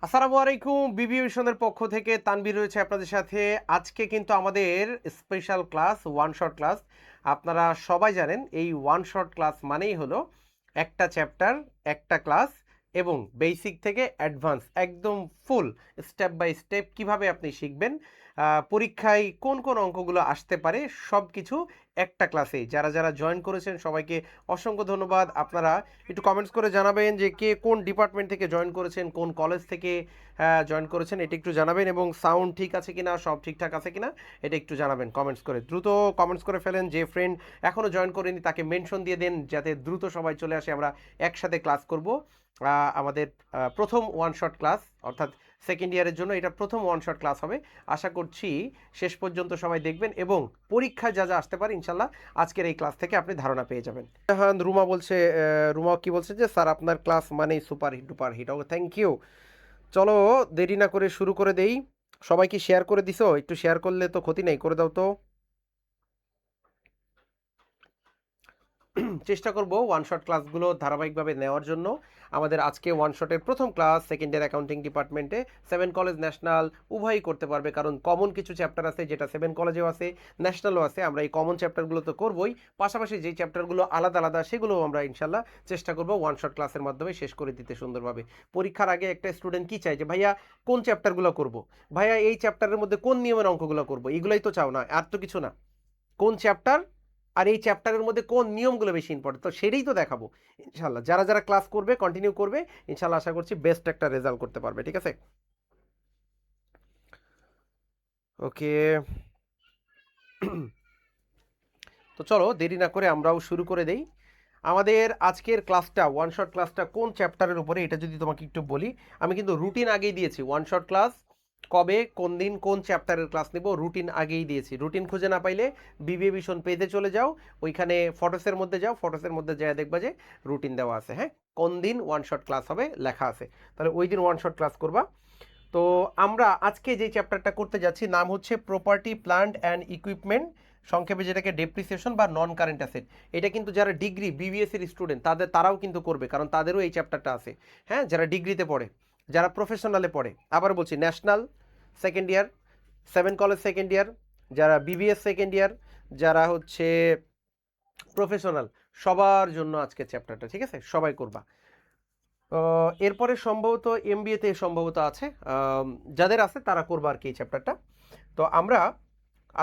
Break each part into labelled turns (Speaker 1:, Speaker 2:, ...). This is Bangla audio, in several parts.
Speaker 1: আসসালামু আলাইকুম, বিবিএর পক্ষ থেকে তানভীর রয়েছে আপনাদের সাথে। আজকে কিন্তু আমাদের special class, one shot class. আপনারা সবাই জানেন এই ওয়ান শট ক্লাস মানেই হলো একটা চ্যাপ্টার, একটা ক্লাস এবং বেসিক থেকে অ্যাডভান্স একদম ফুল স্টেপ বাই স্টেপ কিভাবে আপনি শিখবেন, পরীক্ষায় কোন কোন অঙ্কগুলো আসতে পারে, সব কিছু একটা ক্লাসেই। যারা যারা জয়েন করেছেন সবাইকে অসংখ্য ধন্যবাদ। আপনারা একটু কমেন্টস করে জানাবেন যে কে কোন ডিপার্টমেন্ট থেকে জয়েন করেছেন, কোন কলেজ থেকে জয়েন করেছেন, এটা একটু জানাবেন। এবং সাউন্ড ঠিক আছে কিনা, সব ঠিকঠাক আছে কিনা, এটা একটু জানাবেন কমেন্টস করে। দ্রুত কমেন্টস করে ফেলেন। যে ফ্রেন্ড এখনও জয়েন করেনি তাকে মেনশন দিয়ে দেন, যাতে দ্রুত সবাই চলে আসে, আমরা একসাথে ক্লাস করব। আমাদের প্রথম ওয়ান শট ক্লাস, অর্থাৎ সেকেন্ড ইয়ারের জন্য এটা প্রথম ওয়ান শট ক্লাস হবে। আশা করছি শেষ পর্যন্ত সবাই দেখবেন এবং পরীক্ষায় যা যা আসতে পারে ইনশাল্লাহ আজকের এই ক্লাস থেকে আপনি ধারণা পেয়ে যাবেন। হ্যাঁ, রুমা বলছে, রুমা কি বলছে যে স্যার আপনার ক্লাস মানেই super hit duper hit. Okay, thank you. চলো দেরি না করে শুরু করে দেই। সবাই কি শেয়ার করে দিছো? একটু শেয়ার করলে তো ক্ষতি নেই, করে দাও তো। চেষ্টা করব ওয়ান শট ক্লাসগুলো ধারাবাহিকভাবে নেওয়ার জন্য। আমাদের আজকে ওয়ান শটের প্রথম ক্লাস সেকেন্ড ইয়ার অ্যাকাউন্টিং ডিপার্টমেন্টে। সেভেন কলেজ ন্যাশনাল উভয়ই করতে পারবে, কারণ কমন কিছু চ্যাপ্টার আছে যেটা সেভেন কলেজেও আছে, ন্যাশনালও আছে। আমরা এই কমন চ্যাপ্টারগুলো তো করবই, পাশাপাশি যেই চ্যাপ্টারগুলো আলাদা আলাদা সেগুলোও আমরা ইনশাল্লাহ চেষ্টা করব ওয়ান শট ক্লাসের মাধ্যমে শেষ করে দিতে সুন্দরভাবে। পরীক্ষার আগে একটা স্টুডেন্ট কি চাই যে ভাইয়া কোন চ্যাপ্টারগুলো করব, ভাইয়া এই চ্যাপ্টারের মধ্যে কোন নিয়মের অঙ্কগুলো করব, এগুলোই তো চাও না, আর তো কিছু না। কোন চ্যাপ্টার আর এই চ্যাপ্টারের মধ্যে কোন নিয়মগুলো বেশি ইম্পর্টেন্ট, তো সেটাই তো দেখাবো ইনশাল্লাহ। যারা যারা ক্লাস করবে, কন্টিনিউ করবে, ইনশাল্লাহ আশা করছি বেস্ট একটা রেজাল্ট করতে পারবে। ঠিক আছে, ওকে। তো চলো দেরি না করে আমরাও শুরু করে দেই আমাদের আজকের ক্লাসটা। ওয়ান শট ক্লাসটা কোন চ্যাপ্টারের উপরে এটা যদি তোমাকে একটু বলি, আমি কিন্তু রুটিন আগেই দিয়েছি। ওয়ান শট ক্লাস কবে, কোন দিন, কোন চ্যাপ্টারের ক্লাস নেব, রুটিন আগেই দিয়েছি। রুটিন খুঁজে না পাইলে বিবিএ ভিশন পেজে চলে যাও, ওইখানে ফটোসের মধ্যে যাও, ফটোসের মধ্যে যায় দেখবা যে রুটিন দেওয়া আছে। হ্যাঁ, কোন দিন ওয়ান শট ক্লাস হবে লেখা আছে, তাহলে ওই দিন ওয়ান শট ক্লাস করবা। তো আমরা আজকে যে চ্যাপ্টারটা করতে যাচ্ছি নাম হচ্ছে প্রপার্টি প্ল্যান্ট অ্যান্ড ইকুইপমেন্ট, সংক্ষেপে যেটাকে ডেপ্রিসিয়েশন বা নন কারেন্ট অ্যাসেট। এটা কিন্তু যারা ডিগ্রি বিবিএস এর স্টুডেন্ট তারাও কিন্তু করবে, কারণ তাদেরও এই চ্যাপ্টারটা আছে। হ্যাঁ, যারা ডিগ্রিতে পড়ে, যারা প্রফেশনালে পড়ে, আবার বলছি national second year, seven college second year, যারা বিবিএস সেকেন্ড ইয়ার, যারা হচ্ছে প্রফেশনাল, সবার জন্য আজকে চ্যাপ্টারটা। ঠিক আছে, সবাই করবা। এরপরে সম্ভবত এমবিএতে সম্ভবত আছে, যাদের আছে তারা করবে আর কি এই চ্যাপ্টারটা। তো আমরা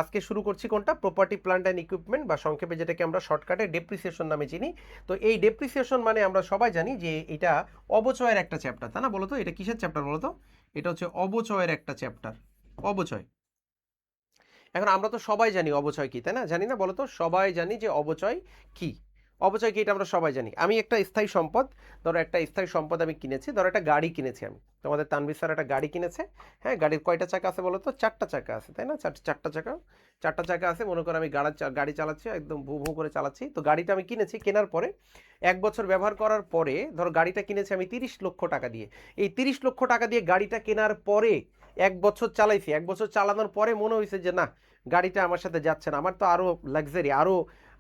Speaker 1: আজকে শুরু করছি কোনটা, প্রপার্টি প্ল্যান্ট অ্যান্ড ইকুইপমেন্ট, বা সংক্ষেপে যেটাকে আমরা শর্টকাটে ডেপ্রিসিয়েশন নামে চিনি। তো এই ডেপ্রিসিয়েশন মানে আমরা সবাই জানি যে এটা অবচয়ের একটা চ্যাপ্টার, তাই না? বলো তো এটা কিসের চ্যাপ্টার বলো তো? এটা হচ্ছে অবচয়ের একটা চ্যাপ্টার, অবচয়। এখন আমরা তো সবাই জানি অবচয় কি, তাই না? জানি না? বলো তো, সবাই জানি যে অবচয় কি। অবচয় কি এটা আমরা সবাই জানি। আমি একটা স্থায়ী সম্পদ, ধরো একটা স্থায়ী সম্পদ আমি কিনেছি, ধরো একটা গাড়ি কিনেছি আমি, তোমাদের তানভীর স্যার একটা গাড়ি কিনেছে। হ্যাঁ, গাড়ির কয়টা চাকা আছে বলো তো? চারটা চাকা আছে, তাই না? চারটা চাকা, চারটা চাকা আছে। মনে করো আমি গাড়ি চালাচ্ছি, একদম ভু ভু করে চালাচ্ছি। তো গাড়িটা আমি কিনেছি, কেনার পরে 1 বছর ব্যবহার করার পরে, ধরো গাড়িটা কিনেছি আমি 30 লক্ষ টাকা দিয়ে। এই 30 লক্ষ টাকা দিয়ে গাড়িটা কেনার পরে 1 বছর চালাইছি, 1 বছর চালানোর পরে মনে হয়েছে যে না, গাড়িটা আমার সাথে যাচ্ছে না, আমার তো আরো লাক্সারি, আরো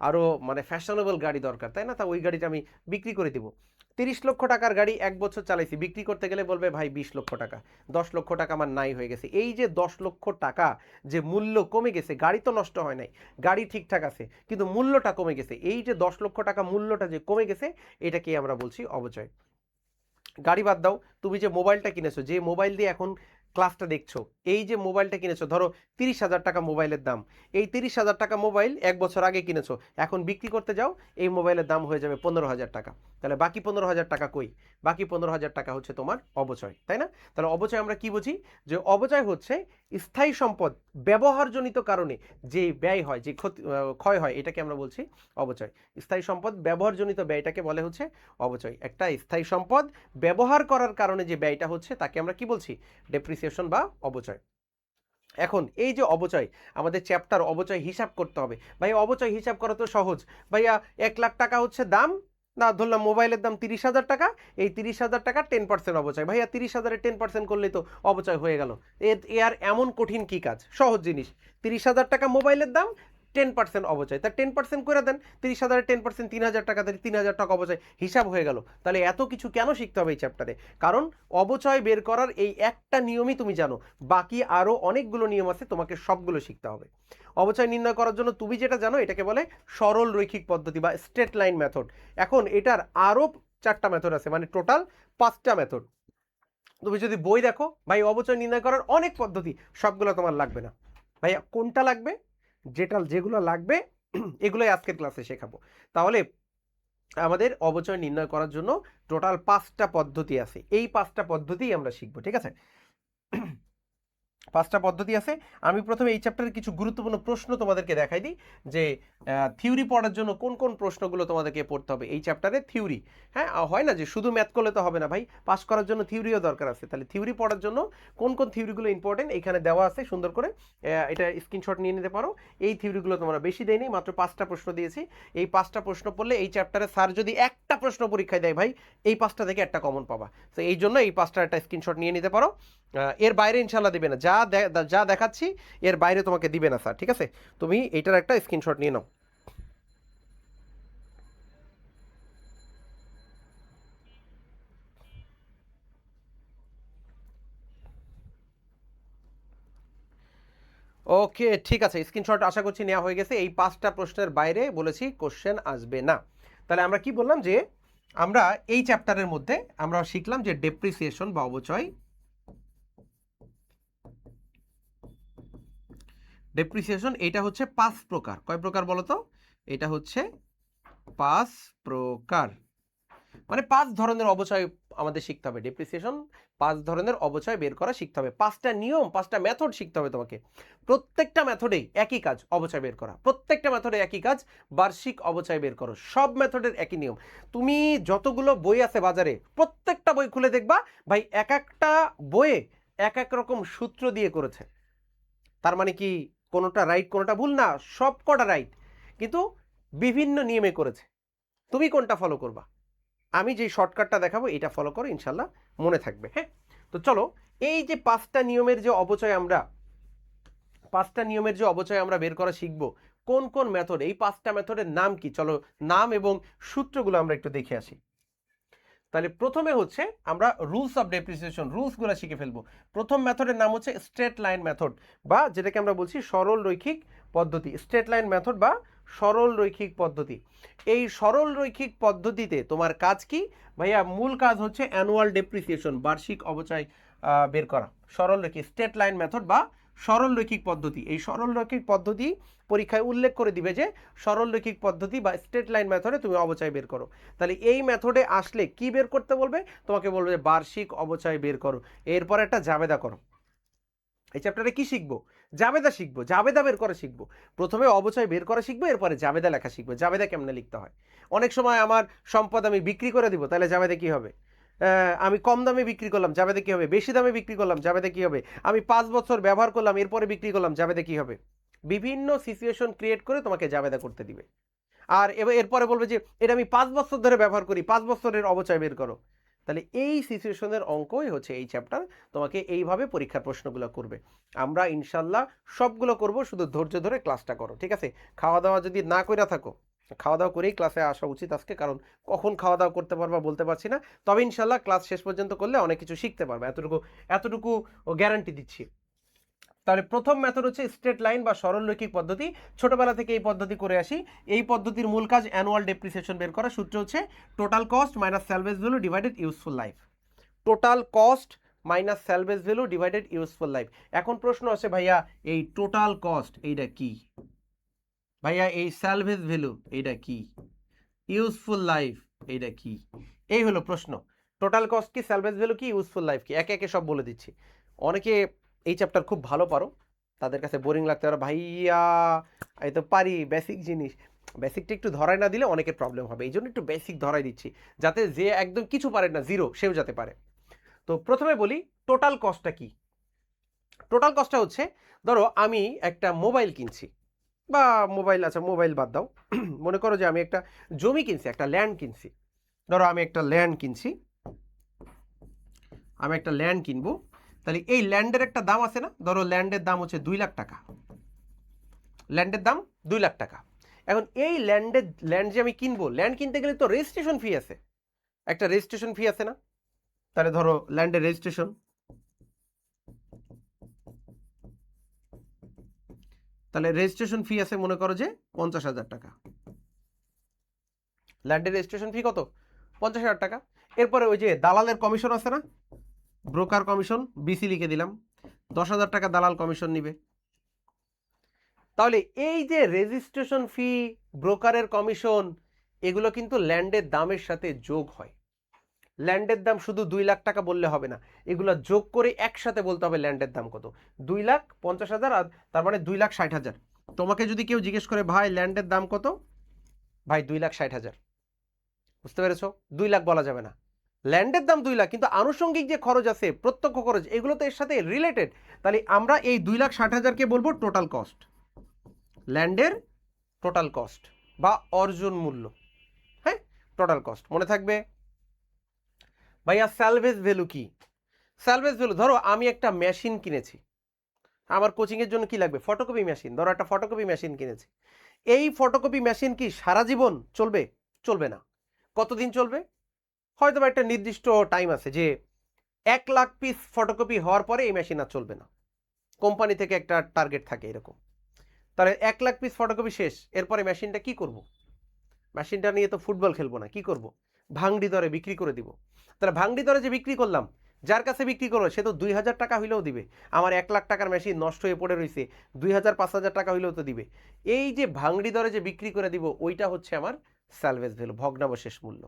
Speaker 1: আরো মানে ফ্যাশনেবল গাড়ি দরকার, তাই না? তা ওই গাড়িটা আমি বিক্রি করে দিব। 30 লক্ষ টাকার গাড়ি 1 বছর চালাইছি, বিক্রি করতে গেলে বলবে ভাই 20 লক্ষ টাকা, 10 লক্ষ টাকা আমার নাই হয়ে গেছে। এই যে 10 লক্ষ টাকা যে মূল্য কমে গেছে, গাড়ি তো নষ্ট হয় নাই, গাড়ি ঠিকঠাক আছে, কিন্তু মূল্যটা কমে গেছে। এই যে 10 লক্ষ টাকা মূল্যটা যে কমে গেছে, এটাকে আমরা বলছি অবচয়। গাড়ি বাদ দাও, তুমি যে মোবাইলটা কিনেছো, যে মোবাইল দিয়ে এখন ক্লাসটা দেখছো, এই যে মোবাইলটা কিনেছো, ধরো 30,000 টাকা মোবাইলের দাম। এই 30,000 টাকা মোবাইল 1 বছর আগে কিনেছো, এখন বিক্রি করতে যাও, এই মোবাইলের দাম হয়ে যাবে 15,000 টাকা। তাহলে বাকি 15,000 টাকা কই? বাকি 15,000 টাকা হচ্ছে তোমার অবচয়, তাই না? তাহলে অবচয় আমরা কি বুঝি? যে অবচয় হচ্ছে স্থায়ী সম্পদ ব্যবহারজনিত কারণে যে ব্যয় হয়, যে ক্ষয় হয়, এটাকে আমরা বলছি অবচয়। স্থায়ী সম্পদ ব্যবহারজনিত ব্যয়টাকে বলে হচ্ছে অবচয়। একটা স্থায়ী সম্পদ ব্যবহার করার কারণে যে ব্যয়টা হচ্ছে তাকে আমরা কি বলছি? ডেপ্রিসিয়েশন বা অবচয়। এখন এই যে অবচয়, আমাদের চ্যাপ্টার অবচয় হিসাব করতে হবে। ভাই অবচয় হিসাব করা তো সহজ। ভাইয়া 1 লাখ টাকা হচ্ছে দাম, না ধরলাম মোবাইলের দাম 30,000 টাকা, এই 30,000 টাকা 10% অবচয়। ভাইয়া 30,000-এর 10% করলেই তো অবচয় হয়ে গেল। এ আর এমন কঠিন কি কাজ? সহজ জিনিস। 30,000 টাকা মোবাইলের দাম, 10% অবচয়, তা 10% করে দেন, 30,000 10% 3,000 টাকা, তাহলে 3,000 টাকা অবচয় হিসাব হয়ে গেল। তাহলে এত কিছু কেন শিখতে হবে এই চ্যাপ্টারে? কারণ অবচয় বের করার এই একটা নিয়মই তুমি জানো, বাকি আরও অনেকগুলো নিয়ম আছে, তোমাকে সবগুলো শিখতে হবে। অবচয় নির্ণয় করার জন্য তুমি যেটা জানো এটাকে বলে সরল রৈখিক পদ্ধতি বা স্ট্রেট লাইন মেথড। এখন এটার আরও 4টা মেথড আছে, মানে টোটাল 5টা মেথড। তুমি যদি বই দেখো ভাই অবচয় নির্ণয় করার অনেক পদ্ধতি, সবগুলো তোমার লাগবে না। ভাইয়া কোনটা লাগবে? যেগুলো লাগবে এগুলোই আজকের ক্লাসে শেখাবো। তাহলে আমাদের অবচয় নির্ণয় করার জন্য টোটাল 5টা পদ্ধতি আছে, এই 5টা পদ্ধতিই আমরা শিখবো, ঠিক আছে? 5টা পদ্ধতি আছে। আমি প্রথমে এই চ্যাপ্টারের কিছু গুরুত্বপূর্ণ প্রশ্ন তোমাদেরকে দেখাই দিই, যে থিওরি পড়ার জন্য কোন কোন প্রশ্নগুলো তোমাদেরকে পড়তে হবে এই চ্যাপ্টারে। থিওরি, হ্যাঁ, হয় না যে শুধু ম্যাথ করলে তো হবে না ভাই, পাস করার জন্য থিওরিও দরকার আছে। তাহলে থিওরি পড়ার জন্য কোন কোন থিওরিগুলো ইম্পর্টেন্ট এখানে দেওয়া আছে সুন্দর করে, এটা স্ক্রিনশট নিয়ে নিতে পারো। এই থিওরিগুলো তোমরা বেশি দেয়নি, মাত্র 5টা প্রশ্ন দিয়েছি। এই 5টা প্রশ্ন পড়লে এই চ্যাপ্টারে স্যার যদি একটা প্রশ্ন পরীক্ষায় দেয় ভাই, এই 5টা থেকে একটা কমন পাবা। তো এই জন্য এই 5টার একটা স্ক্রিনশট নিয়ে নিতে পারো। এর বাইরে ইনশাল্লাহ দিবে না, যা দেখাচ্ছি এর বাইরে তোমাকে দিবে না স্যার, ঠিক আছে? তুমি এটার একটা স্ক্রিনশট নিয়ে নাও। ওকে, ঠিক আছে, স্ক্রিনশট আশা করছি নেওয়া হয়ে গেছে। এই 5টা প্রশ্নের বাইরে বলেছি কোশ্চেন আসবে না। তাহলে আমরা কি বললাম, যে আমরা এই চ্যাপ্টারের মধ্যে আমরা শিখলাম যে ডেপ্রিসিয়েশন বা অবচয়। ডেপ্রিসিয়েশন এটা হচ্ছে 5 প্রকার। কয় প্রকার বলো তো? এটা হচ্ছে 5 প্রকার, মানে 5 ধরনের অবচয় আমাদের শিখতে হবে। ডেপ্রিসিয়েশন 5 ধরনের অবচয় বের করা শিখতে হবে, 5টা নিয়ম, 5টা মেথড শিখতে হবে তোমাকে। প্রত্যেকটা মেথডেই একই কাজ, অবচয় বের করা। প্রত্যেকটা মেথডে একই কাজ, বার্ষিক অবচয় বের করো। সব মেথডের একই নিয়ম। তুমি যতগুলো বই আছে বাজারে, প্রত্যেকটা বই খুলে দেখবা ভাই এক একটা বইয়ে এক এক রকম সূত্র দিয়ে করেছে। তার মানে কি কোনোটা রাইট কোনোটা ভুল না, সব কটা রাইট, কিন্তু বিভিন্ন নিয়মে করেছে। তুমি কোনটা ফলো করবা? আমি যে শর্টকাটটা দেখাবো এটা ফলো করো, ইনশাল্লাহ মনে থাকবে। হ্যাঁ, তো চলো, এই যে 5টা নিয়মের যে অবচয় আমরা বের করা শিখবো, কোন কোন মেথড, এই 5টা মেথডের নাম কি, চলো নাম এবং সূত্রগুলো আমরা একটু দেখে আসি। তাহলে প্রথমে হচ্ছে আমরা রুলস অফ ডেপ্রিসিয়েশন, রুলসগুলো শিখে ফেলবো। প্রথম মেথডের নাম হচ্ছে স্ট্রেট লাইন মেথড, বা যেটাকে আমরা বলছি সরল রৈখিক পদ্ধতি। স্ট্রেট লাইন মেথড বা সরল রৈখিক পদ্ধতি। এই সরল রৈখিক পদ্ধতিতে তোমার কাজ কি ভাইয়া? মূল কাজ হচ্ছে অ্যানুয়াল ডেপ্রিসিয়েশন, বার্ষিক অবচয় বের করা। সরল রৈখিক স্ট্রেট লাইন মেথড বা সরল রৈখিক পদ্ধতি। এই সরল রৈখিক পদ্ধতি পরীক্ষায় উল্লেখ করে দিবে যে সরল রৈখিক পদ্ধতি বা স্ট্রেট লাইন মেথডে তুমি অবচয় বের করো। তাহলে এই মেথডে আসলে কি বের করতে বলবে? তোমাকে বলবে যে বার্ষিক অবচয় বের করো। এরপর একটা জাবেদা করো। এই চ্যাপ্টারে কি শিখবো? জাবেদা শিখবো, জাবেদা বের করা শিখবো। প্রথমে অবচয় বের করা শিখবো, এরপরে জাবেদা লেখা শিখবো। জাবেদা কেমনে লিখতে হয়। অনেক সময় আমার সম্পদ আমি বিক্রি করে দিব, তাহলে জাবেদা কি হবে? আমি কম দামে বিক্রি করলাম, জাবেদা কি হবে? বেশি দামে বিক্রি করলাম, জাবেদা কি হবে? আমি 5 বছর ব্যবহার করলাম, এরপরে বিক্রি করলাম, জাবেদা কি হবে? বিভিন্ন সিচুয়েশন ক্রিয়েট করে তোমাকে জাবেদা করতে দিবে। আর এরপরে বলবে যে এটা আমি 5 বছর ধরে ব্যবহার করি, 5 বছরের অবচয় বের করো। তাহলে এই সিচুয়েশনের অঙ্কই হচ্ছে এই চ্যাপ্টার। তোমাকে এইভাবে পরীক্ষার প্রশ্নগুলো করবে। আমরা ইনশাল্লাহ সবগুলো করব, শুধু ধৈর্য ধরে ক্লাসটা করো, ঠিক আছে? খাওয়া দাওয়া যদি না কইরা থাকো, খাওয়া দাওয়া করেই ক্লাসে আসা উচিত আজকে, কারণ কখন খাওয়া দাওয়া করতে পারবা বলতে পারছি না। তবে ইনশাল্লাহ ক্লাস শেষ পর্যন্ত করলে অনেক কিছু শিখতে পারবে, এতটুকু গ্যারান্টি দিচ্ছি। তাহলে প্রথম মেথড হচ্ছে স্ট্রেট লাইন বা সরল রৈখিক পদ্ধতি। ছোটবেলা থেকে এই পদ্ধতি করে আসি। এই পদ্ধতির মূল কাজ অ্যানুয়াল ডেপ্রিসিয়েশন বের করা। সূত্র হচ্ছে total cost minus salvage value divided useful life. Total cost minus salvage value divided useful life. এখন প্রশ্ন আছে ভাইয়া, এই টোটাল কস্ট এইটা কি? ভাইয়া এই স্যালভেজ ভ্যালু এইটা কি? ইউজফুল লাইফ এইটা কি? এই হলো প্রশ্ন। টোটাল কস্ট কি, স্যালভেজ ভ্যালু কি, ইউজফুল লাইফ কি? একে একে সব বলে দিচ্ছি। অনেকে এই চ্যাপ্টার খুব ভালো পারো, তাদের কাছে বোরিং লাগতে পারে, ভাইয়া এই তো পারি বেসিক জিনিস। বেসিকটা একটু ধরাই না দিলে অনেকের প্রবলেম হবে, এই জন্য একটু বেসিক ধরাই দিচ্ছি, যাতে যে একদম কিছু পারে না, জিরো, সেও যাতে পারে। তো প্রথমে বলি টোটাল কস্টটা কি। টোটাল কস্টটা হচ্ছে, ধরো আমি একটা মোবাইল কিনছি, বা মোবাইল, আচ্ছা মোবাইল বাদ দাও, মনে করো যে আমি একটা জমি কিনছি, একটা ল্যান্ড কিনছি। ধরো আমি একটা ল্যান্ড কিনছি, আমি একটা ল্যান্ড কিনবো। তাহলে এই ল্যান্ডের একটা দাম আছে না? ধরো ল্যান্ডের দাম হচ্ছে 2 লাখ টাকা। ল্যান্ডের দাম 2 লাখ টাকা। এখন এই ল্যান্ড যে আমি কিনবো, ল্যান্ড কিনতে গেলে তো রেজিস্ট্রেশন ফি আছে, একটা রেজিস্ট্রেশন ফি আছে না? তাহলে ধরো ল্যান্ডের রেজিস্ট্রেশন, তাহলে রেজিস্ট্রেশন ফি আছে মনে করো যে 50,000 টাকা। ল্যান্ডের রেজিস্ট্রেশন ফি কত? 50,000 টাকা। এরপরে ওই যে দালালের কমিশন আছে না, ব্রোকার কমিশন, বিসি লিখে দিলাম, 10,000 টাকা দালাল কমিশন নিবে। তাহলে এই যে রেজিস্ট্রেশন ফি, ব্রোকারের কমিশন, এগুলো কিন্তু ল্যান্ডের দামের সাথে যোগ হয়। ল্যান্ডের দাম শুধু 2 লাখ টাকা বললে হবে না, এগুলো যোগ করে একসাথে বলতে হবে ল্যান্ডের দাম কত। 2,50,000 আর তার মানে 2,60,000। তোমাকে যদি কেউ জিজ্ঞেস করে ভাই ল্যান্ডের দাম কত, ভাই 2,60,000, বুঝতে পেরেছো? 2 লাখ বলা যাবে না। ল্যান্ডের দাম 2 লাখ, কিন্তু আনুষঙ্গিক যে খরচ আছে, প্রত্যক্ষ খরচ, এগুলো তো এর সাথে রিলেটেড। তাহলে আমরা এই 2,60,000কে বলবো টোটাল কস্ট, ল্যান্ডের টোটাল কস্ট বা অর্জন মূল্য। হ্যাঁ, টোটাল কস্ট মনে থাকবে। ভাইয়া স্যালভেজ ভ্যালু কি? স্যালভেজ ভ্যালু, ধরো আমি একটা মেশিন কিনেছি, আমার কোচিংয়ের জন্য কি লাগবে? Photocopy machine. ধরো একটা ফটোকপি মেশিন কিনেছি, এই ফটোকপি মেশিন কি সারা জীবন চলবে? চলবে না। কতদিন চলবে? হয়তো একটা নির্দিষ্ট টাইম আছে যে 1 লাখ পিস ফটোকপি হওয়ার পরে এই মেশিন আর চলবে না, কোম্পানি থেকে একটা টার্গেট থাকে এরকম। তাহলে 1 লাখ পিস ফটোকপি শেষ, এরপরে মেশিনটা কি করব? মেশিনটা নিয়ে তো ফুটবল খেলবো না, কি করব? ভাঙড়ি দরে বিক্রি করে দিব। তাহলে ভাঙড়ি দরে যে বিক্রি করলাম, যার কাছে বিক্রি করলো সে তো 2,000 টাকা হইলেও দিবে। আমার 1 লাখ টাকার মেশিন নষ্ট হয়ে পড়ে রয়েছে, 2,000 5,000 টাকা হইলেও তো দিবে। এই যে ভাঙড়ি দরে যে বিক্রি করে দিব, ওইটা হচ্ছে আমার স্যালভেজ ভ্যালু, ভগ্নাবশেষ মূল্য।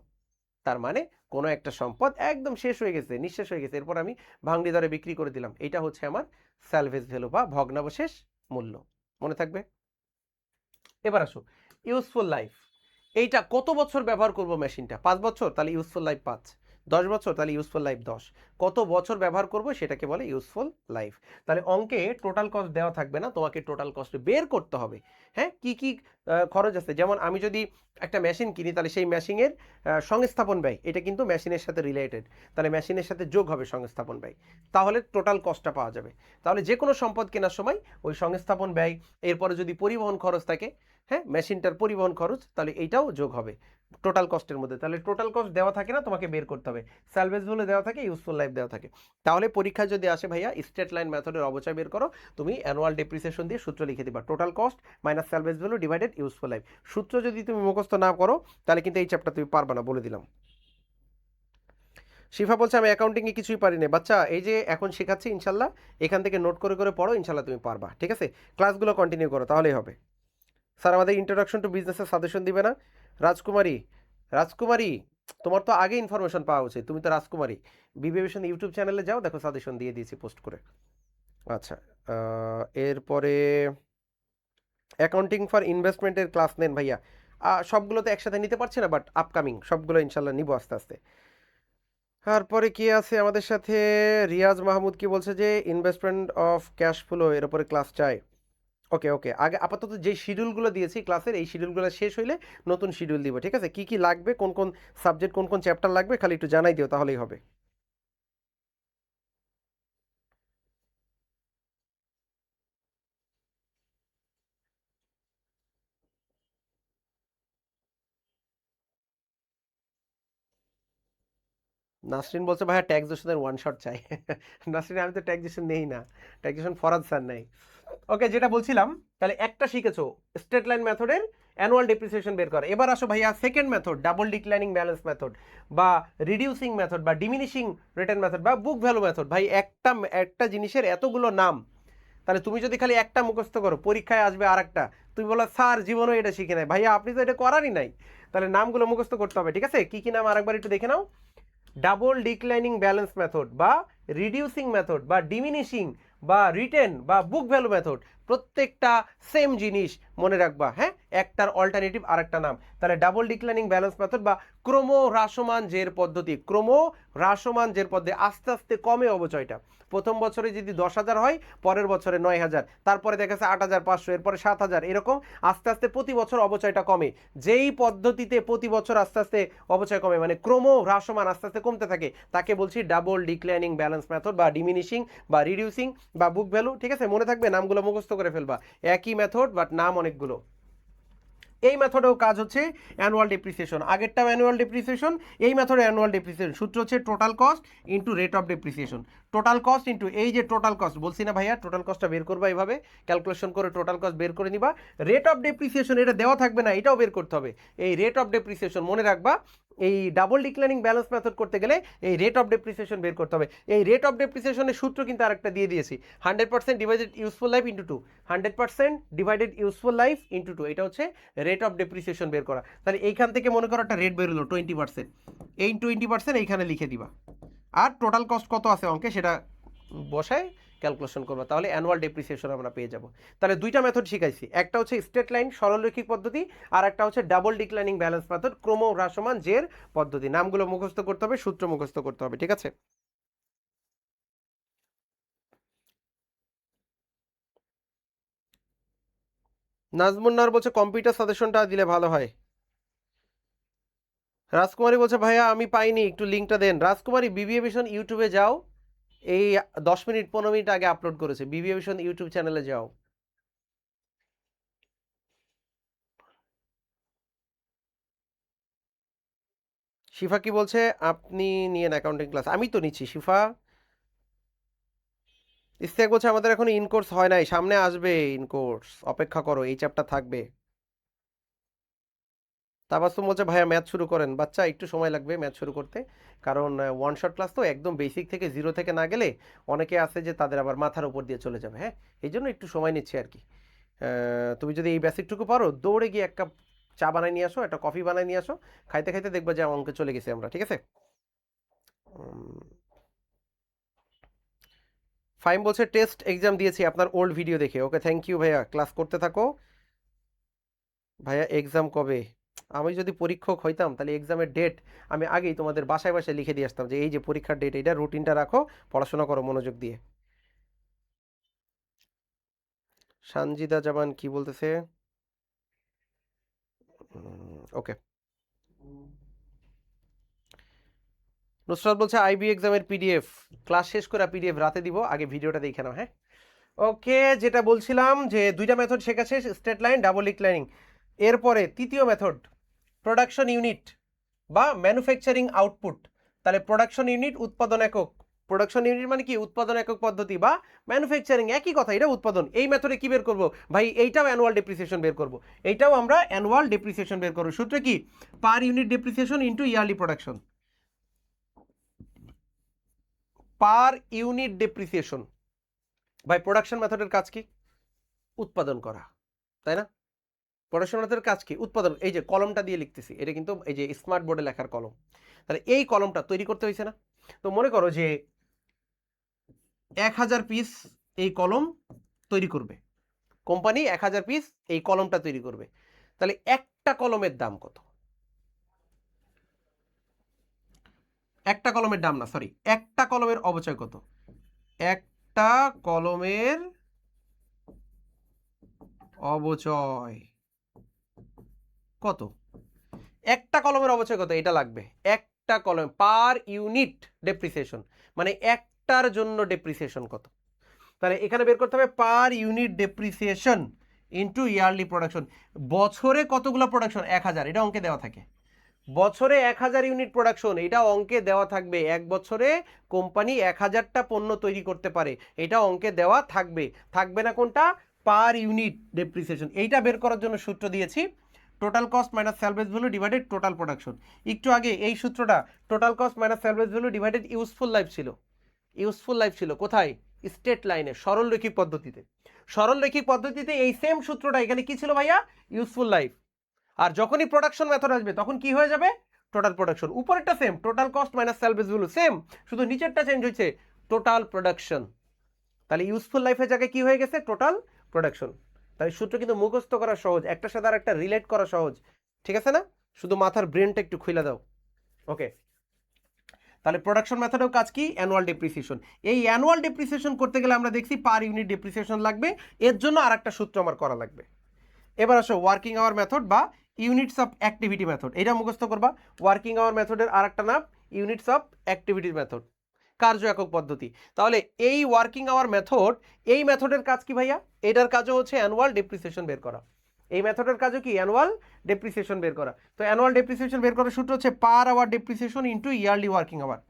Speaker 1: তার মানে কোনো একটা সম্পদ একদম শেষ হয়ে গেছে, নিঃশেষ হয়ে গেছে, এরপর আমি ভাঙড়ি দরে বিক্রি করে দিলাম, এটা হচ্ছে আমার স্যালভেজ ভ্যালু বা ভগ্নাবশেষ মূল্য। মনে থাকবে। এবার আসো ইউজফুল লাইফ। এইটা কত বছর ব্যবহার করব মেশিনটা? 5 বছর, তাহলে ইউজফুল লাইফ 5। 10 বছর, তাহলে ইউজফুল লাইফ 10। কত বছর ব্যবহার করব সেটাকে বলে ইউজফুল লাইফ। তাহলে অঙ্কে টোটাল কস্ট দেওয়া থাকবে না, তোমাকে টোটাল কস্ট বের করতে হবে। হ্যাঁ, কি কি খরচ আছে, যেমন আমি যদি একটা মেশিন কিনি, তাহলে সেই মেশিনের সংস্থাপন ব্যয়, এটা কিন্তু মেশিনের সাথে রিলেটেড, তাহলে মেশিনের সাথে যোগ হবে সংস্থাপন ব্যয়, তাহলে টোটাল কস্টটা পাওয়া যাবে। তাহলে যে কোনো সম্পদ কেনার সময় ওই সংস্থাপন ব্যয়, এরপরে যদি পরিবহন খরচ থাকে, হ্যাঁ মেশিনটার পরিবহন খরচ, তাহলে এইটাও যোগ হবে টোটাল কস্টের মধ্যে। তাহলে টোটাল কস্ট দেওয়া থাকে না, তোমাকে বের করতে হবে। স্যালভেজ ভ্যালু দেওয়া থাকে, ইউজফুল লাইফ দেওয়া থাকে। তাহলে পরীক্ষায় যদি আসে ভাইয়া স্ট্রেট লাইন মেথডের অবচয় বের করো, তুমি অ্যানুয়াল ডেপ্রিসিয়েশন দিয়ে সূত্র লিখে দিবা, total cost minus salvage value divided useful life. সূত্র যদি তুমি মুখস্থ না করো, তাহলে কিন্তু এই চ্যাপ্টার তুমি পারবে না, বলে দিলাম। শিফা বলছে আমি অ্যাকাউন্টিংয়ে কিছুই পারি না। বাচ্চা, এই যে এখন শেখাচ্ছি, ইনশাল্লাহ এখান থেকে নোট করে করে পড়ো, ইনশাল্লাহ তুমি পারবা। ঠিক আছে, ক্লাসগুলো কন্টিনিউ করো, তাহলেই হবে। স্যার আমাদের ইন্ট্রোডাকশন টু বিজনেসের সাজেশন দিবে না? রাজকুমারী, রাজকুমারী তোমার তো আগে ইনফরমেশন পাওয়া উচিত, তুমি তো রাজকুমারী। বিবিএশন ইউটিউব চ্যানেলে যাও, দেখো সাজেশন দিয়ে দিয়েছি পোস্ট করে। আচ্ছা, এরপরে অ্যাকাউন্টিং ফর ইনভেস্টমেন্টের ক্লাস নেন ভাইয়া। সবগুলো তো একসাথে নিতে পারছি না, বাট আপকামিং সবগুলো ইনশাল্লাহ নিব আস্তে আস্তে। তারপরে কি আছে আমাদের সাথে? রিয়াজ মাহমুদ কি বলছে যে ইনভেস্টমেন্ট অফ ক্যাশ ফ্লো, এর উপরে ক্লাস চাই। ওকে ওকে, আগে আপাতত যে শিডিউলগুলো দিয়েছি ক্লাসের, এই শিডিউলগুলো শেষ হইলে নতুন শিডিউল দিব। ঠিক আছে, কি কি লাগবে, কোন কোন সাবজেক্ট, কোন কোন চ্যাপ্টার লাগবে, খালি একটু জানাই দিও, তাহলেই হবে। নাসরিন বলছে ভাইয়া ট্যাক্সেশনের ওয়ান শট চাই। নাসরিন, আমি তো ট্যাক্সেশন নেই না, ট্যাক্সেশন ফরাদ স্যার নাই। ওকে, যেটা বলছিলাম, তাহলে একটা শিখেছো স্ট্রেট লাইন মেথডের অ্যানুয়াল ডেপ্রিসিয়েশন বের করে। এবার আসো ভাইয়া second method, double declining balance method বা রিডিউসিং মেথড বা ডিমিনিশিং রিটার্ন মেথড বা বুক ভ্যালু মেথড। ভাই একটা একটা জিনিসের এতগুলো নাম, তাহলে তুমি যদি খালি একটা মুখস্থ করো, পরীক্ষায় আসবে আর একটা, তুমি বলো স্যার জীবনও এটা শিখে নাই। ভাইয়া আপনি তো এটা করারই নাই, তাহলে নামগুলো মুখস্থ করতে হবে। ঠিক আছে, কি কি নাম আরেকবার একটু দেখে নাও। ডাবল ডিক্লাইনিং ব্যালেন্স মেথড বা রিডিউসিং মেথড বা ডিমিনিশিং বা রিটেন বা বুক ভ্যালু মেথড, প্রত্যেকটা সেম জিনিস মনে রাখবা। হ্যাঁ, একটার অল্টারনেটিভ আরেকটা নাম। তাহলে ডাবল ডিক্লাইনিং ব্যালেন্স মেথড বা ক্রম হ্রাসমান জের পদ্ধতি, ক্রম হ্রাসমান জের পদ্ধতি, আস্তে আস্তে কমে অবচয়টা। প্রথম বছরে যদি 10,000 হয়, পরের বছরে 9,000, তারপরে দেখা যাচ্ছে 8,500, এরপরে 7,000, এরকম আস্তে আস্তে প্রতি বছর অবচয়টা কমে। যেই পদ্ধতিতে প্রতি বছর আস্তে আস্তে অবচয় কমে, মানে ক্রম হ্রাসমান আস্তে আস্তে কমতে থাকে, তাকে বলছি ডাবল ডিক্লাইনিং ব্যালেন্স মেথড বা ডিমিনিশিং বা রিডিউসিং বা বুক ভ্যালু। ঠিক আছে, মনে থাকবে, নামগুলো মুখস্থ করে ফেলবা, একই মেথড বাট নাম অনেকগুলো। এই মেথডেও কাজ হচ্ছে অ্যানুয়াল ডেপ্রিসিয়েশন, আগেরটাও অ্যানুয়াল ডেপ্রিসিয়েশন, এই মেথডে অ্যানুয়াল ডেপ্রিসিয়েশন। সূত্র হচ্ছে total cost into rate of depreciation. Total cost into এই যে টোটাল কস্ট বলছি না ভাইয়া, টোটাল কস্টটা বের করবা এইভাবে ক্যালকুলেশন করে টোটাল কস্ট বের করে নিবা। রেট অফ ডেপ্রিসিয়েশন এটা দেওয়া থাকবে না, এটাও বের করতে হবে। এই রেট অফ ডেপ্রিসিয়েশন মনে রাখবা, এই ডাবল ডিক্লাইনিং ব্যালেন্স মেথড করতে গেলে এই রেট অফ ডেপ্রিসিয়েশন বের করতে হবে। এই রেট অফ ডেপ্রিসিয়েশনের সূত্র কিন্তু আরেকটা দিয়ে দিয়েছি, 100% divided useful life into 2, 100% divided useful life into 2, এটা হচ্ছে রেট অফ ডেপ্রিসিয়েশন বের করা। তাহলে এইখান থেকে মনে করো একটা রেট বেরোলো 20%, এই 20% এইখানে লিখে দিবা, আর টোটাল কস্ট কত আছে অঙ্কে সেটা বসায় ক্যালকুলেশন করবো, তাহলে অ্যানুয়াল ডেপ্রিসিয়েশন আমরা পেয়ে যাব। তাহলে দুইটা মেথড শিখাইছি, একটা হচ্ছে স্ট্রেট লাইন সরলরৈখিক পদ্ধতি, আর একটা হচ্ছে ডাবল ডিক্লাইনিং ব্যালেন্স মেথড ক্রমহ্রাসমান জের পদ্ধতি। নামগুলো মুখস্থ করতে হবে, সূত্র মুখস্থ করতে হবে, ঠিক আছে? নাজমুন্নার বলছে কম্পিউটার সাজেশনটা দিলে ভালো হয়। রাজকুমারী বলছে ভাইয়া আমি পাইনি, একটু লিঙ্কটা দেন। রাজকুমারী বিবিএ ভিশন ইউটিউবে যাও, এই 10 মিনিট 15 মিনিট আগে আপলোড করেছে, বিবিএ ভিশন ইউটিউব চ্যানেলে যাও। শিফা কি বলছে আপনি নিয়েন অ্যাকাউন্টিং ক্লাস? আমি তো নিচ্ছি শিফা। ইস্তেক বলছে আমাদের এখন ইনকোর্স হয় নাই, সামনে আসবে ইনকোর্স, অপেক্ষা করো, এই চ্যাপ্টার থাকবে। তাবাসসুম বলছে ভাইয়া ম্যাথ শুরু করেন। বাচ্চা একটু সময় লাগবে ম্যাথ শুরু করতে, কারণ ওয়ান শট ক্লাস তো, একদম বেসিক থেকে জিরো থেকে না গেলে অনেকে আছে যে তাদের আবার মাথার উপর দিয়ে চলে যাবে। হ্যাঁ, এই জন্য একটু সময় নিচ্ছে আর কি। তুমি যদি এই বেসিকটুকু পারো, দৌড়ে গিয়ে এক কাপ চা বানাই নিয়ে আসো, একটা কফি বানাই নিয়ে আসো, খাইতে খাইতে দেখবা যে অঙ্কে চলে গেছি আমরা, ঠিক আছে? ফাইম বলছে টেস্ট এক্সাম দিয়েছি আপনার ওল্ড ভিডিও দেখে। ওকে, থ্যাংক ইউ ভাইয়া, ক্লাস করতে থাকো। ভাইয়া এক্সাম কবে? আমি যদি পরীক্ষক হইতাম তাহলে এক্সামের ডেট আমি আগেই তোমাদের বাসায় বাসায় লিখে দিয়ে আসতাম যে এই যে পরীক্ষার ডেট, এইটা রুটিনটা রাখো, পড়াশোনা করো মনোযোগ দিয়ে। সানজিদা জামান কি বলতেছে? ওকে। নুসরাত বলছে আইবি এক্সামের পিডিএফ ক্লাস শেষ করে পিডিএফ রাতে দিব, আগে ভিডিওটা দেখে নাও। হ্যাঁ, ওকে, যেটা বলছিলাম যে দুইটা মেথড শেখাচ্ছে, স্ট্রেট লাইন ডাবল ডিক্লাইনিং। এরপরে তৃতীয় মেথড প্রোডাকশন ইউনিট বা ম্যানুফ্যাকচারিং আউটপুট। তাহলে প্রোডাকশন ইউনিট উৎপাদন একক, প্রোডাকশন ইউনিট মানে কি উৎপাদন একক পদ্ধতি, বা ম্যানুফ্যাকচারিং একই কথা, এটা উৎপাদন। এই মেথডে কি বের করব ভাই? এইটাও অ্যানুয়াল ডেপ্রিসিয়েশন বের করব, এইটাও আমরা অ্যানুয়াল ডেপ্রিসিয়েশন বের করব। সূত্র কি? Per unit depreciation into yearly production. Per unit depreciation. ভাই প্রোডাকশন মেথডের কাজ কি? উৎপাদন করা, তাই না? প্রোডাকশন মেথডের কাজ কি? উৎপাদন। এই যে কলমটা দিয়ে লিখতেছি, এটা কিন্তু এই যে স্মার্ট বোর্ডে লেখার কলম, তাহলে এই কলমটা তৈরি করতে হয়েছে না? তো মনে করো যে 1000 পিস এই কলম তৈরি করবে কোম্পানি, 1000 পিস এই কলমটা তৈরি করবে। তাহলে একটা কলমের দাম কত? একটা কলমের দাম না, সরি, একটা কলমের অবচয় কত? একটা কলমের অবচয় কত? একটা কলমের অবচয় কত এটা লাগবে। একটা কলম পার ইউনিট ডেপ্রিসিয়েশন মানে একটার জন্য ডেপ্রিসিয়েশন কত। তাহলে এখানে বের করতে হবে per unit depreciation into yearly production. বছরে কতগুলো প্রোডাকশন? 1000, এটা অঙ্কে দেওয়া থাকে। বছরে 1000 ইউনিট প্রোডাকশন, এটা অঙ্কে দেওয়া থাকবে। এক বছরে কোম্পানি 1000টা পণ্য তৈরি করতে পারে, এটা অঙ্কে দেওয়া থাকবে। থাকবে না কোনটা? Per unit depreciation. এইটা বের করার জন্য সূত্র দিয়েছি, total cost minus salvage value divided total production. একটু আগে এই সূত্রটা total cost minus salvage value divided useful life ছিল। ইউজফুল লাইফ ছিল কোথায়? স্ট্রেট লাইনে, সরলরৈখিক পদ্ধতিতে। সরলরৈখিক পদ্ধতিতে এই সেম সূত্রটা এখানে কি ছিল ভাইয়া? Useful life. আর যখনই প্রোডাকশন মেথড আসবে তখন কি হয়ে যাবে? Total production. উপরেরটা same, total cost minus salvage value same, শুধু নিচেরটা চেঞ্জ হয়েছে, টোটাল প্রোডাকশন। তাহলে ইউজফুল লাইফের জায়গায় কি হয়ে গেছে? Total production. তাই সূত্র কিন্তু মুখস্থ করা সহজ, একটার সাথে আর একটা রিলেট করা সহজ, ঠিক আছে না? শুধু মাথার ব্রেনটা একটু খুলে দাও। ওকে, তাহলে প্রোডাকশন মেথডেও কাজ কি? Annual depreciation. এই অ্যানুয়াল ডেপ্রিসিয়েশন করতে গেলে আমরা দেখছি পার ইউনিট ডেপ্রিসিয়েশন লাগবে, এর জন্য আর একটা সূত্র আমার করা লাগবে। এবার আসো ওয়ার্কিং আওয়ার মেথড বা ইউনিটস অফ অ্যাক্টিভিটি মেথড, এটা মুখস্থ করবা। ওয়ার্কিং আওয়ার মেথডের আর একটা নাম ইউনিটস অফ অ্যাক্টিভিটি মেথড। কার্য একক পদ্ধতি। তাহলে এই ওয়ার্কিং আওয়ার মেথড, এই মেথডের কাজ কি ভাইয়া? এটার কাজও হচ্ছে অ্যানুয়াল ডেপ্রিসিয়েশন বের করা। এই মেথডের কাজও কি? অ্যানুয়াল ডেপ্রিসিয়েশন বের করা। তো অ্যানুয়াল ডেপ্রিসিয়েশন বের করার সূত্র হচ্ছে per hour depreciation into yearly working hour.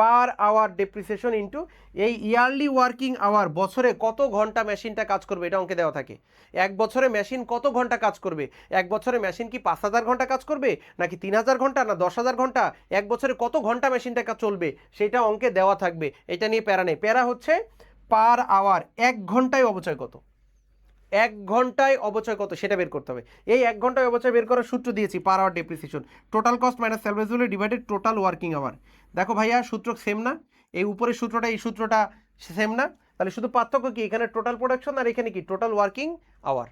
Speaker 1: Per hour depreciation into এই ইয়ারলি ওয়ার্কিং আওয়ার, বছরে কত ঘন্টা মেশিনটা কাজ করবে এটা অঙ্কে দেওয়া থাকে। এক বছরে মেশিন কত ঘন্টা কাজ করবে, এক বছরে মেশিন কি 5,000 ঘন্টা কাজ করবে নাকি 3,000 ঘন্টা না 10,000 ঘন্টা, এক বছরে কত ঘন্টা মেশিনটা চলবে সেটা অঙ্কে দেওয়া থাকবে। এটা নিয়ে প্যারা নেই, প্যারা হচ্ছে পার আওয়ার, 1 ঘন্টায় অবচয় কত, 1 ঘন্টায় অবচয় কত সেটা বের করতে হবে। এই 1 ঘন্টায় অবচয় বের করার সূত্র দিয়েছি, per hour depreciation, total cost minus salvage value divided total working hour. দেখো ভাইয়া সূত্র সেম না? এই উপরের সূত্রটা এই সূত্রটা সেম না? তাহলে শুধু পার্থক্য কি, এখানে টোটাল প্রোডাকশন আর এখানে কি টোটাল ওয়ার্কিং আওয়ার।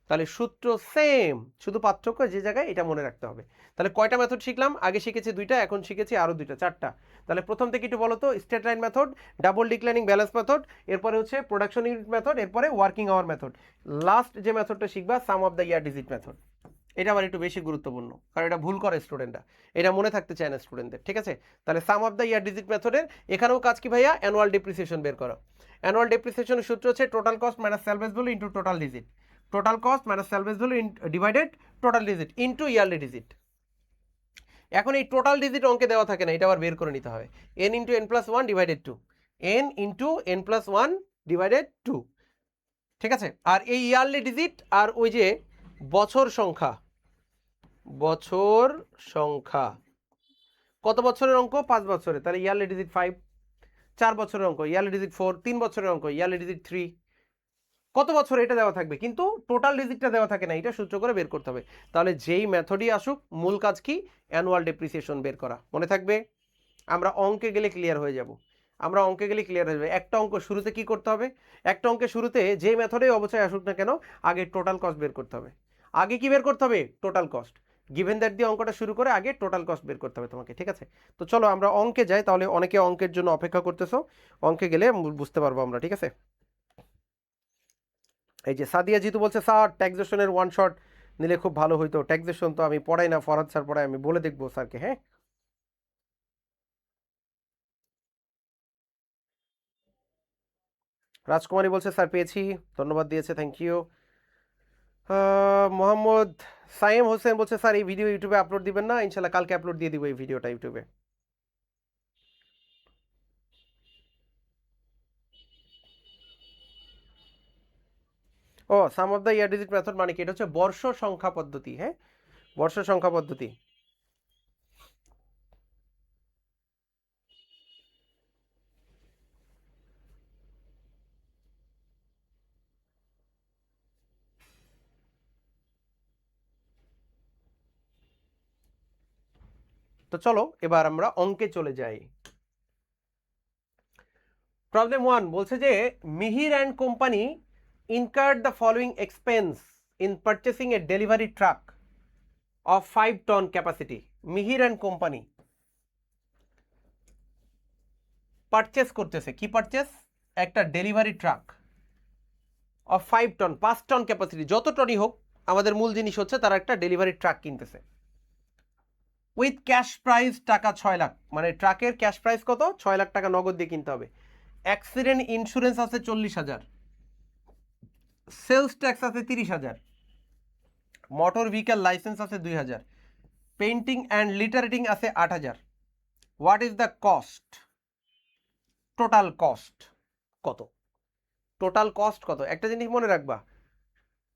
Speaker 1: তাহলে সূত্র সেম, শুধু পার্থক্য যে জায়গায় এটা মনে রাখতে হবে। তাহলে কয়টা মেথড শিখলাম? আগে শিখেছি 2টা, এখন শিখেছি আরও 2টা, 4টা। তাহলে প্রথম থেকে একটু বলো তো, straight line method, double declining balance method, এরপরে হচ্ছে প্রোডাকশন ইউনিট মেথড, এরপরে ওয়ার্কিং আওয়ার মেথড, লাস্ট যে মেথডটা শিখবা sum of the year digit method. এটা আবার একটু বেশি গুরুত্বপূর্ণ, কারণ এটা ভুল করে স্টুডেন্টরা, এটা মনে থাকতে চায় না স্টুডেন্টদের, ঠিক আছে? তাহলে sum of the year digit মেথডের এখানেও কাজ কি ভাইয়া? অ্যানুয়াল ডেপ্রিসিয়েশন বের করা। অ্যানুয়াল ডেপ্রিসিয়েশনের সূত্র হচ্ছে total cost minus salvage value into total digit, total cost minus salvage value divided total digit into yearly digit. এখন এই টোটাল ডিজিট অঙ্কে দেওয়া থাকে না, এটা আবার বের করে নিতে হবে। n into n plus 1 divided 2, n into n plus 1 divided 2, ঠিক আছে? আর এই ইয়ারলি ডিজিট আর ওই যে বছর সংখ্যা, বছর সংখ্যা কত বছরের অঙ্ক? 5 বছরে, তাহলে ইয়ারলি ডিজিট 5। 4 বছরের অঙ্ক ইয়ারলি ডিজিট 4, 3 বছরের অঙ্ক ইয়ারলি ডিজিট 3। কত বছর এটা দেওয়া থাকবে, কিন্তু টোটাল ডিজিটটা দেওয়া থাকে না, এটা সূত্র করে বের করতে হবে। তাহলে যেই মেথডই আসুক, মূল কাজ কি? অ্যানুয়াল ডেপ্রিসিয়েশন বের করা। মনে থাকবে? আমরা অঙ্কে গেলে ক্লিয়ার হয়ে যাব, আমরা অঙ্কে গেলে ক্লিয়ার হয়ে যাবে। একটা অঙ্ক শুরুতে কি করতে হবে? একটা অঙ্কের শুরুতে যে মেথডেই অবচয় আসুক না কেন, আগে টোটাল কস্ট বের করতে হবে। আগে কি বের করতে হবে? Total cost. গিভেন দ্যাট দিয়ে অঙ্কটা শুরু করে আগে টোটাল কস্ট বের করতে হবে তোমাকে, ঠিক আছে? তো চলো আমরা অঙ্কে যাই, তাহলে অনেকে অঙ্কের জন্য অপেক্ষা করতেছো, অঙ্কে গেলে বুঝতে পারবো আমরা, ঠিক আছে? এই যে সাদিয়া জিতু বলছে স্যার ট্যাক্সেশনের ওয়ান শট নিলে খুব ভালো হইতো। ট্যাক্সেশন তো আমি পড়াই না, ফরহাদ স্যার পড়াই, আমি বলে দেখবো স্যারকে। হ্যাঁ, রাজকুমারী বলছে স্যার পেয়েছি, ধন্যবাদ দিয়েছে, থ্যাংক ইউ। মোহাম্মদ সাইম হোসেন বলছে স্যার এই ভিডিও ইউটিউবে আপলোড দিবেন না? ইনশাল্লাহ কালকে আপলোড দিয়ে দিব এই ভিডিওটা ইউটিউবে। ও, sum of the year digit method মানে কি? এটা হচ্ছে বর্ষ সংখ্যা পদ্ধতি। হ্যাঁ, বর্ষ সংখ্যা পদ্ধতি। তো চলো এবার আমরা অঙ্কে চলে যাই। প্রবলেম 1 বলছে যে Mihir and company incurred the following expense in purchasing a delivery truck of 5-ton capacity. Mihir and company purchase করতেছে, কি পারচেস? একটা delivery truck of 5 ton, 5 ton capacity, যত টনই হোক, আমাদের মূল জিনিস হচ্ছে তারা একটা ডেলিভারি ট্রাক কিনতেছে। উইথ ক্যাশ প্রাইস টাকা 6 লাখ, মানে ট্রাকের ক্যাশ প্রাইস কত? 6 লাখ টাকা নগদ দিয়ে কিনতে হবে। অ্যাক্সিডেন্ট ইন্স্যুরেন্স আছে 40,000, সেলস ট্যাক্স আছে 30,000, মোটর ভেহিক্যাল লাইসেন্স আছে 2,000, পেইন্টিং অ্যান্ড লিটারেটিং আছে 8,000। What is the cost? Total cost কত? টোটাল কস্ট কত? একটা জিনিস মনে রাখবা,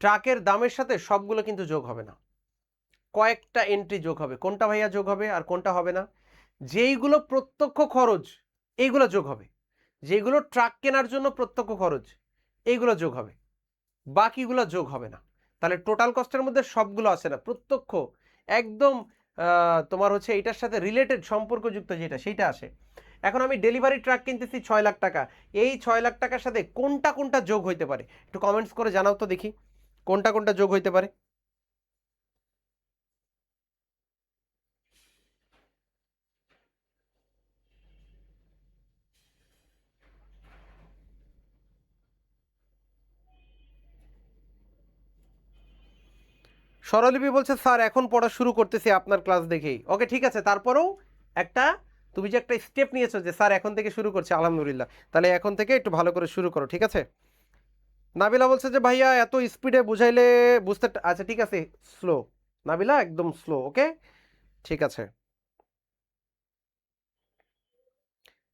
Speaker 1: ট্রাকের দামের সাথে সবগুলো কিন্তু যোগ হবে না, কয়েকটা এন্ট্রি যোগ হবে। কোনটা ভাইয়া যোগ হবে আর কোনটা হবে না? যেইগুলো প্রত্যক্ষ খরচ এইগুলো যোগ হবে, যেগুলো ট্রাক কেনার জন্য প্রত্যক্ষ খরচ এইগুলো যোগ হবে, বাকিগুলো যোগ হবে না। তাহলে টোটাল কস্টের মধ্যে সবগুলো আসে না, প্রত্যক্ষ একদম তোমার হচ্ছে এটার সাথে রিলেটেড সম্পর্কযুক্ত যেটা সেইটা আসে। এখন আমি ডেলিভারি ট্রাক কিনতেছি 6 লাখ টাকা, এই 6 লাখ টাকার সাথে কোনটা কোনটা যোগ হইতে পারে? একটু কমেন্টস করে জানাও তো দেখি কোনটা কোনটা যোগ হইতে পারে। স্বরলিপি বলছে স্যার এখন পড়া শুরু করতেছি আপনার ক্লাস দেখেই। ওকে ঠিক আছে, তারপরেও একটা তুমি যে একটা স্টেপ নিয়েছো যে স্যার এখন থেকে শুরু করছে, আলহামদুলিল্লাহ, তাহলে এখন থেকে একটু ভালো করে শুরু করো, ঠিক আছে? নাবিলা বলছে যে ভাইয়া এত স্পিডে বুঝাইলে বুঝতে, আচ্ছা ঠিক আছে, স্লো, নাবিলা একদম স্লো, ওকে, ঠিক আছে।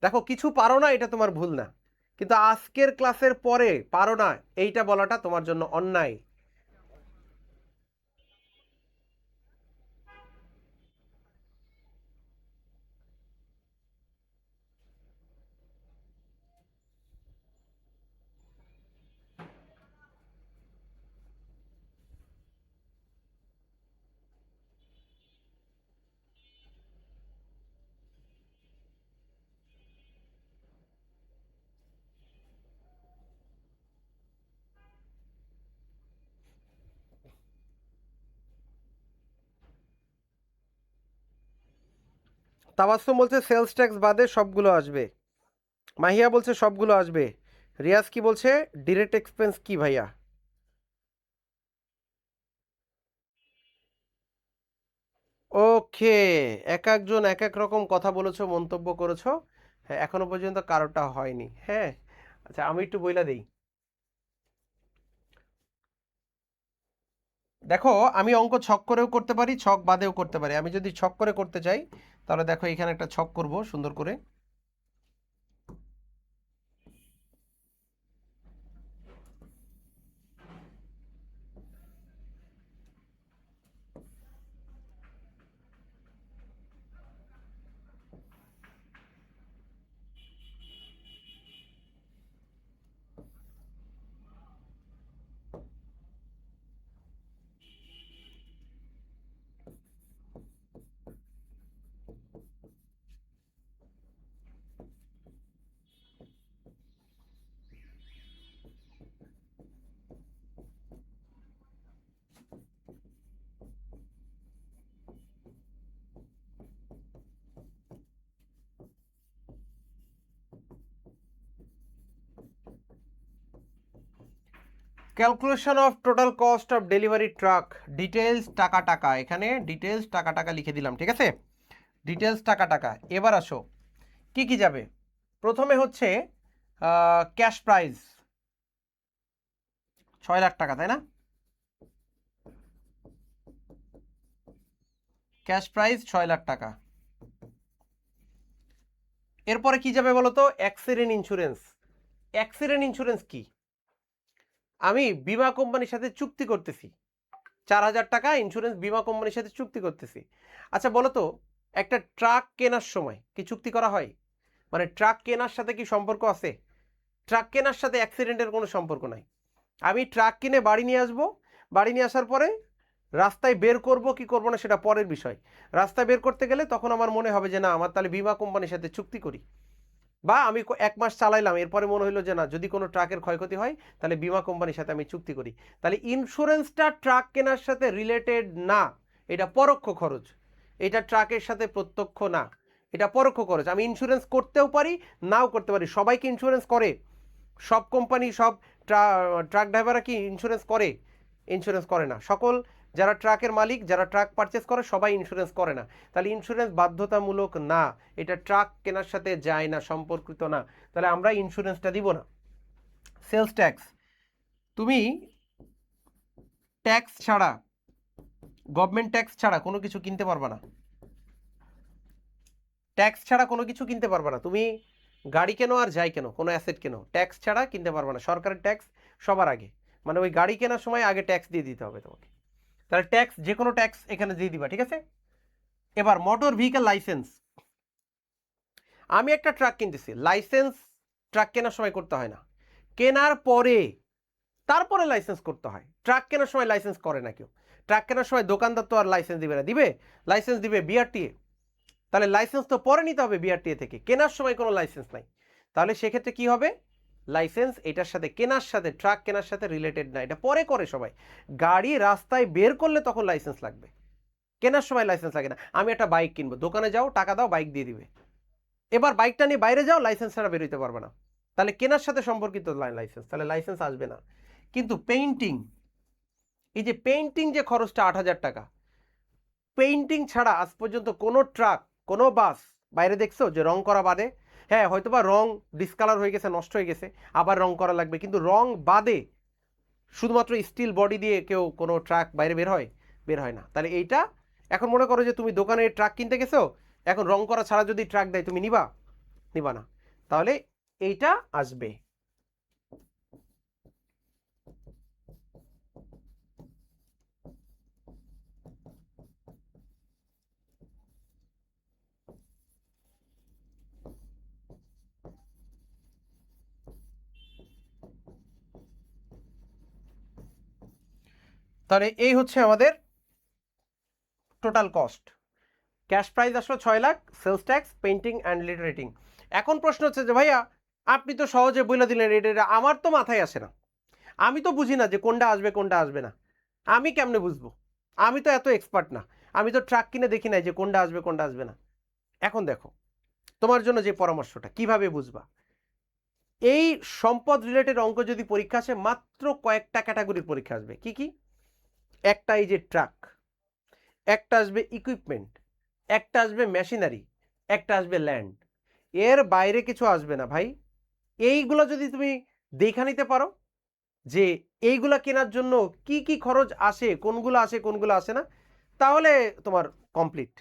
Speaker 1: দেখো কিছু পারো না এটা তোমার ভুল না, কিন্তু আজকের ক্লাসের পরে পারো না এইটা বলাটা তোমার জন্য অন্যায়। তাবাসসুম বলছে সেলস ট্যাক্স বাদে সবগুলো আসবে। মাহিয়া বলছে সবগুলো আসবে। রিয়াজ কি বলছে, ডিরেক্ট এক্সপেন্স কি ভাইয়া? ওকে, এক একজন এক এক রকম কথা বলেছো, মন্তব্য করেছো। হ্যাঁ, এখনো পর্যন্ত কারোটা হয়নি। হ্যাঁ, আচ্ছা আমি একটু বইলা দেই। দেখো আমি অঙ্ক ছক করেও করতে পারি, ছক বাদেও করতে পারি। আমি যদি ছক করে করতে চাই তাহলে দেখো এখানে একটা ছক করব সুন্দর করে। Calculation of total cost of delivery truck, details টাকা টাকা, এখানে ডিটেলস টাকা টাকা লিখে দিলাম, ঠিক আছে? ডিটেলস টাকা টাকা। এবার আসো কি কি যাবে। প্রথমে হচ্ছে ক্যাশ প্রাইস 6 লাখ টাকা, তাই না? ক্যাশ প্রাইস 6 লাখ টাকা। এরপরে কি যাবে বলো তো? Accident insurance. অ্যাক্সিডেন্ট ইন্স্যুরেন্স কি? আমি বীমা কোম্পানির সাথে চুক্তি করতেছি, 4,000 টাকা ইন্স্যুরেন্স বীমা কোম্পানির সাথে চুক্তি করতেছি। আচ্ছা বলো তো, একটা ট্রাক কেনার সময় কি চুক্তি করা হয়? মানে ট্রাক কেনার সাথে কি সম্পর্ক আছে? ট্রাক কেনার সাথে অ্যাক্সিডেন্টের কোনো সম্পর্ক নাই। আমি ট্রাক কিনে বাড়ি নিয়ে আসবো, বাড়ি নিয়ে আসার পরে রাস্তায় বের করব কি করবো না সেটা পরের বিষয়। রাস্তায় বের করতে গেলে তখন আমার মনে হবে যে না, আমার তাহলে বীমা কোম্পানির সাথে চুক্তি করি। বা আমি 1 মাস চালাইলাম, এরপরে মনে হলো যে না, যদি কোনো ট্রাকের ক্ষয়ক্ষতি হয় তাহলে বীমা কোম্পানির সাথে আমি চুক্তি করি। তাহলে ইন্স্যুরেন্সটা ট্রাক কেনার সাথে রিলেটেড না, এটা পরোক্ষ খরচ। এটা ট্রাকের সাথে প্রত্যক্ষ না, এটা পরোক্ষ খরচ। আমি ইন্স্যুরেন্স করতেও পারি, নাও করতে পারি। সবাইকে ইন্স্যুরেন্স করে? সব কোম্পানি, সব ট্রাক ড্রাইভাররা কি ইন্স্যুরেন্স করে? ইন্স্যুরেন্স করে না। সকল যারা ট্রাকের মালিক, যারা ট্রাক পারচেস করে, সবাই ইন্স্যুরেন্স করে না। তাহলে ইন্স্যুরেন্স বাধ্যতামূলক না, এটা ট্রাক কেনার সাথে যায় না, সম্পর্কিত না। তাহলে আমরা ইন্স্যুরেন্সটা দিব না। সেলস ট্যাক্স, তুমি ট্যাক্স ছাড়া, গভর্নমেন্ট ট্যাক্স ছাড়া কোনো কিছু কিনতে পারবা না। ট্যাক্স ছাড়া কোনো কিছু কিনতে পারবা না। তুমি গাড়ি কেনো আর যাই কেনো, কোনো অ্যাসেট কেনো, ট্যাক্স ছাড়া কিনতে পারবা না। সরকারের ট্যাক্স সবার আগে, মানে ওই গাড়ি কেনার সময় আগে ট্যাক্স দিয়ে দিতে হবে তোমাকে। তাহলে ট্যাক্স, যে কোনো ট্যাক্স এখানে দিয়ে দিবা, ঠিক আছে? এবার মোটর ভেহিকেল লাইসেন্স। আমি একটা ট্রাক কিনতেছি, লাইসেন্স ট্রাক কেনার সময় করতে হয় না, কেনার পরে তারপরে লাইসেন্স করতে হয়। ট্রাক কেনার সময় লাইসেন্স করে না কেউ। ট্রাক কেনার সময় দোকানদার তো আর লাইসেন্স দিবে না, দিবে? লাইসেন্স দিবে বিআরটিএ। তাহলে লাইসেন্স তো পরে নিতে হবে বিআরটিএ থেকে, কেনার সময় কোনো লাইসেন্স নাই। তাহলে সেক্ষেত্রে কি হবে? লাইসেন্স এটার সাথে, কেনার সাথে, ট্রাক কেনার সাথে রিলেটেড না, এটা পরে করে সবাই। গাড়ি রাস্তায় বের করলে তখন লাইসেন্স লাগবে, কেনার সময় লাইসেন্স লাগে না। আমি একটা বাইক কিনবো, দোকানে যাও, টাকা দাও, বাইক দিয়ে দিবে। এবার বাইকটা নিয়ে বাইরে যাও, লাইসেন্স ছাড়া বেরোতে পারবে না। তাহলে কেনার সাথে সম্পর্কিত লাইসেন্স, তাহলে লাইসেন্স আসবে না। কিন্তু পেইন্টিং, এই যে পেইন্টিং যে খরচটা 8,000 টাকা, পেইন্টিং ছাড়া আজ পর্যন্ত কোনো ট্রাক, কোনো বাস বাইরে দেখছো যে রং করা বাদে, হ্যাঁ হয়তো বা রং ডিসকালার হয়ে গেছে, নষ্ট হয়ে গেছে, আবার রং করা লাগবে, কিন্তু রং বাদে শুধুমাত্র স্টিল বডি দিয়ে কেউ কোনো ট্রাক বাইরে বের হয়? বের হয় না। তাহলে এইটা এখন মনে করো যে তুমি দোকানে ট্রাক কিনতে গেছো, এখন রং করা ছাড়া যদি ট্রাক দেয় তুমি নিবা? নিবা না। তাহলে এইটা আসবে। তাহলে এই হচ্ছে আমাদের টোটাল কস্ট। ক্যাশ প্রাইস আসলো 6 lakh, sales tax, painting and lettering. এখন প্রশ্ন হচ্ছে যে ভাইয়া আপনি তো সহজে বলে দিলেন এটা, আমার তো মাথায় আসে না, আমি তো বুঝি না যে কোনটা আসবে কোনটা আসবে না, আমি কেমনে বুঝবো? আমি তো এত এক্সপার্ট না, আমি তো ট্রাক কিনে দেখি নাই যে কোনটা আসবে কোনটা আসবে না। এখন দেখো তোমার জন্য যে পরামর্শটা, কিভাবে বুঝবা? এই সম্পদ রিলেটেড অঙ্ক যদি পরীক্ষা আসে, মাত্র কয়েকটা ক্যাটাগরির পরীক্ষা আসবে। কি কি? একটা এই যে ট্রাক, একটা আসবে ইকুইপমেন্ট, একটা আসবে মেশিনারি, একটা আসবে ল্যান্ড। এর বাইরে কিছু আসবে না ভাই। এইগুলো যদি তুমি দেখা নিতে পারো যে এইগুলা কেনার জন্য কি কি খরচ আসে, কোনগুলো আসে কোনগুলো আসে না, তাহলে তোমার কমপ্লিট।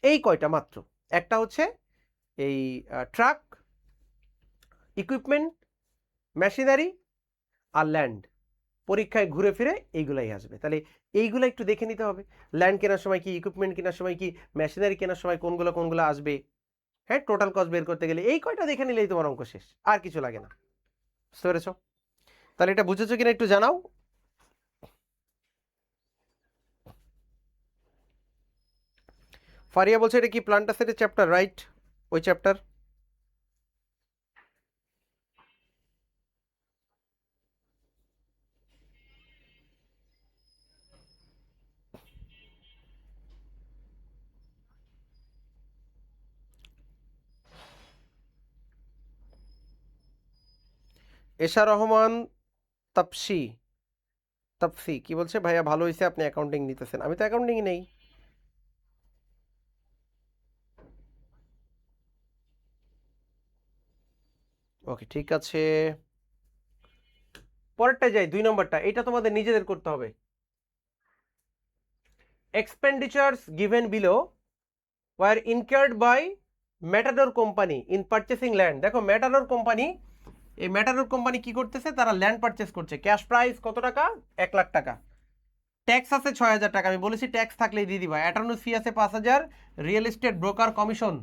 Speaker 1: এই কয়টা মাত্র, একটা হচ্ছে এই ট্রাক, ইকুইপমেন্ট, মেশিনারি আর ল্যান্ড। পরীক্ষায় ঘুরে ফিরে এইগুলাই আসবে। তাহলে এইগুলো একটু দেখে নিতে হবে, ল্যান্ড কেনার সময় কি, ইকুইপমেন্ট কেনার সময় কি, মেশিনারি কেনার সময় কোনগুলো কোনগুলো আসবে। হ্যাঁ, টোটাল কস্ট বের করতে গেলে এই কয়টা দেখে নিলেই তোমার অঙ্ক শেষ, আর কিছু লাগে না। বুঝতে পেরেছো? তাহলে এটা বুঝেছো কিনা একটু জানাও। ফারিয়া বলছে এটা কি প্ল্যান্ট অ্যাসেটের চ্যাপ্টার? রাইট, ওই চ্যাপ্টার। এশা রহমান তাপসি, তাপসি কি বলছে, ভাইয়া ভালো হয়েছে আপনি অ্যাকাউন্টিং নিতেছেন, আমি তো অ্যাকাউন্টিং নেই। ওকে ঠিক আছে, পরেরটা যাই, 2 নম্বরটা, এটা তোমাদের নিজেদের করতে হবে। Expenditures given below were incurred by Matador company in purchasing land. দেখো ম্যাটাডোর কোম্পানি, এই ম্যাটাডোর কোম্পানি কি করতেছে, তারা ল্যান্ড পারচেস করছে। ক্যাশ প্রাইস কত টাকা? 1 লাখ টাকা। ট্যাক্স আছে 6,000 টাকা, আমি বলেছি ট্যাক্স থাকলেই দিয়ে দিবা। অ্যাটর্নি ফি আছে 5,000, রিয়েল এস্টেট ব্রোকার কমিশন,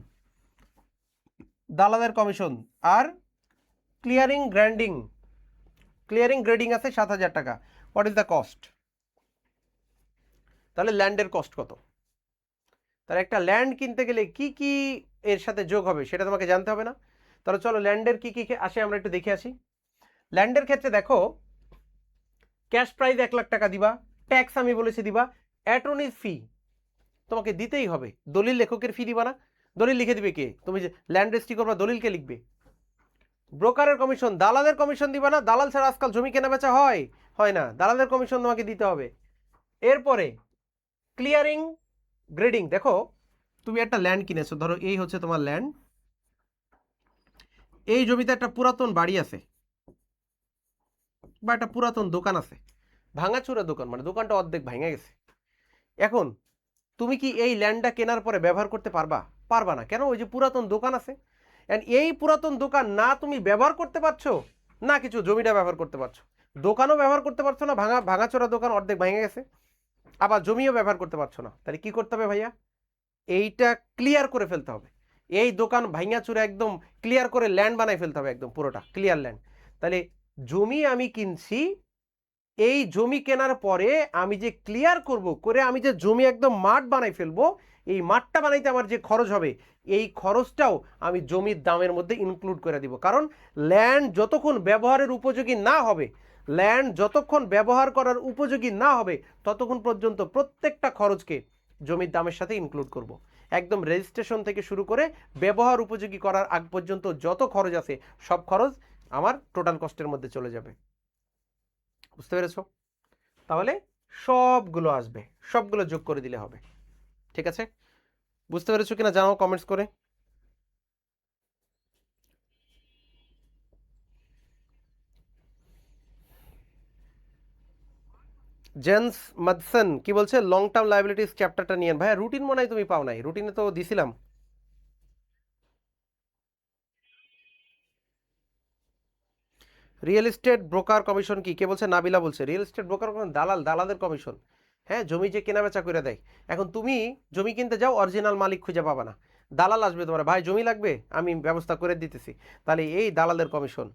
Speaker 1: দালালের কমিশন, আর ক্লিয়ারিং গ্র্যান্ডিং, ক্লিয়ারিং গ্রেডিং আছে 7,000 টাকা। What is the cost? তাহলে ল্যান্ডের কস্ট কত? তাহলে একটা ল্যান্ড কিনতে গেলে কি কি এর সাথে যোগ হবে সেটা তোমাকে জানতে হবে না? তাহলে চলো ল্যান্ডের কি কি আসে আমরা একটু দেখে আসি। ল্যান্ডের ক্ষেত্রে দেখো, ক্যাশ প্রাইস 1 লাখ টাকা দিবা, ট্যাক্স আমি বলেছি দিবা, অ্যাটর্নিজ ফি তোমাকে দিতেই হবে। দলিল লেখকের ফি দিবা না? দলিল লিখে দিবে কে? তুমি যে ল্যান্ড রেজিস্ট্রি করবা দলিলকে লিখবে। ব্রোকারের কমিশন, দালালের কমিশন দিবা না? দালাল ছাড়া আজকাল জমি কেনা বেচা হয়? হয় না, দালালের কমিশন তোমাকে দিতে হবে। এরপরে ক্লিয়ারিং গ্রেডিং, দেখো তুমি একটা ল্যান্ড কিনেছো, ধরো এই হচ্ছে তোমার ল্যান্ড, এই জমিতে একটা পুরাতন বাড়ি আছে বা একটা পুরাতন দোকান আছে, ভাঙাচোরা দোকান, মানে দোকানটা অর্ধেক ভাঙা গেছে। এখন তুমি কি এই ল্যান্ডটা কেনার পরে ব্যবহার করতে পারবা? পারবা না। কেন? ওই যে পুরাতন দোকান আছে। এন্ড এই পুরাতন দোকান না তুমি ব্যবহার করতে পারছো, না কিছু জমিটা ব্যবহার করতে পারছো। দোকানও ব্যবহার করতে পারছো না, ভাঙাচোরা দোকান অর্ধেক ভেঙে গেছে, আবার জমিও ব্যবহার করতে পারছো না। তাহলে কি করতে হবে ভাইয়া? এইটা ক্লিয়ার করে ফেলতে হবে। এই দোকান ভাঙাচোরা একদম ক্লিয়ার করে ল্যান্ড বানাই ফেলতে হবে, একদম পুরোটা ক্লিয়ার ল্যান্ড। তাহলে জমি আমি কিনছি, এই জমি কেনার পরে আমি যে ক্লিয়ার করব, করে আমি যে জমি একদম মাঠ বানাই ফেলবো, এই মাঠটা বানাইতে আমার যে খরচ হবে, এই খরচটাও আমি জমির দামের মধ্যে ইনক্লুড করে দিব। কারণ ল্যান্ড যতক্ষণ ব্যবহারের উপযোগী না হবে, ল্যান্ড যতক্ষণ ব্যবহার করার উপযোগী না হবে, ততক্ষণ পর্যন্ত প্রত্যেকটা খরচকে জমির দামের সাথে ইনক্লুড করব। একদম রেজিস্ট্রেশন থেকে শুরু করে ব্যবহার উপযোগী করার আগ পর্যন্ত যত খরচ আছে, সব খরচ আমার টোটাল কস্টের মধ্যে চলে যাবে। বুঝতে পেরেছো? তাহলে সবগুলো আসবে, সবগুলো যোগ করে দিলে হবে। ঠিক আছে? বুঝতে পেরেছো কিনা জানাও কমেন্টস করে। জেন্স মাদসন কি বলছে, লং টার্ম লাইবিলিটিস চ্যাপ্টারটা নিয়েন। ভাইয়া রুটিন মনে হয় তুমি পাও নাই, রুটিনে তো দিছিলাম। রিয়েল এস্টেট ব্রোকার কমিশন কি, কে বলছে? নাবিলা বলছে রিয়েল এস্টেট ব্রোকার দালাল, দালালদের কমিশন। হ্যাঁ, জমি যে কেনা বেচা করে দেয়। এখন তুমি জমি কিনতে যাও, অরিজিনাল মালিক খুঁজে পাবা না, দালাল আসবে তোমার, ভাই জমি লাগবে আমি ব্যবস্থা করে দিতেছি, তাহলে এই দালালের কমিশন।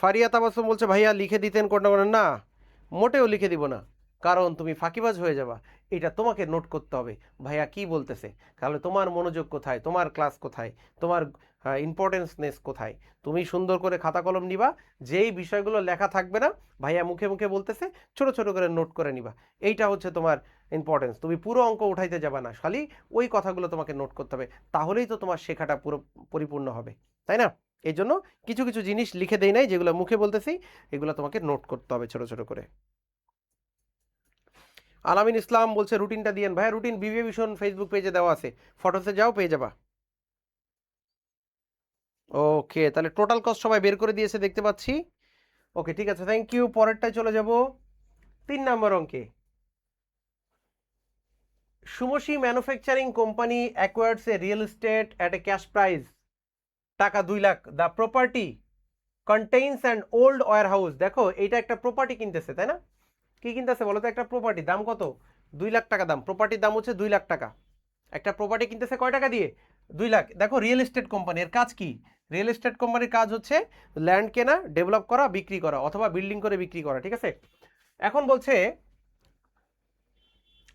Speaker 1: ফারিয়া তাবাসসুম বলছে ভাইয়া লিখে দিতেন কোনটা কোনটা না, মোটেও লিখে দিব না, কারণ তুমি ফাঁকিবাজ হয়ে যাবা। এটা তোমাকে নোট করতে হবে ভাইয়া কি বলতেছে, তাহলে তোমার মনোযোগ কোথায়, তোমার ক্লাস কোথায়, তোমার ইম্পর্টেন্সনেস কোথায়। তুমি সুন্দর করে খাতা কলম নিবা, যেই বিষয়গুলো লেখা থাকবে না ভাইয়া মুখে মুখে বলতেছে, ছোট ছোট করে নোট করে নিবা। এইটা হচ্ছে তোমার ইম্পর্টেন্স। তুমি পুরো অঙ্ক উঠাইতে যাবা না, খালি ওই কথাগুলো তোমাকে নোট করতে হবে, তাহলেই তো তোমার শেখাটা পুরো পরিপূর্ণ হবে, তাই না? এই জন্য কিছু কিছু জিনিস লিখে দেই নাই, যেগুলো মুখে বলতেছি এগুলো তোমাকে নোট করতে হবে ছোট ছোট করে। আলামিন ইসলাম বলছে রুটিনটা দিয়েন। ভাইয়া রুটিন বিবিএ ভিশন ফেসবুক পেজে দেওয়া আছে, ফটোসে যাও পেয়ে যাবা। ওকে, তাহলে টোটাল কস্ট সবাই বের করে দিয়েছে দেখতে পাচ্ছি। ওকে ঠিক আছে, থ্যাংক ইউ। পরেরটায় চলে যাব 3 নম্বর অঙ্কে। সুমোশি manufacturing company acquires a real estate at a cash price টাকা 2 lakh. The property contains and old warehouse. দেখো এইটা একটা প্রপার্টি কিনতেছে, তাই না? কি কিনতেছে বলো তো? একটা প্রপার্টি, দাম কত? 2 লাখ টাকা দাম, প্রপার্টির দাম হচ্ছে 2 লাখ টাকা। একটা প্রপার্টি কিনতেছে কয় টাকা দিয়ে? 2 লাখ। দেখো রিয়েল এস্টেট কোম্পানির কাজ কি? রিয়েল এস্টেট কোম্পানির কাজ হচ্ছে ল্যান্ড কেনা, ডেভেলপ করা, বিক্রি করা, অথবা বিল্ডিং করে বিক্রি করা, ঠিক আছে? এখন বলছে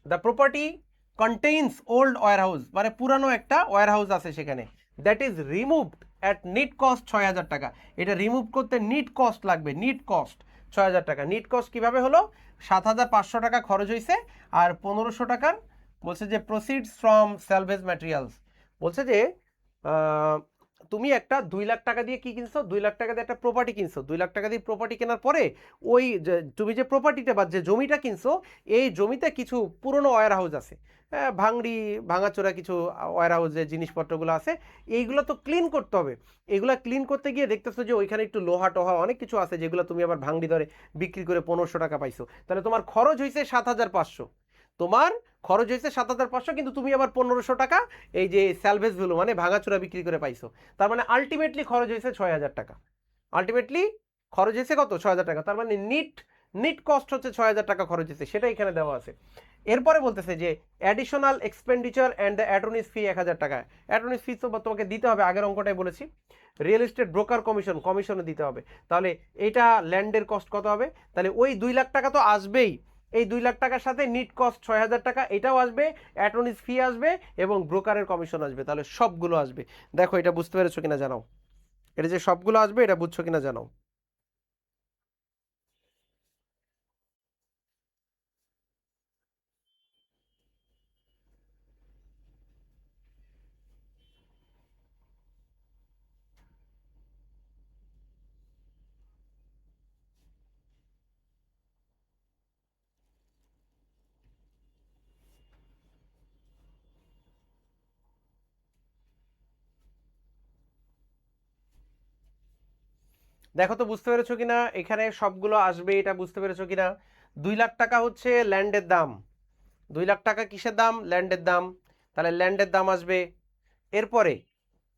Speaker 1: the property contains old warehouse, মানে পুরানো একটা ওয়্যার হাউস আছে সেখানে, that is removed at net cost 6,000 টাকা। এটা রিমুভ করতে নিট কস্ট লাগবে, নিট কস্ট 6,000 টাকা। নিট কস্ট কিভাবে হলো? 7,500 টাকা খরচ হয়েছে, আর 1,500 টাকার বলছে যে প্রসিডস ফ্রম স্যালভেজ ম্যাটেরিয়ালস। বলছে যে তুমি একটা 2 লাখ টাকা দিয়ে কি কিনছো? 2 লাখ টাকা দিয়ে একটা প্রপার্টি কিনছো। 2 লাখ টাকা দিয়ে প্রপার্টি কেনার পরে ওই তুমি যে প্রপার্টিটা বা যে জমিটা কিনছো, এই জমিতে কিছু পুরনো ওয়্যার হাউস আছে, ভাঙড়ি ভাঙাচোরা কিছু ওয়্যার হাউসে জিনিসপত্রগুলো আছে, এইগুলো তো ক্লিন করতে হবে। এগুলো ক্লিন করতে গিয়ে দেখতেছো যে ওইখানে একটু লোহা টোহা অনেক কিছু আছে, যেগুলো তুমি আবার ভাঙড়ি ধরে বিক্রি করে 1,500 টাকা পাইছো। তাহলে তোমার খরচ হয়েছে 7,500। তোমার খরচ হয়েছে 7,500, কিন্তু তুমি আবার 1,500 টাকা এই যে স্যালভেজ ভ্যালু মানে ভাঙাচোরা বিক্রি করে পাইছো। তার মানে আলটিমেটলি খরচ হয়েছে 6,000 টাকা। আলটিমেটলি খরচ হয়েছে কত? 6,000 টাকা। তার মানে নিট নিট কস্ট হচ্ছে 6,000 টাকা খরচ হয়েছে, সেটা এখানে দেওয়া আছে। এরপরে বলতেছে যে additional expenditure and the attorneys fee 1,000 টাকা। অ্যাটর্নিস ফি তো তোমাকে দিতে হবে, আগের অঙ্কটাই বলেছি। রিয়েল এস্টেট ব্রোকার কমিশন, কমিশনে দিতে হবে। তাহলে এটা ল্যান্ডের কস্ট কত হবে? তাহলে ওই 2 লাখ টাকা তো আসবেই, এই 2 লাখ টাকার সাথে নিট কস্ট 6,000 টাকা এটাও আসবে, অ্যাটর্নিস ফি আসবে, এবং ব্রোকারের কমিশন আসবে। তাহলে সবগুলো আসবে। দেখো এটা বুঝতে পেরেছো কিনা জানাও, এটা যে সবগুলো আসবে এটা বুঝছো কিনা জানাও। দেখো তো বুঝতে পেরেছো কিনা, এখানে সবগুলো আসবে এটা বুঝতে পেরেছো কিনা? 2 লাখ টাকা হচ্ছে ল্যান্ডের দাম। 2 লাখ টাকা কিসের দাম? ল্যান্ডের দাম। তাহলে ল্যান্ডের দাম আসবে। এরপরে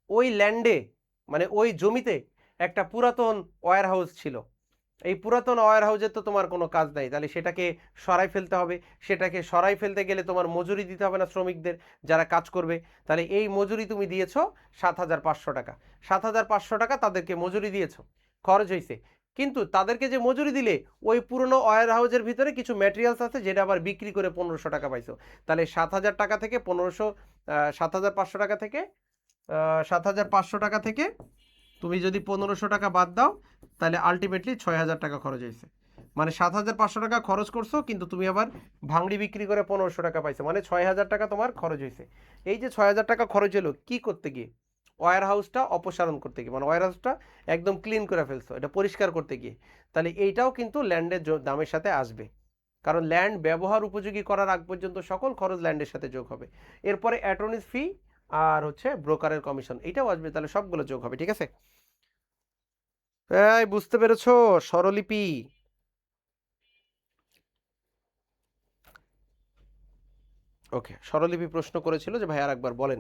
Speaker 1: ওই ল্যান্ডে মানে ওই জমিতে একটা পুরাতন ওয়্যার হাউস ছিল। এই পুরাতন ওয়্যার হাউসে তো তোমার কোনো কাজ নাই, তাহলে সেটাকে সরাই ফেলতে হবে। সেটাকে সরাই ফেলতে গেলে তোমার মজুরি দিতে হবে না শ্রমিকদের যারা কাজ করবে। তাহলে এই মজুরি তুমি দিয়েছো 7,500 টাকা। 7,500 টাকা তাদেরকে মজুরি দিয়েছো, খরচ হয়েছে। কিন্তু তাদেরকে যে মজুরি দিলে, ওই পুরনো ওয়্যার হাউসের ভিতরে কিছু ম্যাটেরিয়ালস আছে যেটা আবার বিক্রি করে 1,500 টাকা পাইছো। তাহলে 7,000 টাকা থেকে 1,500, 7,500 টাকা থেকে 7,500 টাকা থেকে তুমি যদি 1,500 টাকা বাদ দাও, তাহলে আলটিমেটলি 6,000 টাকা খরচ হয়েছে। মানে 7,500 টাকা খরচ করছো, কিন্তু তুমি আবার ভাঙড়ি বিক্রি করে 1,500 টাকা পাইছো, মানে 6,000 টাকা তোমার খরচ হয়েছে। এই যে 6,000 টাকা খরচ হলো কি করতে গিয়ে? ওয়্যার হাউসটা অপসারণ করতে গিয়ে, মানে ওয়্যার হাউসটা একদম ক্লিন করে ফেলছো, এটা পরিষ্কার করতে গিয়ে। তাহলে এইটাও কিন্তু ল্যান্ডের দামের সাথে আসবে, কারণ ল্যান্ড ব্যবহার উপযোগী করার আগ পর্যন্ত সকল খরচ ল্যান্ডের সাথে যোগ হবে। এরপরে অ্যাটর্নিস ফি আর হচ্ছে ব্রোকারের কমিশন, এটাও আসবে। তাহলে সবগুলো যোগ হবে, ঠিক আছে? এই বুঝতে পেরেছো? স্বরলিপি। ওকে, স্বরলিপি প্রশ্ন করেছিল যে ভাই আর একবার বলেন।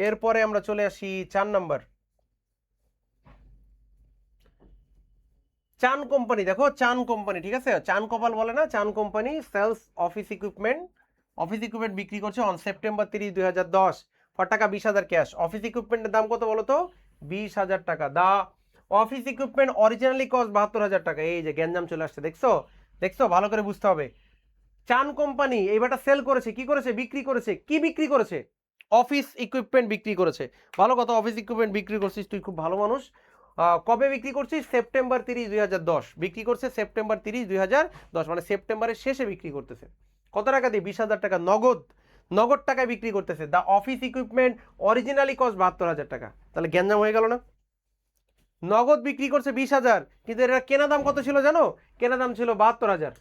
Speaker 1: এরপরে আমরা চলে আসি 4 নাম্বার। চান কোম্পানি, দেখো চান কোম্পানি, ঠিক আছে, চান কপাল বলে না, Chan company sells office equipment. Office equipment বিক্রি করছে অন সেপ্টেম্বর 30, 2010 ফর টাকা 20,000 ক্যাশ। অফিস ইকুইপমেন্টের দাম কত বলো তো? 20,000 টাকা। দা অফিস ইকুইপমেন্ট অরিজিনালি কস্ট 72,000 টাকা। এই যে গ্যাঞ্জাম চলে আসছে, দেখছো? দেখছো, ভালো করে বুঝতে হবে। চান কোম্পানি এইবারটা সেল করেছে, কি করেছে? বিক্রি করেছে। কি বিক্রি করেছে? অফিস ইকুইপমেন্ট বিক্রি করেছে। ভালো কথা, অফিস ইকুইপমেন্ট বিক্রি করছিস, তুই খুব ভালো মানুষ। কবে বিক্রি করছিস? সেপ্টেম্বর 30, 2010 বিক্রি করছে। সেপ্টেম্বর 30, 2010 মানে সেপ্টেম্বরের শেষে বিক্রি করতেছে। কত টাকা দিয়ে? 20,000 টাকা নগদ। নগদ টাকায় বিক্রি করতেছে। The office equipment originally cost 72,000 টাকা। তাহলে গ্যাঞ্জাম হয়ে গেল না? নগদ বিক্রি করছে 20,000, কিন্তু এর কেনা দাম কত ছিল জানো? কেনা দাম ছিল 72,000।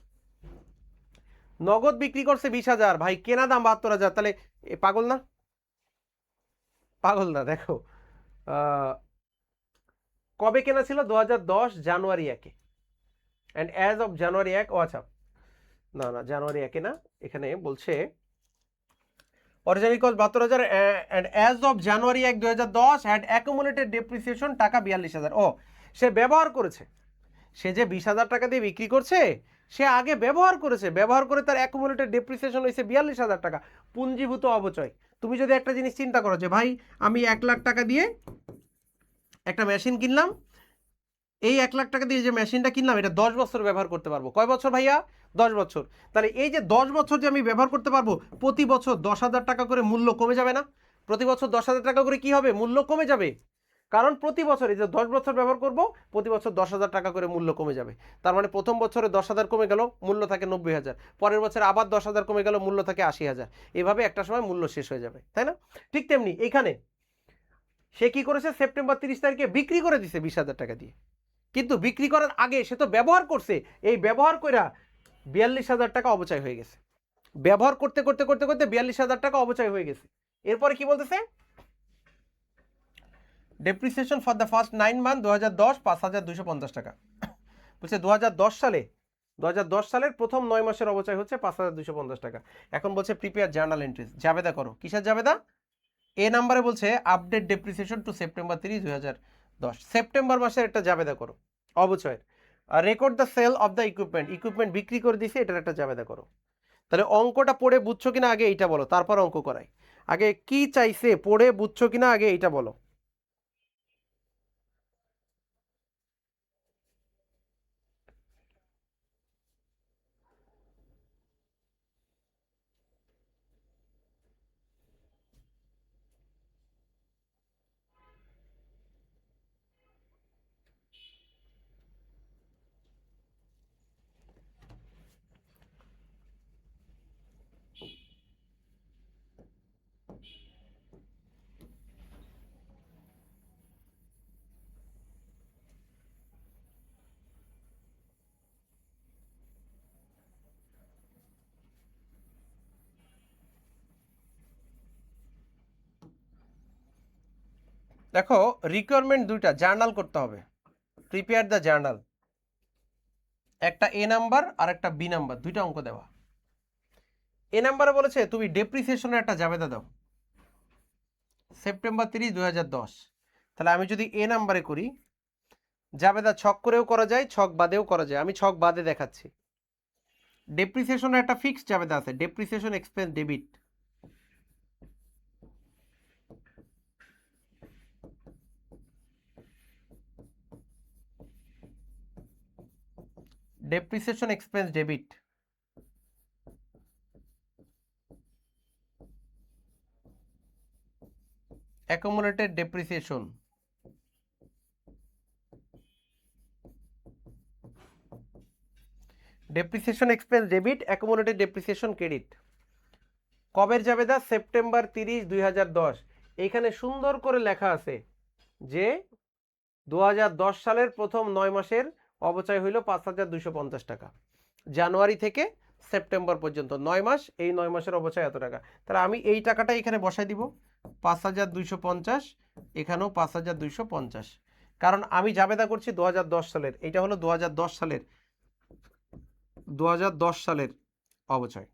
Speaker 1: নগদ বিক্রি করছে 20,000, ভাই কেনা দাম 72,000, তাহলে পাগল না? পাগল না? দেখো, কবে কেনা ছিল? 2010 জানুয়ারি 1-এ। অ্যান্ড অ্যাজ অফ জানুয়ারি 1, ও আচ্ছা, না না, জানুয়ারি 1-এ না, এখানে বলছে original cost 72,000 and as of January 1, 2010 had accumulated depreciation টাকা 42,000। ও, সে ব্যবহার করেছে। সে যে 20,000 টাকা দিয়ে বিক্রি করছে, সে আগে ব্যবহার করেছে, ব্যবহার করে তার অ্যাকুমুলেটেড ডেপ্রিসিয়েশন হয়েছে 42,000 টাকা। পুঞ্জীভূত অবচয়। তুমি যদি একটা জিনিস চিন্তা করো যে ভাই আমি 1,00,000 টাকা দিয়ে একটা মেশিন কিনলাম, এই 1,00,000 টাকা দিয়ে যে মেশিনটা কিনলাম, এটা 10 বছর ব্যবহার করতে পারবো। কয় বছর ভাইয়া? 10 বছর। তাহলে এই যে 10 বছর যে আমি ব্যবহার করতে পারবো, প্রতি বছর 10,000 টাকা করে মূল্য কমে যাবে না? প্রতি বছর 10,000 টাকা করে কি হবে? মূল্য কমে যাবে। কারণ প্রতি বছর এই যে 10 বছর ব্যবহার করব, প্রতি বছর 10,000 টাকা করে মূল্য কমে যাবে। তার মানে প্রথম বছরে 10,000 কমে গেল, মূল্য থাকে 90,000। পরের বছরে আবার 10,000 কমে গেল, মূল্য থাকে 80,000। এভাবে একটা সময় মূল্য শেষ হয়ে যাবে, তাই না? ঠিক তেমনি এখানে সে কি করেছে? সেপ্টেম্বর 30 তারিখে বিক্রি করে দিছে 20,000 টাকা দিয়ে। কিন্তু বিক্রি করার আগে সে তো ব্যবহার করছে। এই ব্যবহার কইরা 42,000 টাকা অবচয় হয়ে গেছে। ব্যবহার করতে করতে করতে করতে 42,000 টাকা অবচয় হয়ে গেছে। এরপরে কি বলতেছে? Depreciation for the first 9 month 2010 5,250 টাকা। বলছে 2010 সালের প্রথম 9 মাসের অবচয় হচ্ছে 5,250 টাকা। এখন বলছে প্রিপেয়ার জার্নাল এন্ট্রিজ, জাবেদা করো। কিসের জাবেদা? এ নাম্বারে বলছে update depreciation to September 30, 2010। September মাসের একটা জাবেদা করো অবচয়ের। আর record the sale of the equipment, equipment বিক্রি করে দিছে, এটার একটা জাবেদা করো। তাহলে অঙ্কটা পড়ে বুঝছো কিনা আগে এইটা বলো, তারপর অঙ্ক করাই। আগে কি চাইছে পড়ে বুঝছো কিনা আগে এইটা বলো। দেখো, রিকোয়ারমেন্ট দুইটা, জার্নাল করতে হবে। প্রিপেয়ার দ্য জার্নাল, একটা এ নাম্বার আর একটা বি নাম্বার, দুইটা অঙ্ক দেওয়া। এ নাম্বারে বলেছে তুমি ডেপ্রিসিয়েশনের একটা জাবেদা দাও সেপ্টেম্বর 30, 2010। তাহলে আমি যদি এ নাম্বারে করি, জাবেদা ছক করেও করা যায়, ছক বাদেও করা যায়। আমি ছক বাদে দেখাচ্ছি। ডেপ্রিসিয়েশনের একটা ফিক্সড জাবেদা আছে, depreciation expense debit. Depreciation expense debit, accumulated depreciation, depreciation expense debit, accumulated depreciation credit. কবের জাবেদা? সেপ্টেম্বর 30, 2010। এইখানে সুন্দর করে লেখা আছে যে 2010 সালের প্রথম 9 মাসের অবচয় হইল 5,250 টাকা। জানুয়ারি থেকে সেপ্টেম্বর পর্যন্ত 9 মাস, এই 9 মাসের অবচয় এত টাকা। তাহলে আমি এই টাকাটা এখানে বসাই দিব, 5,250, এখানেও 5,250। কারণ আমি জাবেদা করছি 2010 সালের, এটা হলো 2010 সালের 2010 সালের অবচয়,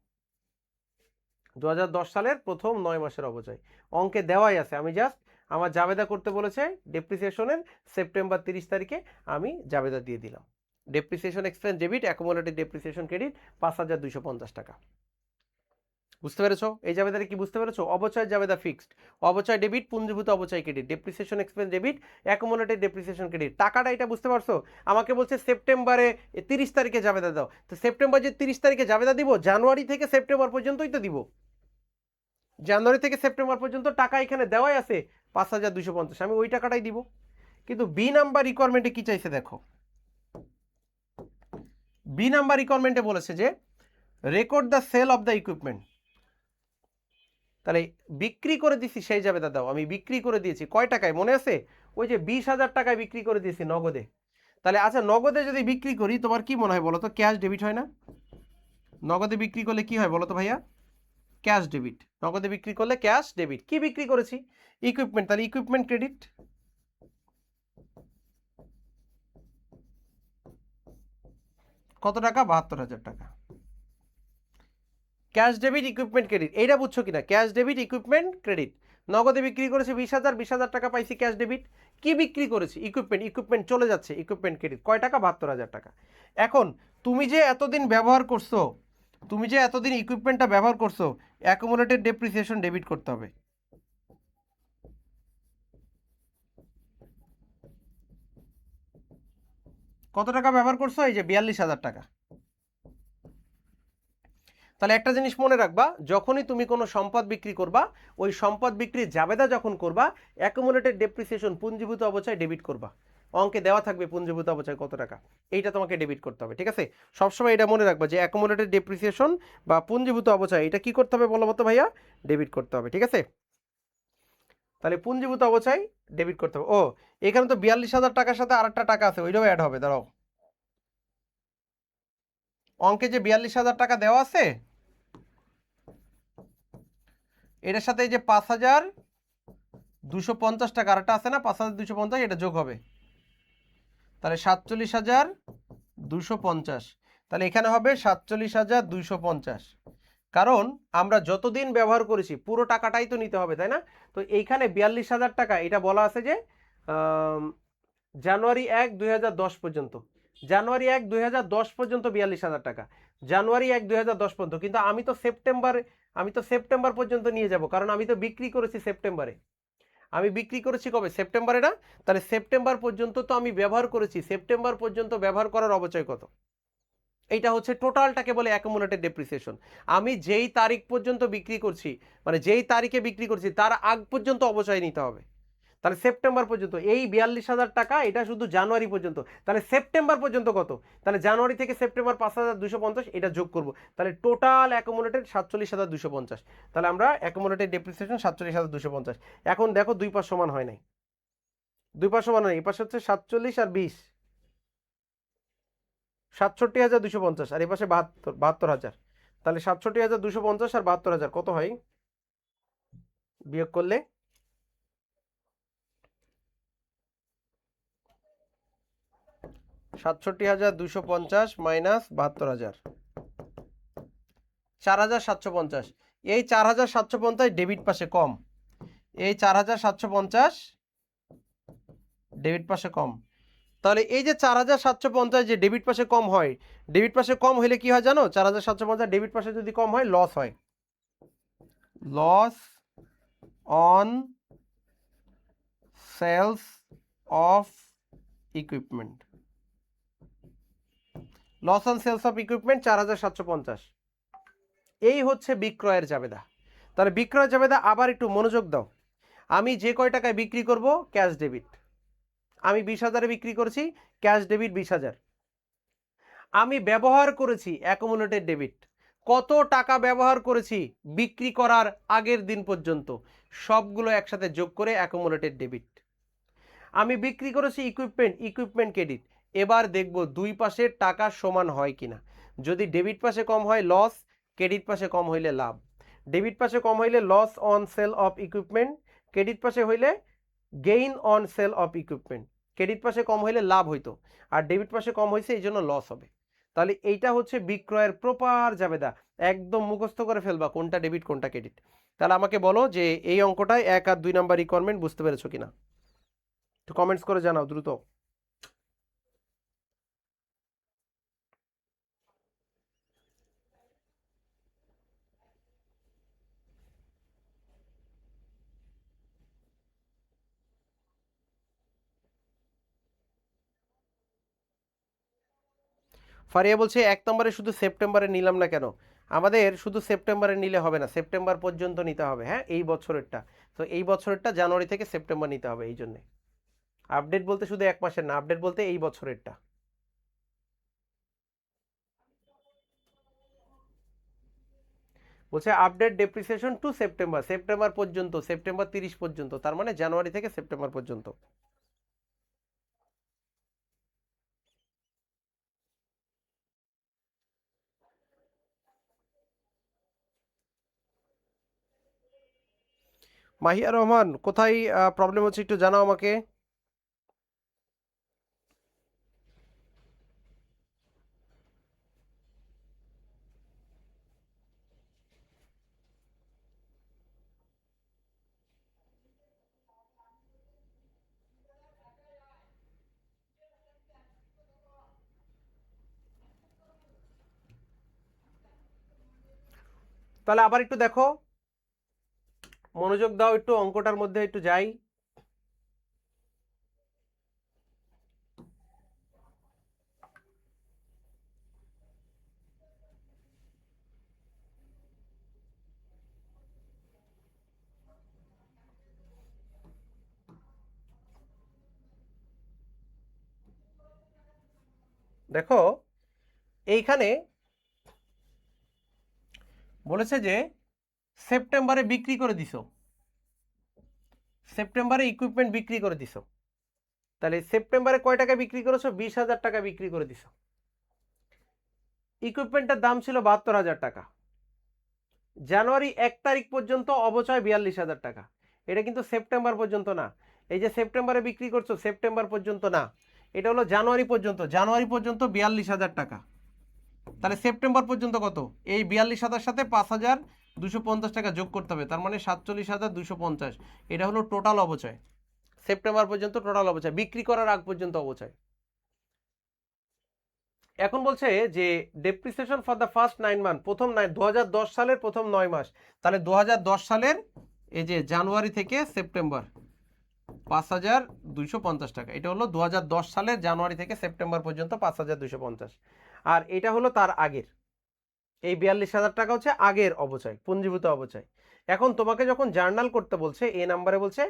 Speaker 1: 2010 সালের প্রথম 9 মাসের অবচয় অঙ্কে দেওয়াই আছে। আমি জাস্ট আমার জাবেদা করতে বলেছে ডেপ্রিসিয়েশনের সেপ্টেম্বর 30 তারিখে, আমি জাবেদা দিয়ে দিলাম। Depreciation expense debit, accumulated depreciation credit 5250 টাকা। বুঝতে পেরেছো? এই জাবেদাটা কি বুঝতে পেরেছো? অবচয় জাবেদা ফিক্সড, অবচয় ডেবিট, পুঞ্জীভূত অবচয় credit, depreciation expense debit, accumulated depreciation credit. টাকাটা এটা বুঝতে পারছো? আমাকে বলছে সেপ্টেম্বরে 30 তারিখে জাবেদা দাও, তো সেপ্টেম্বর যে 30 তারিখে জাবেদা দিব, জানুয়ারি থেকে সেপ্টেম্বর পর্যন্তই তো দিব। জানুয়ারি থেকে সেপ্টেম্বর পর্যন্ত টাকা এখানে দেওয়াই আছে 5250, আমি ওই টাকাটাই দিব। কিন্তু বি নাম্বার রিকোয়ারমেন্টে কি চাইছে দেখো, বি নাম্বার রিকোয়ারমেন্টে বলেছে যে record the sale of the equipment. তাহলে বিক্রি করে দিছি সেই জাবেদা দাও। আমি বিক্রি করে দিয়েছি কয় টাকায় মনে আছে? ওই যে 20,000 টাকায় বিক্রি করে দিয়েছি নগদে। তাহলে আচ্ছা, নগদে যদি বিক্রি করি তোমার কি মনে হয় বলো তো? ক্যাশ ডেবিট হয় না? নগদে বিক্রি করলে কি হয় বলো তো ভাইয়া? Cash debit. নগদে বিক্রি করলে ক্যাশ ডেবিট। কি বিক্রি করেছি? ইকুইপমেন্ট, তাহলে ইকুইপমেন্ট ক্রেডিট। কত টাকা? 72,000 টাকা। ক্যাশ ডেবিট, ইকুইপমেন্ট ক্রেডিট, এইটা বুঝছো কিনা? Cash debit, equipment credit. নগদে বিক্রি করেছি 20,000, 20,000 টাকা পাইছি ক্যাশ ডেবিট। কি বিক্রি করেছি? ইকুইপমেন্ট, ইকুইপমেন্ট চলে যাচ্ছে, ইকুইপমেন্ট ক্রেডিট। কয় টাকা? 72,000 টাকা। এখন তুমি যে এতদিন ব্যবহার করছো, তুমি যে এতদিন ইকুইপমেন্টটা ব্যবহার করছো, অ্যাকুমুলেটেড ডেপ্রিসিয়েশন ডেবিট করতে হবে। কত টাকা ব্যবহার করছো? এই যে 42,000 টাকা। তাহলে একটা জিনিস মনে রাখবা, যখনই তুমি কোনো সম্পদ বিক্রি করবা, ওই সম্পদ বিক্রির জাবেদা যখন করবা, অ্যাকুমুলেটেড ডেপ্রিসিয়েশন পুঞ্জীভূত অবচয় ডেবিট করবা। অঙ্কে দেওয়া থাকবে পুঞ্জীভূত অবচয় কত টাকা, এইটা তোমাকে ডেবিট করতে হবে। ঠিক আছে? সবসময় এটা মনে রাখবা যে অ্যাকুমুলেটেড ডেপ্রিসিয়েশন বা পুঞ্জীভূত অবচয়, এটা কি করতে হবে বলো তো ভাইয়া? ডেবিট করতে হবে। ঠিক আছে? তাহলে পুঞ্জীভূত অবচয় ডেবিট করতে হবে। ও, এখানে তো 42,000 টাকার সাথে আরেকটা টাকা আছে, ওইটাও অ্যাড হবে। দাঁড়াও, অঙ্কে যে 42,000 টাকা দেওয়া আছে, এটার সাথে এই যে 5,250 টাকা আরেকটা আছে না, 5,250, এটা যোগ হবে। তাহলে 47,250। তাহলে এখানে হবে 47,250। কারণ আমরা যতদিন ব্যবহার করেছি পুরো টাকাটাই তো নিতে হবে, তাই না? তো এইখানে 42,000 টাকা, এটা বলা আছে যে জানুয়ারি 1, 2010 পর্যন্ত, জানুয়ারি 1, 2010 পর্যন্ত 42,000 টাকা, জানুয়ারি 1, 2010 পর্যন্ত। কিন্তু আমি তো সেপ্টেম্বর পর্যন্ত নিয়ে যাব, কারণ আমি তো বিক্রি করেছি সেপ্টেম্বরে। আমি বিক্রি করেছি কবে? সেপ্টেম্বরে না? তাহলে সেপ্টেম্বর পর্যন্ত তো আমি ব্যবহার করেছি, সেপ্টেম্বর পর্যন্ত ব্যবহার করার অবচয় কত? এইটা হচ্ছে টোটালটাকে বলে অ্যাকুমুলেটেড ডেপ্রিসিয়েশন। আমি যেই তারিখ পর্যন্ত বিক্রি করছি, মানে যেই তারিখে বিক্রি করছি তার আগ পর্যন্ত অবচয় নিতে হবে। তাহলে সেপ্টেম্বর পর্যন্ত এই 42,000 টাকা, এটা শুধু জানুয়ারি পর্যন্ত। তাহলে সেপ্টেম্বর পর্যন্ত কত? তাহলে জানুয়ারি থেকে সেপ্টেম্বর 5,250, এটা যোগ করব। তাহলে টোটাল অ্যাকুমুলেটেড 47,250। তাহলে আমরা অ্যাকুমুলেটেড ডেপ্রিসিয়েশন 47,250। এখন দেখো দুই পাশ সমান হয় নাই, দুই পাশ সমান হয়। এই পাশে হচ্ছে 47 আর 20, 67,250, আর এই পাশে 72,000। তাহলে 67,250 আর 72,000 কত হয় বিয়োগ করলে? (67,250 মাইনাস 72,000) 4,750। এই 4,750 ডেবিট পাশে কম, এই 4,750 ডেবিট পাশে কম। তাহলে এই যে 4,750 যে ডেবিট পাশে কম হয়, ডেবিট পাশে কম হলে কি হয় জানো? 4,750 ডেবিট পাশে যদি কম হয়, লস হয়, loss on sales of equipment. Loss on sales of equipment 4,750। এই হচ্ছে বিক্রয়ের জাবেদা। তাহলে বিক্রয়ের জাবেদা আবার একটু মনোযোগ দাও। আমি যে কয় টাকায় বিক্রি করব, ক্যাশ ডেবিট। আমি 20,000-এ বিক্রি করেছি, ক্যাশ ডেবিট 20,000। আমি ব্যবহার করেছি অ্যাকুমুলেটেড ডেবিট। কত টাকা ব্যবহার করেছি বিক্রি করার আগের দিন পর্যন্ত, সবগুলো একসাথে যোগ করে অ্যাকুমুলেটেড ডেবিট। আমি বিক্রি করেছি ইকুইপমেন্ট, ইকুইপমেন্ট ক্রেডিট। এবার দেখব দুই পাশের টাকা সমান হয় কিনা। যদি ডেবিট পাশে কম হয় লস, ক্রেডিট পাশে কম হইলে লাভ। ডেবিট পাশে কম হইলে loss on sale of equipment, credit পাশে হইলে gain on sale of equipment. Credit পাশে কম হইলে লাভ হইতো, আর ডেবিট পাশে কম হয়েছে এই জন্য লস হবে। তাহলে এইটা হচ্ছে বিক্রয়ের প্রপার জাবেদা, একদম মুখস্থ করে ফেলবা কোনটা ডেবিট কোনটা ক্রেডিট। তাহলে আমাকে বলো যে এই অঙ্কটায় 1 আর 2 নাম্বার রিকোয়ারমেন্ট বুঝতে পেরেছো কিনা, একটু কমেন্টস করে জানাও দ্রুত। ফারিয়া বলছে 1 নম্বরে শুধু সেপ্টেম্বরে নিলাম না কেন? আমাদের শুধু সেপ্টেম্বরে নিলে হবে না, সেপ্টেম্বর পর্যন্ত নিতে হবে। হ্যাঁ, এই বছরেরটা, তো এই বছরেরটা জানুয়ারি থেকে সেপ্টেম্বর নিতে হবে, এই জন্যে আপডেট বলতে শুধু 1 মাসের না, আপডেট বলতে এই বছরেরটা। বলছে update depreciation to September, September পর্যন্ত, সেপ্টেম্বর 30 পর্যন্ত, তার মানে জানুয়ারি থেকে সেপ্টেম্বর পর্যন্ত। মাহিয়া রহমান, কোথায় প্রবলেম হচ্ছে একটু জানাও আমাকে। তাহলে আবার একটু দেখো, মনোযোগ দাও একটু, অঙ্কটার মধ্যে একটু যাই। দেখো এইখানে বলেছে যে সেপ্টেম্বরে বিক্রি করে দিছো, সেপ্টেম্বরে ইকুইপমেন্ট বিক্রি করে দিছো। তাহলে সেপ্টেম্বরে কয় টাকা বিক্রি করেছো? 20,000 টাকা বিক্রি করে দিছো। ইকুইপমেন্টের দাম ছিল 72,000 টাকা। জানুয়ারি 1 তারিখ পর্যন্ত অবচয় 42,000 টাকা। এটা কিন্তু সেপ্টেম্বর পর্যন্ত না, এই যে সেপ্টেম্বরে বিক্রি করছো সেপ্টেম্বর পর্যন্ত না, এটা হলো জানুয়ারি পর্যন্ত, জানুয়ারি পর্যন্ত 42,000 টাকা। তাহলে সেপ্টেম্বর পর্যন্ত কত? এই 42,000 সাথে 5,250 টাকা যোগ করতে হবে, তার মানে 47,250। এটা হলো টোটাল অবচয়, সেপ্টেম্বর পর্যন্ত টোটাল অবচয়, বিক্রি করার আগ পর্যন্ত অবচয়। এখন বলছে যে depreciation for the first 9 month, প্রথম 2010 সালের প্রথম 9 মাস। তাহলে 2010 সালের এই যে জানুয়ারি থেকে সেপ্টেম্বর 5,250 টাকা, এটা হলো 2010 সালের জানুয়ারি থেকে সেপ্টেম্বর পর্যন্ত 5,250। আর এটা হলো তার আগের, এই 42,000 টাকা হচ্ছে আগের অবচয়, পুঞ্জীভূত অবচয়। এখন তোমাকে যখন জার্নাল করতে বলছে, এই নাম্বারে বলছে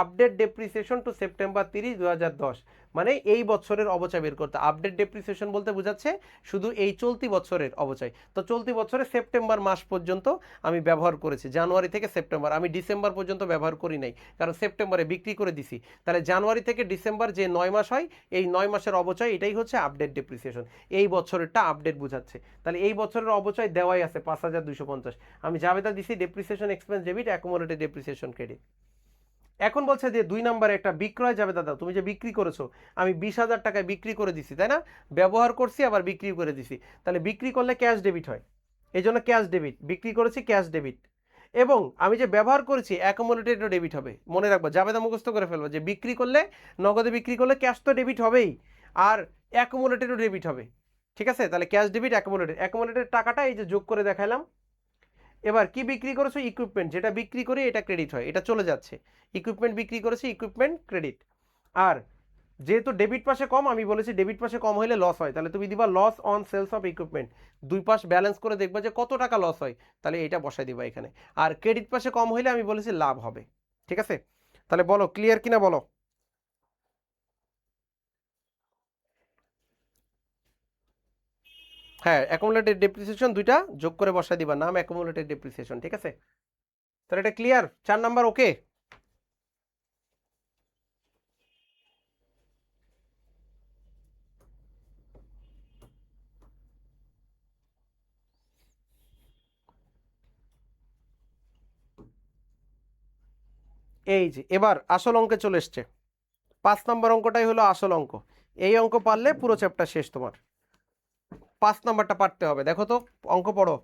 Speaker 1: আপডেট ডেপ্রিসিয়েশন টু সেপ্টেম্বর 30, 2010, মানে এই বছরের অবচয় বের করতে। আপডেট ডেপ্রিসিয়েশন বলতে বোঝাচ্ছে শুধু এই চলতি বছরের অবচয়। তো চলতি বছরে সেপ্টেম্বর মাস পর্যন্ত আমি ব্যবহার করেছি, জানুয়ারি থেকে সেপ্টেম্বর, আমি ডিসেম্বর পর্যন্ত ব্যবহার করি নাই, কারণ সেপ্টেম্বরে বিক্রি করে দিছি। তাহলে জানুয়ারি থেকে ডিসেম্বর যে 9 মাস হয়, এই 9 মাসের অবচয়, এটাই হচ্ছে আপডেট ডেপ্রিসিয়েশন। এই বছরেরটা আপডেট বোঝাচ্ছে। তাহলে এই বছরের অবচয় দেওয়াই আছে 5,250। আমি জাবেদা দিছি depreciation expense debit, accumulated depreciation credit. এখন বলছে যে 2 নম্বরে একটা বিক্রয় জাবেদা দাও, তুমি যে বিক্রি করেছো, আমি 20,000 টাকায় বিক্রি করে দিছি, তাই না? ব্যবহার করছি আবার বিক্রি করে দিছি, তাহলে বিক্রি করলে ক্যাশ ডেবিট হয়, এই জন্য ক্যাশ ডেবিট, বিক্রি করেছি ক্যাশ ডেবিট। এবং আমি যে ব্যবহার করেছি অ্যাকুমুলেটেডও ডেবিট হবে। মনে রাখবো, জাবেদা মুখস্থ করে ফেলবো যে বিক্রি করলে, নগদে বিক্রি করলে ক্যাশ তো ডেবিট হবেই, আর অ্যাকুমুলেটেডও ডেবিট হবে। ঠিক আছে, তাহলে ক্যাশ ডেবিট অ্যাকুমুলেটেড, অ্যাকুমুলেটেড টাকাটা এই যে যোগ করে দেখালাম। এবার কি বিক্রি করেছো? ইকুইপমেন্ট, যেটা বিক্রি করে এটা ক্রেডিট হয়, এটা চলে যাচ্ছে। ইকুইপমেন্ট বিক্রি করেছে, ইকুইপমেন্ট ক্রেডিট। আর যেহেতু ডেবিট পাশে কম, আমি বলেছি ডেবিট পাশে কম হলে লস হয়, তাহলে তুমি দিবা loss on sales of equipment. দুই পাশ ব্যালেন্স করে দেখবা যে কত টাকা লস হয়, তাহলে এটা বসাই দিবা এখানে। আর ক্রেডিট পাশে কম হলে আমি বলেছি লাভ হবে। ঠিক আছে, তাহলে বলো ক্লিয়ার কিনা বলো। হ্যাঁ, অ্যাকুমুলেটেড ডেপ্রিসিয়েশন দুইটা যোগ করে বসাই দিবা, নাম অ্যাকুমুলেটেড ডেপ্রিসিয়েশন। ঠিক আছে, তাহলে এটা ক্লিয়ার, 4 নাম্বার ওকে। এই যে এবার আসল অঙ্কে চলে এসছে, 5 নম্বর অঙ্কটাই হলো আসল অঙ্ক। এই অঙ্ক পারলে পুরো চ্যাপ্টার শেষ তোমার। 5 নাম্বারটা পারতে হবে। দেখো তো অঙ্ক পড়ো।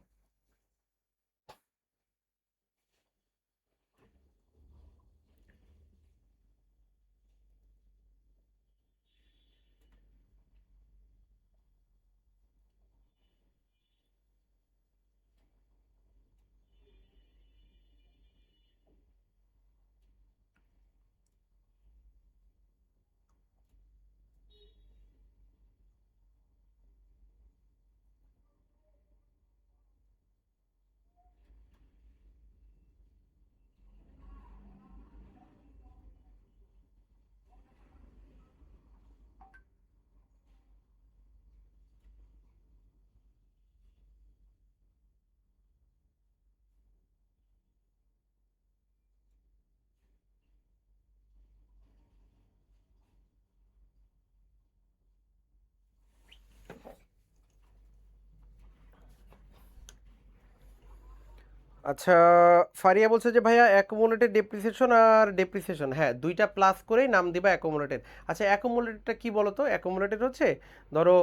Speaker 1: আচ্ছা, ফারিয়া বলছে যে ভাইয়া অ্যাকুমুলেটেড ডেপ্রিসিয়েশন আর ডেপ্রিসিয়েশন, হ্যাঁ দুইটা প্লাস করেই নাম দিবা অ্যাকুমুলেটেড। আচ্ছা অ্যাকুমুলেটেডটা কি বলো তো? অ্যাকুমুলেটেড হচ্ছে ধরো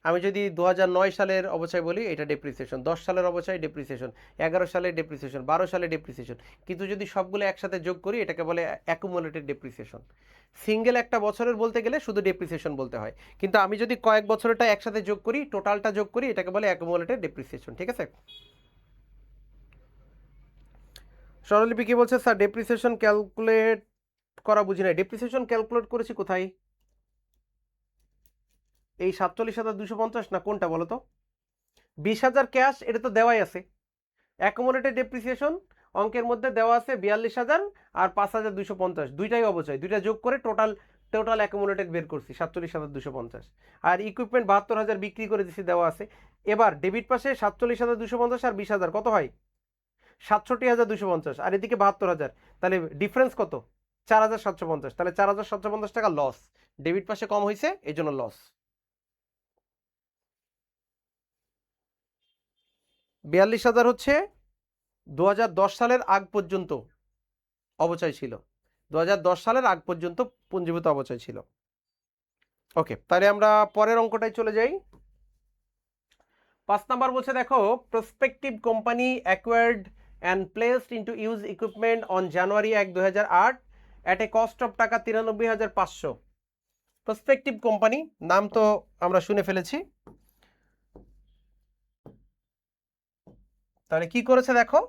Speaker 1: আমি যদি 2009 সালের অবস্থায় বলি এটা ডেপ্রিসিয়েশন, 10 সালের অবস্থায় ডেপ্রিসিয়েশন, 11 সালে ডেপ্রিসিয়েশন, 12 সালে ডেপ্রিসিয়েশন। কিন্তু যদি সবগুলো একসাথে যোগ করি এটাকে বলে অ্যাকুমুলেটেড ডেপ্রিসিয়েশন। সিঙ্গেল একটা বছরের বলতে গেলে শুধু ডেপ্রিসিয়েশন বলতে হয়, কিন্তু আমি যদি কয়েক বছরটা একসাথে যোগ করি, টোটালটা যোগ করি, এটাকে বলে অ্যাকুমুলেটেড ডেপ্রিসিয়েশন। ঠিক আছে? স্বরলিপি কি বলছে? স্যার ডেপ্রিসিয়েশন ক্যালকুলেট করা বুঝি না। ডেপ্রিসিয়েশন ক্যালকুলেট করেছি কোথায়? এই 47,250 না কোনটা বলো তো? 20,000 ক্যাশ, এটা তো দেওয়াই আছে। অ্যাকুমুলেটেড ডেপ্রিসিয়েশন অঙ্কের মধ্যে দেওয়া আছে 42,000 আর 5,250, দুইটাই অবচয়, দুইটা যোগ করে টোটাল টোটাল অ্যাকুমুলেটেড বের করছি 47,250। আর ইকুইপমেন্ট 72,000 বিক্রি করে দিছি, দেওয়া আছে। এবার ডেবিট পাশে 47,250 আর 20,000 কত হয়? 67,250, আর এদিকে 72,000, তাহলে ডিফারেন্স কত? 4,750। তাহলে 4,750 টাকা লস, ডেবিট পাশে কম হয়েছে এই জন্য লস। 42,000 হচ্ছে 2010 সালের আগ পর্যন্ত অবচয় ছিল, 2010 সালের আগ পর্যন্ত পুঞ্জীভূত অবচয় ছিল। ওকে, তাহলে আমরা পরের অঙ্কটায় চলে যাই। 5 নাম্বার বলছে দেখো, prospective company acquired and placed into use equipment on January 1, 2008 at a cost of টাকা 93,500। প্রসপেক্টিভ কোম্পানি নাম তো আমরা শুনে ফেলেছি, তাহলে কি করেছে দেখো।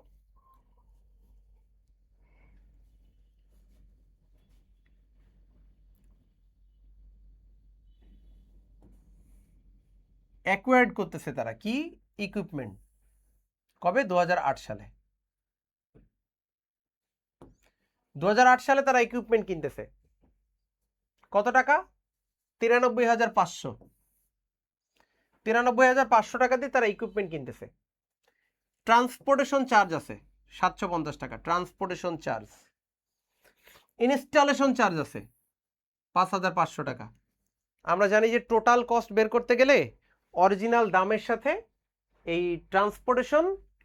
Speaker 1: অ্যাকোয়ার্ড করতেছে তারা কি? ইকুইপমেন্ট। কবে? 2008 সালে। 2008 সালে তারা ইকুইপমেন্ট কিনতেছে কত টাকা? 93,500। 93,500 টাকা দিয়ে তারা ইকুইপমেন্ট কিনতেছে। ট্রান্সপোর্টেশন চার্জ আছে 750 টাকা, ট্রান্সপোর্টেশন চার্জ। ইনস্টলেশন চার্জ আছে 5,500 টাকা। আমরা জানি যে টোটাল কস্ট বের করতে গেলে অরিজিনাল দামের সাথে এই ট্রান্সপোর্টেশন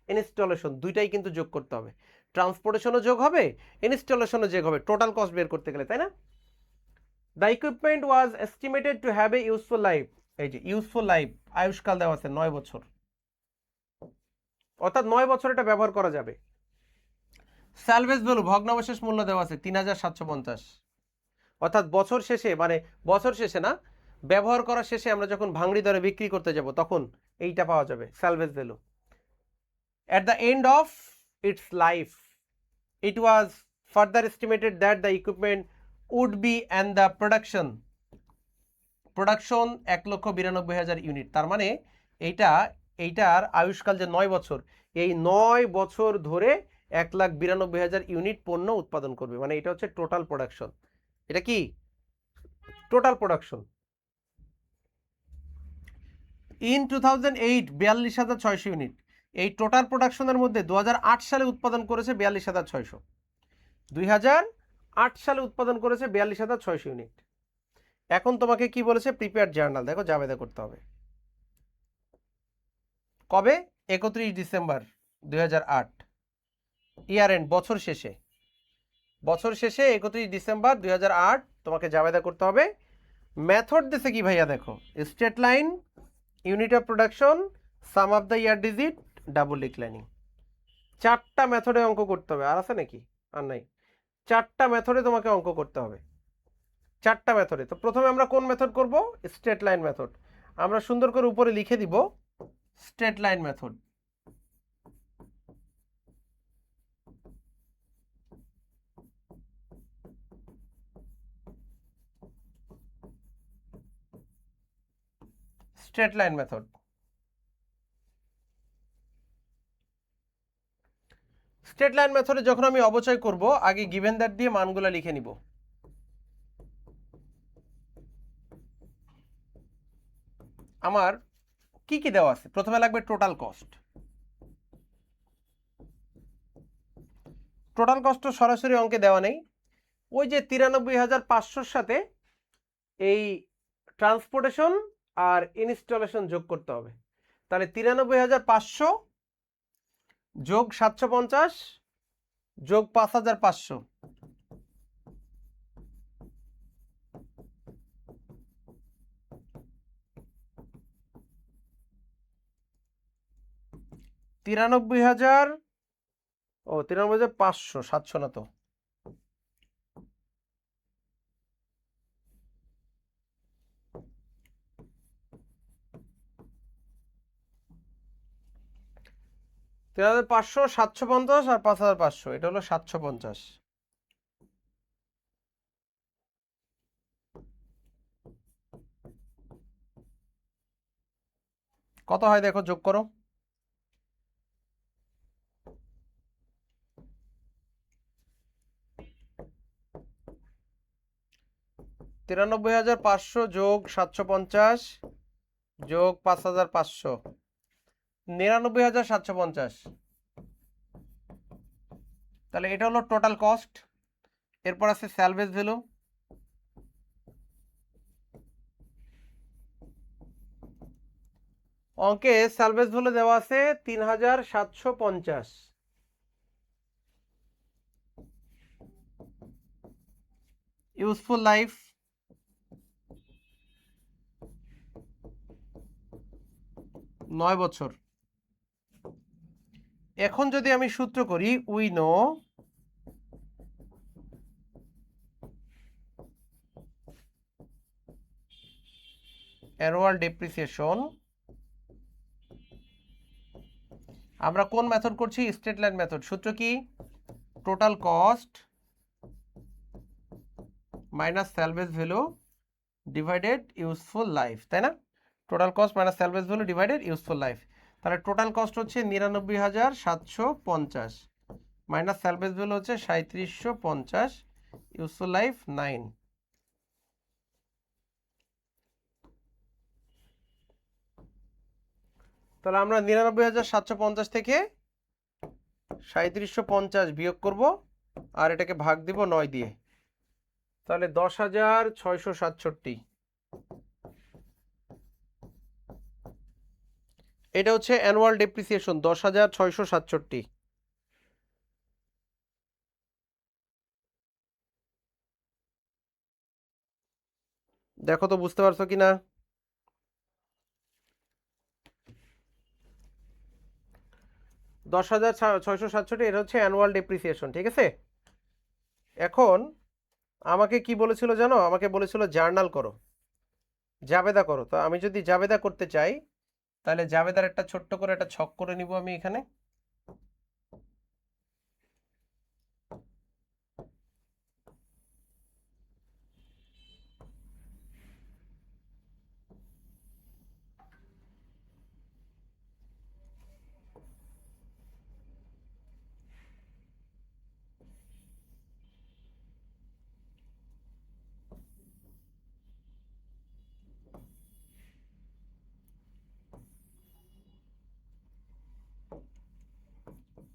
Speaker 1: ইনস্টলেশন দুইটাই কিন্তু যোগ করতে হবে। ট্রান্সপোর্টেশনও যোগ হবে, ইনস্টলেশনও যোগ হবে টোটাল কস্ট বের করতে গেলে, তাই না? The equipment was estimated to have a useful life, এই যে ইউজফুল লাইফ, আয়ুষ্কাল দেওয়া আছে 9 বছর, অর্থাৎ 9 বছর এটা ব্যবহার করা যাবে। স্যালভেজ ভ্যালু, ভগ্নাবশেষ মূল্য দেওয়া আছে 3,750, অর্থাৎ বছর শেষে, মানে বছর শেষে না, ব্যবহার করার শেষে আমরা যখন ভাঙড়ি দরে বিক্রি করতে যাব তখন এইটা পাওয়া যাবে salvage value. At the end of its life, it was further estimated that the equipment would be and the production 1,92,000 unit. তার মানে এইটার আয়ুষ্কাল যে 9 বছর, এই 9 বছর ধরে 1,92,000 ইউনিট পণ্য উৎপাদন করবে, মানে এটা হচ্ছে টোটাল প্রোডাকশন। এটা কি টোটাল প্রোডাকশন? In 2008 42,600 unit. এই টোটাল প্রোডাকশনের মধ্যে 2008 সালে উৎপাদন করেছে 42,600, 2008 সালে উৎপাদন করেছে 42,600 ইউনিট। এখন তোমাকে কি বলেছে? প্রিপেয়ার জার্নাল, দেখো জাবেদা করতে হবে কবে? 31 ডিসেম্বর 2008, ইয়ার এন্ড, বছর শেষে। বছর শেষে 31 ডিসেম্বর 2008 তোমাকে জাবেদা করতে হবে। মেথড দিছে কি ভাইয়া দেখো, straight line, unit of production, some of the year digit, double declining. 4টা মেথডে অঙ্ক করতে হবে, আর আছে নাকি? আর নাই। 4টা মেথডে তোমাকে অঙ্ক করতে হবে, 4টা মেথডে। তো প্রথমে আমরা কোন মেথড করব? Straight line method. আমরা সুন্দর করে উপরে লিখে দিব straight line method. Straight line method. Straight line মেথডে যখন আমি অবচয় করব, আগে গিভেন দ্যাট দিয়ে মানগুলো লিখে নিব। আমার কি কি দেওয়া আছে? প্রথমে লাগবে টোটাল কস্ট। টোটাল কস্ট সরাসরি অঙ্কে দেওয়া নেই, ওই যে 93,500-র সাথে এই ট্রান্সপোর্টেশন আর ইনস্টলেশন যোগ করতে হবে। তাহলে 93,500 যোগ 750 যোগ 5,500, ও 93,500, 700 না তো, তিন হাজার পাঁচশো, 750 আর 5,500, এটা হলো 750। কত হয় দেখো, যোগ করো। 93,500 যোগ 750 যোগ 5,500, 99,750। তাহলে এটা হলো টোটাল কস্ট। এরপর আছে স্যালভেজ ভ্যালু। অঙ্কে স্যালভেজ ভ্যালু দেওয়া আছে 3,750। ইউজফুল লাইফ 9 বছর। এখন যদি আমি সূত্র করি, উই নো অ্যানুয়াল ডেপ্রিসিয়েশন, আমরা কোন মেথড করছি? Straight line method. সূত্র কি? Total cost minus salvage value divided useful life, তাই না? Total cost minus salvage value divided useful life. তাহলে টোটাল কস্ট হচ্ছে 99,750 মাইনাস স্যালভেজ ভ্যালু হচ্ছে 3750, ইউজফুল লাইফ 9। তাহলে আমরা 99,750 থেকে 3750 বিয়োগ করব, আর এটাকে ভাগ দিব 9 দিয়ে। তাহলে 10,667। এটা হচ্ছে অ্যানুয়াল ডেপ্রিসিয়েশন, 10,667। দেখো তো বুঝতে পারছো কিনা? 10,667 এটা হচ্ছে অ্যানুয়াল ডেপ্রিসিয়েশন, ঠিক আছে? এখন আমাকে কি বলেছিল জানো? আমাকে বলেছিল জার্নাল করো, জাবেদা করো। তো আমি যদি জাবেদা করতে চাই, তাহলে জাবেদার একটা ছোট্ট করে একটা ছক করে নিব আমি এখানে।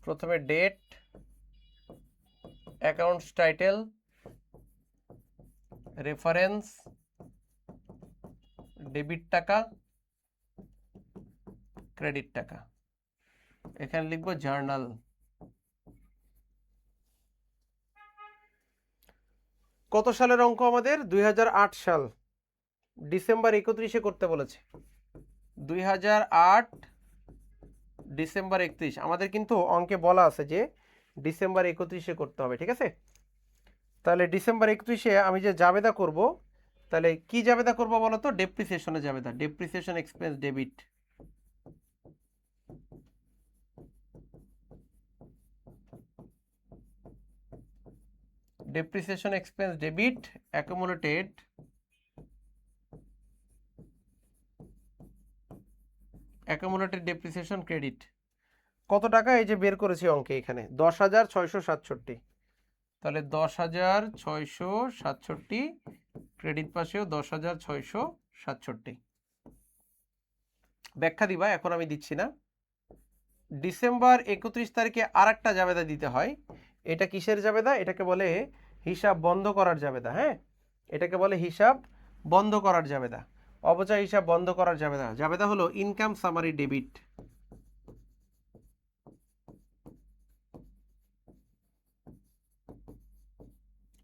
Speaker 1: প্রথমে date, accounts title, reference, debit টাকা, ক্রেডিট টাকা। এখানে লিখবো জার্নাল। কত সালের অঙ্ক আমাদের? 2008 সাল, ডিসেম্বর 31-এ করতে বলেছে। 2008 ডিসেম্বর 31। আমাদের কিন্তু অঙ্কে বলা আছে যে ডিসেম্বর 31-এ করতে হবে, ঠিক আছে? তাহলে ডিসেম্বর 31-এ আমি যে জাবেদা করব, তাহলে কি জাবেদা করব বলো তো? ডেপ্রিসিয়েশনে জাবেদা, depreciation expense debit. Depreciation expense debit accumulated depreciation credit. কত টাকা? এই যে বের করেছি অঙ্কে এখানে 10,667। তাহলে 10,667, ক্রেডিট পাশেও 10,667। ব্যাখ্যা দিবা, এখন আমি দিচ্ছি না। ডিসেম্বর 31 তারিখে আর একটা জাবেদা দিতে হয়। এটা কিসের জাবেদা? এটাকে বলে হিসাব বন্ধ করার জাবেদা। হ্যাঁ, এটাকে বলে হিসাব বন্ধ করার জাবেদা, অবচয় হিসাব বন্ধ করার জাবেদা। জাবেদা হলো income summary debit.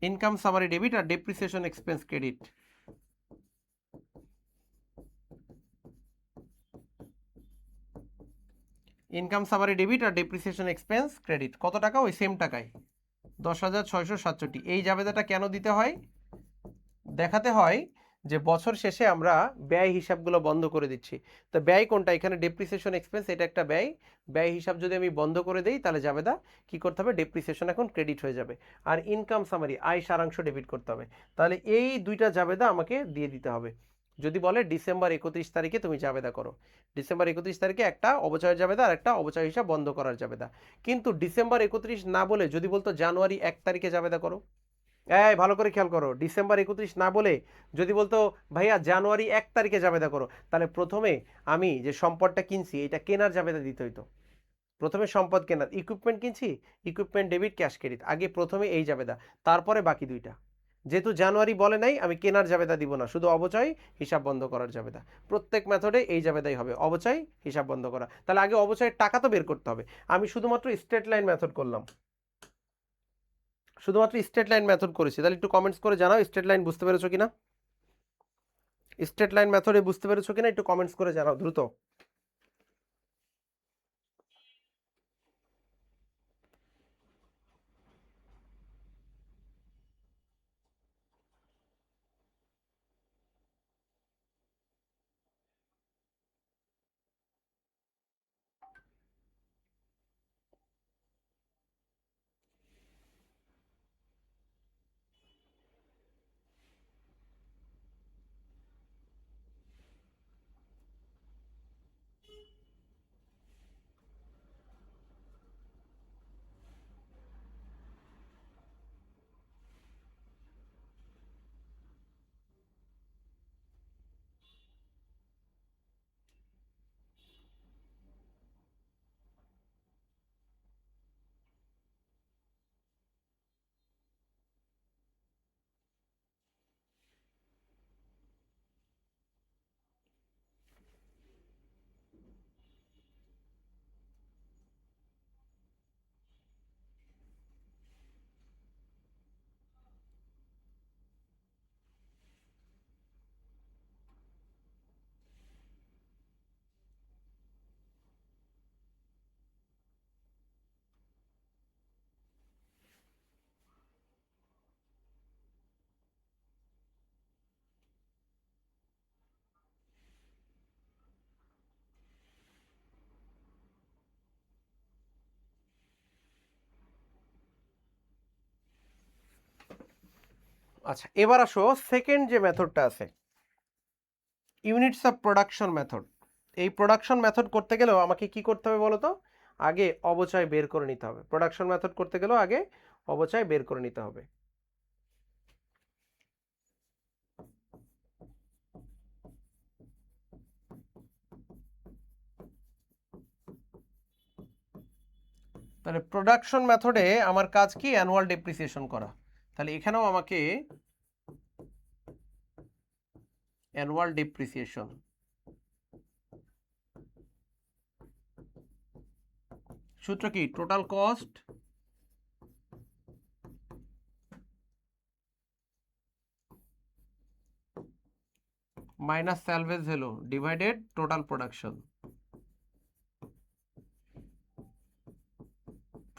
Speaker 1: Income summary debit আর depreciation expense credit. Income summary debit আর ডেপ্রিসিয়েশন এক্সপেন্স ক্রেডিট কত টাকা? ওই সেম টাকায় 10,667। এই জাবেদাটা কেন দিতে হয়? দেখাতে হয় যে বছর শেষে আমরা ব্যয় হিসাবগুলো বন্ধ করে দিচ্ছি। তো ব্যয় কোনটা? এখানে ডেপ্রিসিয়েশন এক্সপেন্স, এটা একটা ব্যয়। ব্যয় হিসাব যদি আমি বন্ধ করে দেই তাহলে জাবেদা কি করতে হবে? ডেপ্রিসিয়েশন এখন ক্রেডিট হয়ে যাবে। আর ইনকাম সামারি, আয় সারাংশ ডেবিট করতে হবে। তাহলে এই দুইটা জাবেদা আমাকে দিয়ে দিতে হবে। যদি বলে ডিসেম্বর 31 তারিখে তুমি জাবেদা করো, ডিসেম্বর 31 তারিখে একটা অবচয়ের জাবেদা আর একটা অবচয় হিসাব বন্ধ করার জাবেদা। কিন্তু ডিসেম্বর 31 না বলে যদি বলতো জানুয়ারি 1 তারিখে জাবেদা করো, এই ভালো করে খেয়াল করো, ডিসেম্বর 31 না বলে যদি বলতো ভাইয়া জানুয়ারি 1 তারিখে জাবেদা করো, তাহলে প্রথমে আমি যে সম্পদটা কিনছি এটা কেনার জাবেদা দিতে হইতো। প্রথমে সম্পদ কেনার, ইকুইপমেন্ট কিনছি, ইকুইপমেন্ট ডেবিট ক্যাশ ক্রেডিট, আগে প্রথমে এই জাবেদা, তারপরে বাকি দুইটা। যেহেতু জানুয়ারি বলে নাই, আমি কেনার জাবেদা দিব না, শুধু অবচয় হিসাব বন্ধ করার জাবেদা। প্রত্যেক মেথডে এই জাবেদাই হবে, অবচয় হিসাব বন্ধ করা। তাহলে আগে অবচয়ের টাকা তো বের করতে হবে। আমি শুধুমাত্র স্ট্রেট লাইন মেথড করলাম, শুধুমাত্র স্ট্রেট লাইন মেথড করেছি। তাহলে একটু কমেন্টস করে জানাও স্ট্রেট লাইন বুঝতে পেরেছো কিনা, স্ট্রেট লাইন মেথডে বুঝতে পেরেছো কিনা একটু কমেন্টস করে জানাও দ্রুত। আচ্ছা, এবার আসো সেকেন্ড যে মেথডটা আছে, ইউনিটস অফ প্রোডাকশন মেথড। এই প্রোডাকশন মেথড করতে গেলেও আমাকে কি করতে হবে বলো তো? আগে অবচয় বের করে নিতে হবে। প্রোডাকশন মেথড করতে গেলেও আগে অবচয় বের করে নিতে হবে। তাহলে প্রোডাকশন মেথডে আমার কাজ কি? অ্যানুয়াল ডেপ্রিসিয়েশন করা। তাহলে এখানেও আমাকে অ্যানুয়াল ডেপ্রিসিয়েশন, সূত্র কি? Total cost minus salvage value divided total production.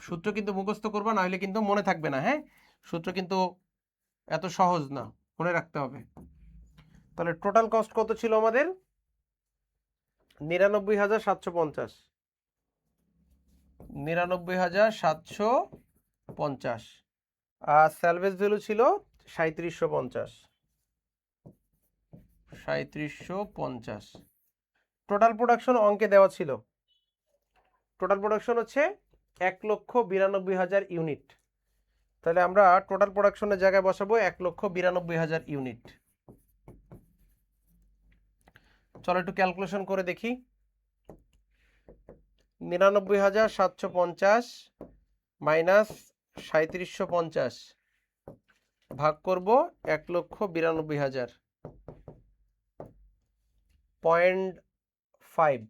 Speaker 1: সূত্র কিন্তু মুখস্থ করবা, না হলে কিন্তু মনে থাকবে না। হ্যাঁ, সূত্র কিন্তু এত সহজ না, মনে রাখতে হবে। তাহলে টোটাল কস্ট কত ছিল আমাদের? ৯৯,৭৫০। ৯৯,৭৫০। আর স্যালভেজ ভ্যালু ছিল ৩৭৫০। ৩৭৫০। টোটাল প্রোডাকশন অঙ্কে দেওয়া ছিল। টোটাল প্রোডাকশন হচ্ছে ১,৯২,০০০ ইউনিট। তাহলে আমরা টোটাল প্রোডাকশনের জায়গায় বসাবো ১,৯২,০০০ ইউনিট। চলো একটু ক্যালকুলেশন করে দেখি। ৯৯,৭৫০ মাইনাস ৩৭৫০ ভাগ করব ১,৯২,০০০, 0.5।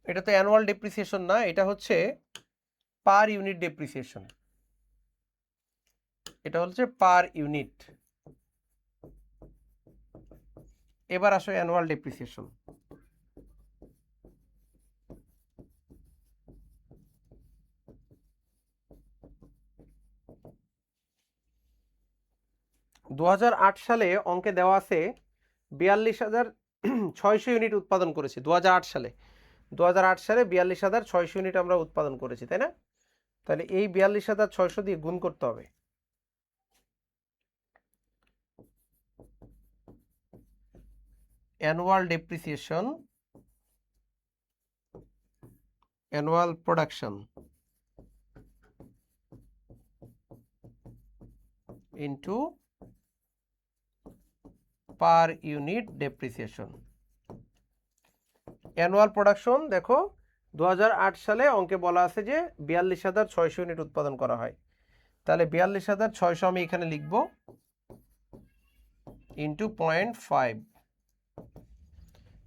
Speaker 1: এটা তো অ্যানুয়াল ডেপ্রিসিয়েশন না, এটা হচ্ছে পার ইউনিট ডেপ্রিসিয়েশন। এটা হচ্ছে পার ইউনিট। এবার আসো অ্যানুয়াল ডেপ্রিসিয়েশন। দু সালে অঙ্কে দেওয়া আছে ৪২,৬০০ ইউনিট উৎপাদন করেছি 2008 সালে। 2008 সালে ৪২,৬০০ ইউনিট আমরা উৎপাদন করেছি, তাই না? তাহলে এই ৪২,৬০০ দিয়ে গুণ করতে হবে। Annual depreciation, annual production into per unit depreciation. Annual production দেখো 2008 সালে অঙ্কে বলা আছে যে ৪২,৬০০ ইউনিট উৎপাদন করা হয়। তাহলে ৪২,৬০০ আমি এখানে লিখব ইন্টু 0.5।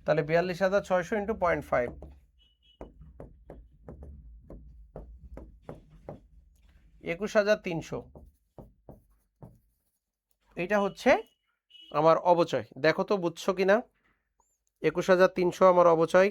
Speaker 1: তাহলে ৪২,৬০০ ইন্টু 0.5, ২১,৩০০। এইটা হচ্ছে আমার অবচয়। দেখো তো বুঝছো কিনা? ২১,৩০০ আমার অবচয়।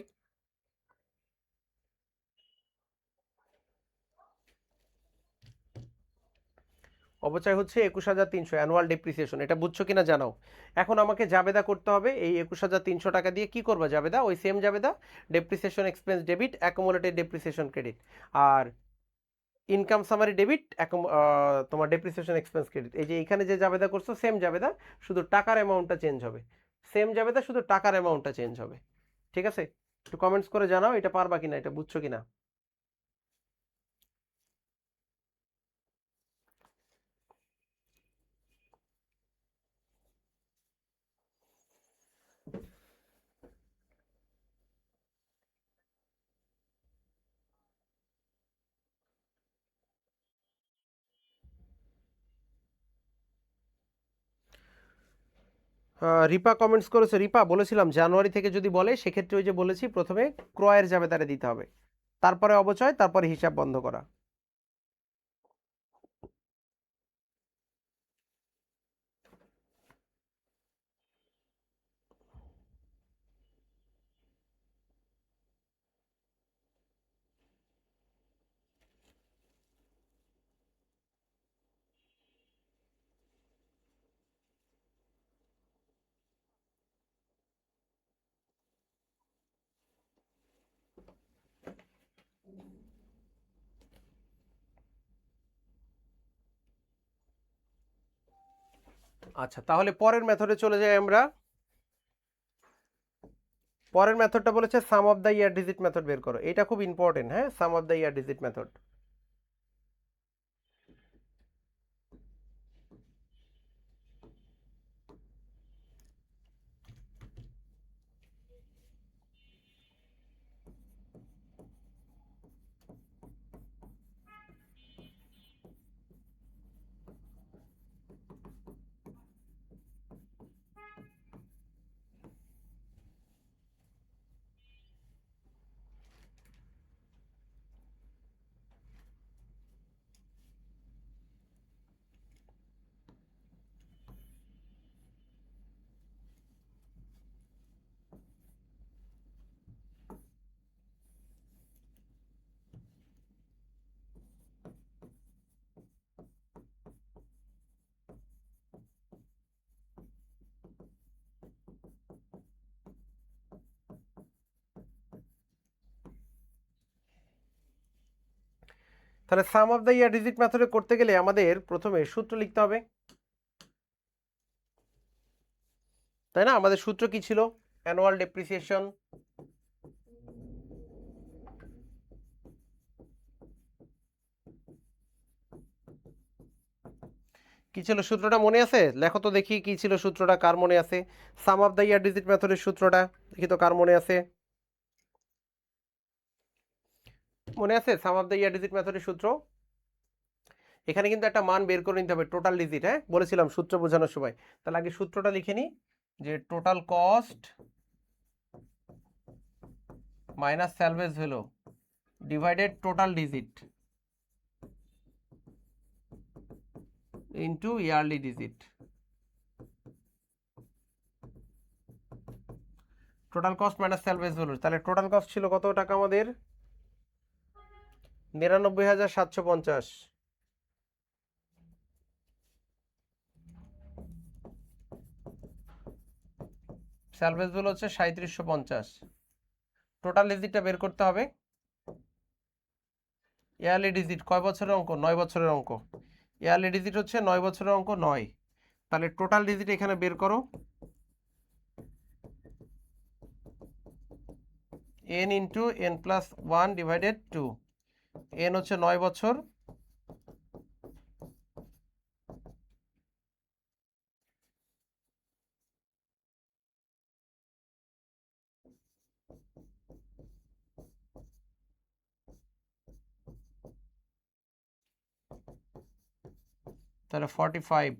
Speaker 1: অবচয় হচ্ছে ২১,৩০০ অ্যানুয়াল ডেপ্রিসিয়েশন। এটা বুঝছো কিনা জানাও। এখন আমাকে জাবেদা করতে হবে এই ২১,৩০০ টাকা দিয়ে কি করবা জাবেদা? ওই সেম জাবেদা, depreciation expense debit, accumulated depreciation credit, আর ইনকাম সামারি ডেবিট, তোমার ডেপ্রিসিয়েশন এক্সপেন্স ক্রেডিট। এই যে এখানে যে জাবেদা করছো সেম জাবেদা, শুধু টাকার অ্যামাউন্টটা চেঞ্জ হবে। সেম জাবেদা, শুধু টাকার অ্যামাউন্টটা চেঞ্জ হবে। ঠিক আছে? একটু কমেন্টস করে জানাও এটা পারবা কিনা, এটা বুঝছো কিনা। রিপা কমেন্টস করেছে। রিপা বলেছিলাম জানুয়ারি থেকে যদি বলে সেক্ষেত্রে ওই যে বলেছি প্রথমে ক্রয়ের জাবেদারে দিতে হবে, তারপরে অবচয়, তারপরে হিসাব বন্ধ করা। আচ্ছা, তাহলে পরের মেথডে চলে যাই আমরা। পরের মেথডটা বলেছে sum of the year digit method বের করো। এটা খুব ইম্পর্টেন্ট। হ্যাঁ, sum of the year digit method. তাহলে sum of the year digit মেথডে করতে গেলে আমাদের প্রথমে সূত্র লিখতে হবে, তাই না? আমাদের সূত্র কি ছিল? অ্যানুয়াল ডেপ্রিসিয়েশন কি ছিল? সূত্রটা মনে আছে? লেখো তো দেখি কি ছিল সূত্রটা, কার মনে আছে? সাম অফ দ্য ইয়ার ডিজিট মেথডের সূত্রটা দেখি তো কার মনে আছে? মনে আছে সাম অফ দ্য ইয়ার ডিজিট মেথডের সূত্র? এখানে কিন্তু একটা মান বের করে নিতে হবে, টোটাল ডিজিট। হ্যাঁ, বলেছিলাম সূত্র বোঝানোর সময়। তাহলে আগে সূত্রটা লিখে নিই, যে total cost minus salvage value divided total digit into yearly digit. Total cost minus salvage value, তাহলে টোটাল কস্ট ছিল কত টাকা আমাদের? ৯৯,৭৫০। স্যালভেজ ভ্যালু হচ্ছে ৩৭৫০। টোটাল ডিজিটটা বের করতে হবে। ইয়ারলি ডিজিট কয় বছরের অঙ্ক? ৯ বছরের অঙ্ক। ইয়ারলি ডিজিট হচ্ছে ৯ বছরের অঙ্ক ৯। তাহলে টোটাল ডিজিট এখানে বের করো, n into n plus 1 divided 2। n হচ্ছে 9 বছর, তাহলে 45।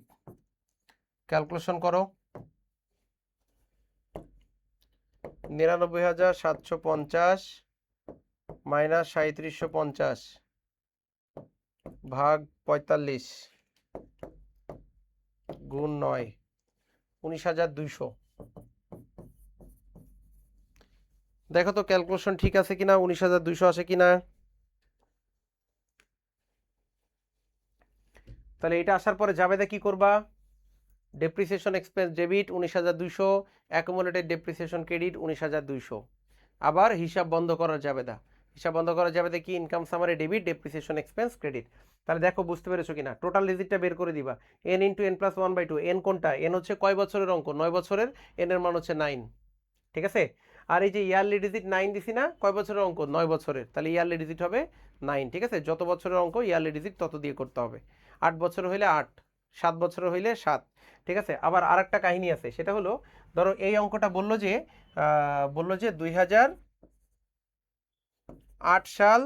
Speaker 1: ক্যালকুলেশন করো, ৯৯,৭৫০ মাইনাস ৩৭৫০ ভাগ ৪৫ গুণ ৯, ১৯,২০০। দেখো তো ক্যালকুলেশন ঠিক আছে কিনা, ১৯,২০০ আসে কিনা। তাহলে এটা আসার পরে জাবেদা কি করবা? Depreciation expense debit ১৯,২০০, accumulated depreciation credit ১৯,২০০। আবার হিসাব বন্ধ করার জাবেদা। হিসাব বন্ধ করার জাবেদা কি? Income summary debit, depreciation expense credit. তাহলে দেখো বুঝতে পেরেছো কিনা? টোটাল ডিজিটটা বের করে দিবা, n into n plus 1/2। n কোনটা? n হচ্ছে কয় বছরের অঙ্ক? ৯ বছরের। n এর মান হচ্ছে 9, ঠিক আছে? আর এই যে ইয়ারলি ডিজিট 9 দিছি না, কয় বছরের অঙ্ক? 9 বছরের। তাহলে ইয়ারলি ডিজিট হবে 9, ঠিক আছে? যত বছরের অঙ্ক ইয়ারলি ডিজিট তত দিয়ে করতে হবে। 8 বছর হইলে 8, 7 বছর হইলে 7, ঠিক আছে? আবার আরেকটা কাহিনী আছে, সেটা হলো ধরো এই অঙ্কটা বললো যে 2008 সাল,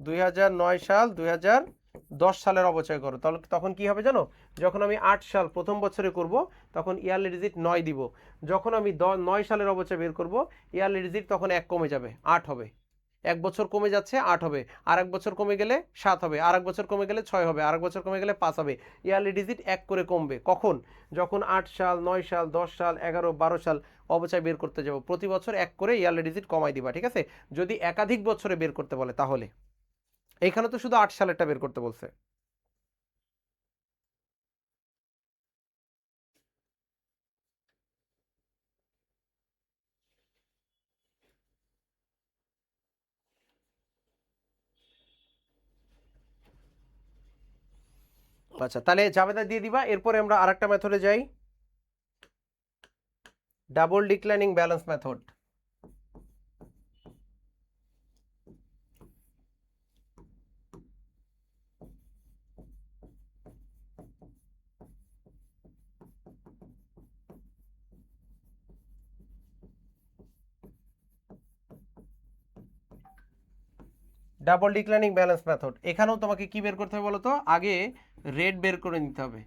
Speaker 1: 2009 সাল, 2010 সালের অবচয় করো। তাহলে তখন কি হবে জানো? যখন আমি 8 সাল প্রথম বছরে করব তখন ইয়ারলি ডিজিট 9 দিব। যখন আমি 9 সালের অবচয় বের করব ইয়ারলি ডিজিট তখন 1 কমে যাবে, 8 হবে। 1 বছর কমে যাচ্ছে, 8 হবে। আর 1 বছর কমে গেলে 7 হবে। আর 1 বছর কমে গেলে 6 হবে। আর 1 বছর কমে গেলে 5 হবে। ইয়ারলি ডিজিট 1 করে কমবে। কখন? যখন 8 সাল, 9 সাল, 10 সাল, 11, 12 সাল অবচয় বের করতে যাব, প্রতি বছর 1 করে ইয়ারলি ডিজিট কমাই দিবা, ঠিক আছে? যদি একাধিক বছরে বের করতে বলে তাহলে। এইখানে তো শুধু 8 সালেরটা বের করতে বলছে। আচ্ছা, তাহলে জাবেদা দিয়ে দিবা। এরপরে আমরা আরেকটা মেথডে যাই, double declining balance method. Double declining balance method, এখানেও তোমাকে কি বের করতে হবে বলো তো? আগে রেট বের করে নিতে হবে,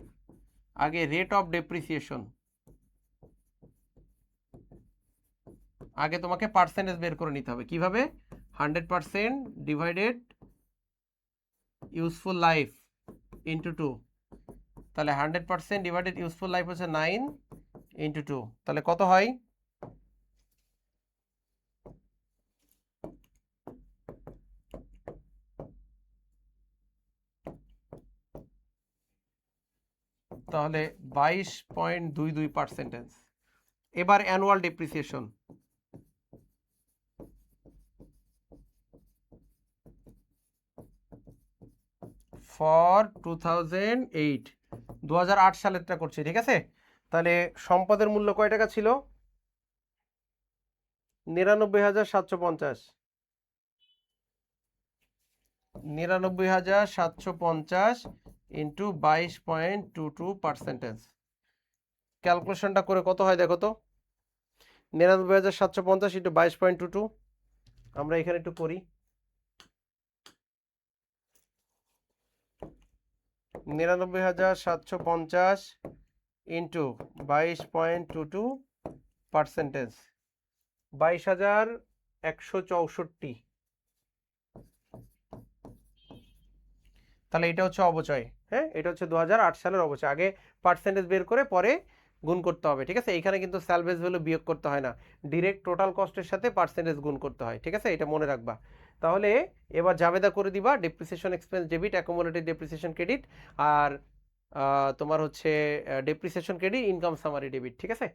Speaker 1: আগে রেট অফ ডেপ্রিসিয়েশন। আগে তোমাকে পার্সেন্টেজ বের করে নিতে হবে। কিভাবে? 100% ডিভাইডেড ইউজফুল লাইফ ইন্টু 2। তাহলে 100% ডিভাইডেড ইউজফুল লাইফ হচ্ছে 9 ইন্টু 2, তাহলে কত হয়? তাহলে 22.22%। এবার অ্যানুয়াল ডেপ্রিসিয়েশন, ফর 2008, 2008 সালেরটা করছি, ঠিক আছে? তাহলে সম্পদের মূল্য কয় টাকা ছিল? 99,750, 99,750 ইন্টু 22.22%। ক্যালকুলেশনটা করে কত হয় দেখো তো? 99,750 ইন্টু 22.22, আমরা এখানে একটু করি। 99,750 ইন্টু 22.22%, 22,164। তাহলে এটা হচ্ছে অবচয়। হ্যাঁ, এটা হচ্ছে 2008 সালের অবচয়। আগে পার্সেন্টেজ বের করে পরে গুণ করতে হবে, ঠিক আছে? এখানে কিন্তু স্যালভেজ ভ্যালু বিয়োগ করতে হয় না, ডিরেক্ট টোটাল কস্টের সাথে পার্সেন্টেজ গুণ করতে হয়, ঠিক আছে? এটা মনে রাখবা। তাহলে এবার জাবেদা করে দিবা depreciation expense debit, accumulated depreciation credit, আর তোমার হচ্ছে depreciation credit, income summary debit, ঠিক আছে?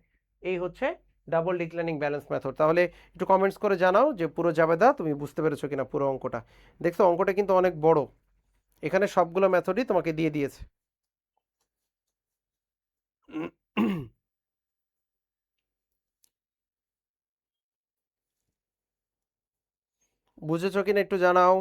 Speaker 1: এই হচ্ছে ডাবল ডিক্লাইনিং ব্যালেন্স মেথড। তাহলে একটু কমেন্টস করে জানাও যে পুরো জাবেদা তুমি বুঝতে পেরেছো কিনা, পুরো অঙ্কটা। দেখছো অঙ্কটা কিন্তু অনেক বড়, এখানে সবগুলো মেথডই তোমাকে দিয়ে দিয়েছে। বুঝেছো কিনা একটু জানাও।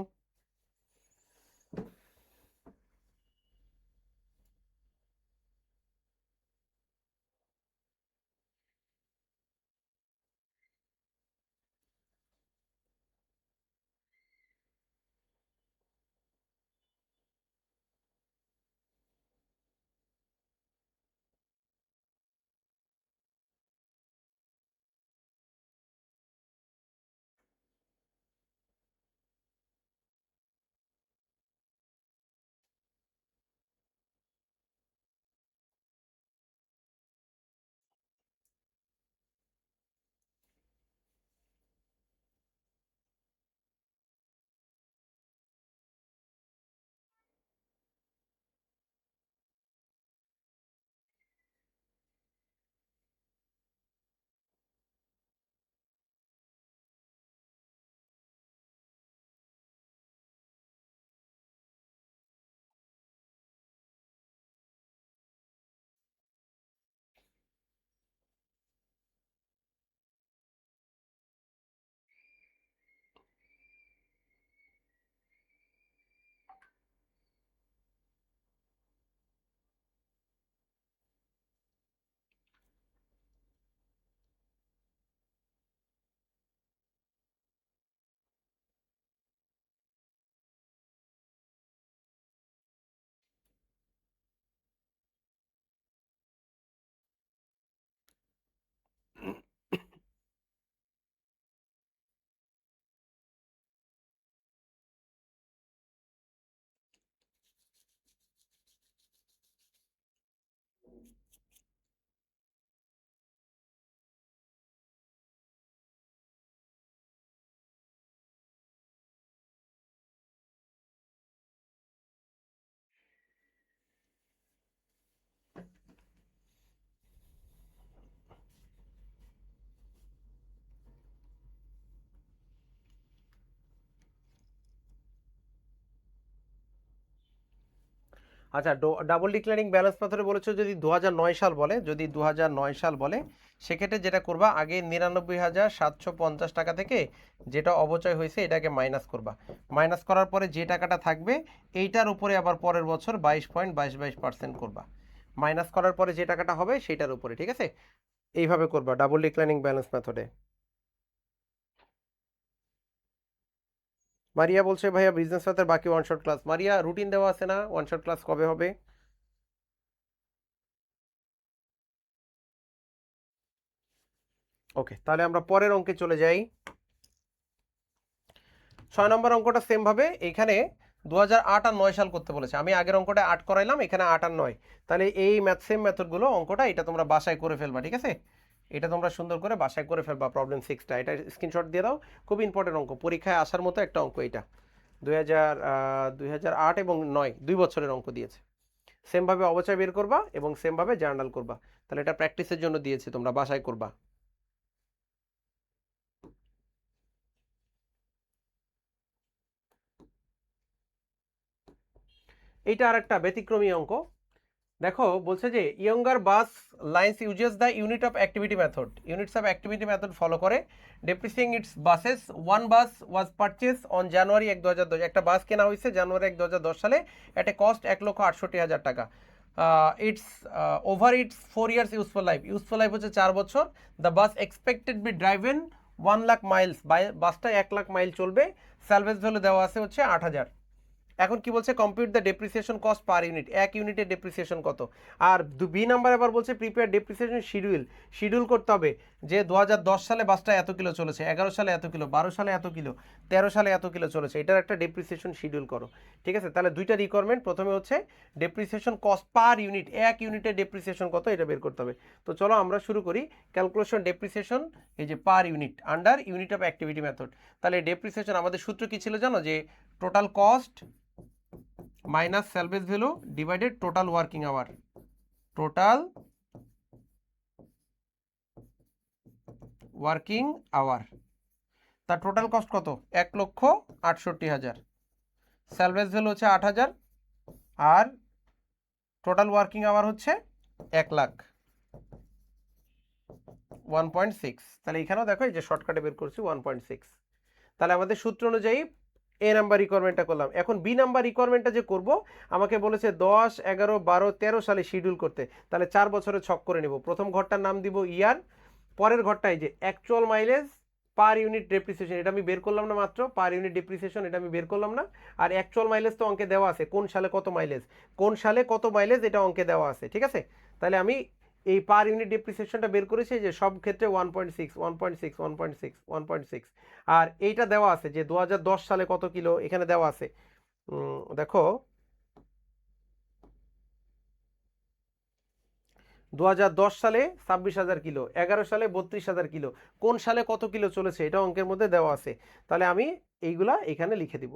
Speaker 1: আচ্ছা, ডাবল ডিক্লারিং ব্যালেন্স মেথডে বলেছো যদি 2009 সাল বলে, যদি 2009 সাল বলে, সেক্ষেত্রে যেটা করবা, আগে 99,750 টাকা থেকে যেটা অবচয় হয়েছে এটাকে মাইনাস করবা। মাইনাস করার পরে যে টাকাটা থাকবে এইটার উপরে আবার পরের বছর 22.22% করবা। মাইনাস করার পরে যে টাকাটা হবে সেটার উপরে, ঠিক আছে? এইভাবে করবা ডাবল ডিক্লাইনিং ব্যালেন্স মেথডে। মারিয়া বলছে ভাইয়া বিজনেস ম্যাথের বাকি ওয়ান শট ক্লাস, মারিয়া রুটিন দেওয়া আছে না? ওয়ান শট ক্লাস কবে হবে? ওকে, তাহলে আমরা পরের অঙ্কে চলে যাই। 6 নম্বর অঙ্কটা সেম ভাবে এখানে 2008 আর 9 সাল করতে বলেছে। আমি আগের অঙ্কটা 8 করাইলাম, এখানে 8 আর 9। তাহলে এই সেম মেথডগুলো অঙ্কটা এটা তোমরা বাসায় করে ফেলবা, ঠিক আছে? এটা তোমরা সুন্দর করে বাসায় করে ফেলবা প্রবলেম 6টা। এটা স্ক্রিনশট দিয়ে দাও, খুব ইম্পর্টেন্ট অঙ্ক, পরীক্ষায় আসার মতো একটা অঙ্ক এটা। 2008 এবং 9 2 বছরের অঙ্ক দিয়েছে। সেমভাবে অবচয় বের করবা এবং সেমভাবে জার্নাল করবা। তাহলে এটা প্র্যাকটিসের জন্য দিয়েছি, তোমরা বাসায় করবা। এইটা আর একটা ব্যতিক্রমী অঙ্ক। দেখো বলছে যে younger bus lines uses the unit of activity method, units of activity method follow করে depreciating its buses. One bus was purchase on January 1, 2010, একটা বাস কেনা হয়েছে জানুয়ারি 1, 2010 সালে, এটা কস্ট 1,68,000 টাকা। It's over it's 4 years useful life, useful life হচ্ছে 4 বছর। The bus expected be driven 1 lakh miles, বাসটা 1 লাখ মাইল চলবে। স্যালভেজ ভ্যালু দেওয়া আছে হচ্ছে 8,000। এখন কি বলছে, compute the depreciation cost per unit, এক ইউনিটের ডেপ্রিসিয়েশন কত। আর বি নাম্বার এবার বলছে প্রিপেয়ার ডেপ্রিসিয়েশন শিডিউল, শিডিউল করতে হবে যে 2010 সালে বাসটা এত কিলো চলেছে, 11 সালে এত কিলো, 12 সালে এত কিলো, 13 সালে এত কিলো চলেছে, এটার একটা ডেপ্রিসিয়েশন শিডিউল করো। ঠিক আছে, তাহলে দুইটা রিকোয়ারমেন্ট, প্রথমে হচ্ছে ডেপ্রিসিয়েশন কস্ট পার ইউনিট, এক ইউনিটের ডেপ্রিসিয়েশন কত এটা বের করতে হবে। তো চলো আমরা শুরু করি ক্যালকুলেশন ডেপ্রিসিয়েশন, এই যে per unit under unit of activity method. তাহলে ডেপ্রিসিয়েশন আমাদের সূত্র কি ছিল জানো, যে total cost minus salvage value divided total working hour, total working hour. তার টোটাল কস্ট কত, 1,68,000, স্যালভেজ ভ্যালু হচ্ছে 8,000, আর টোটাল ওয়ার্কিং আওয়ার হচ্ছে 1 লাখ 1.6। তাহলে এখানেও দেখো এই যে শর্টকাটে বের করছি 1.6। তাহলে আমাদের সূত্র অনুযায়ী এ নাম্বার রিকোয়ারমেন্টটা করলাম। এখন বি নাম্বার রিকোয়ারমেন্টটা যে করব, আমাকে বলেছে 10, 11, 12, 13 সালে শিডিউল করতে। তাহলে 4 বছরে ছক করে নেব। প্রথম ঘরটার নাম দিব ইয়ার, পরের ঘরটাই যে actual mileage per unit depreciation, এটা আমি বের করলাম না, মাত্র পার ইউনিট ডেপ্রিসিয়েশন এটা আমি বের করলাম না। আর অ্যাকচুয়াল মাইলেজ তো অঙ্কে দেওয়া আছে, কোন সালে কত মাইলেজ, কোন সালে কত মাইলেজ এটা অঙ্কে দেওয়া আছে। ঠিক আছে, তাহলে আমি এই পার ইউনিট ডেপ্রিসিয়েশনটা বের করেছি যে সব ক্ষেত্রে 1.6 1.6 1.6 1.6। আর এইটা দেওয়া আছে যে 2010 সালে কত কিলো এখানে দেওয়া আছে। দেখো 2010 সালে 26,000 কিলো, 11 সালে 32,000 কিলো, কোন সালে কত কিলো চলেছে এটা অঙ্কের মধ্যে দেওয়া আছে। তাহলে আমি এইগুলা এখানে লিখে দিব,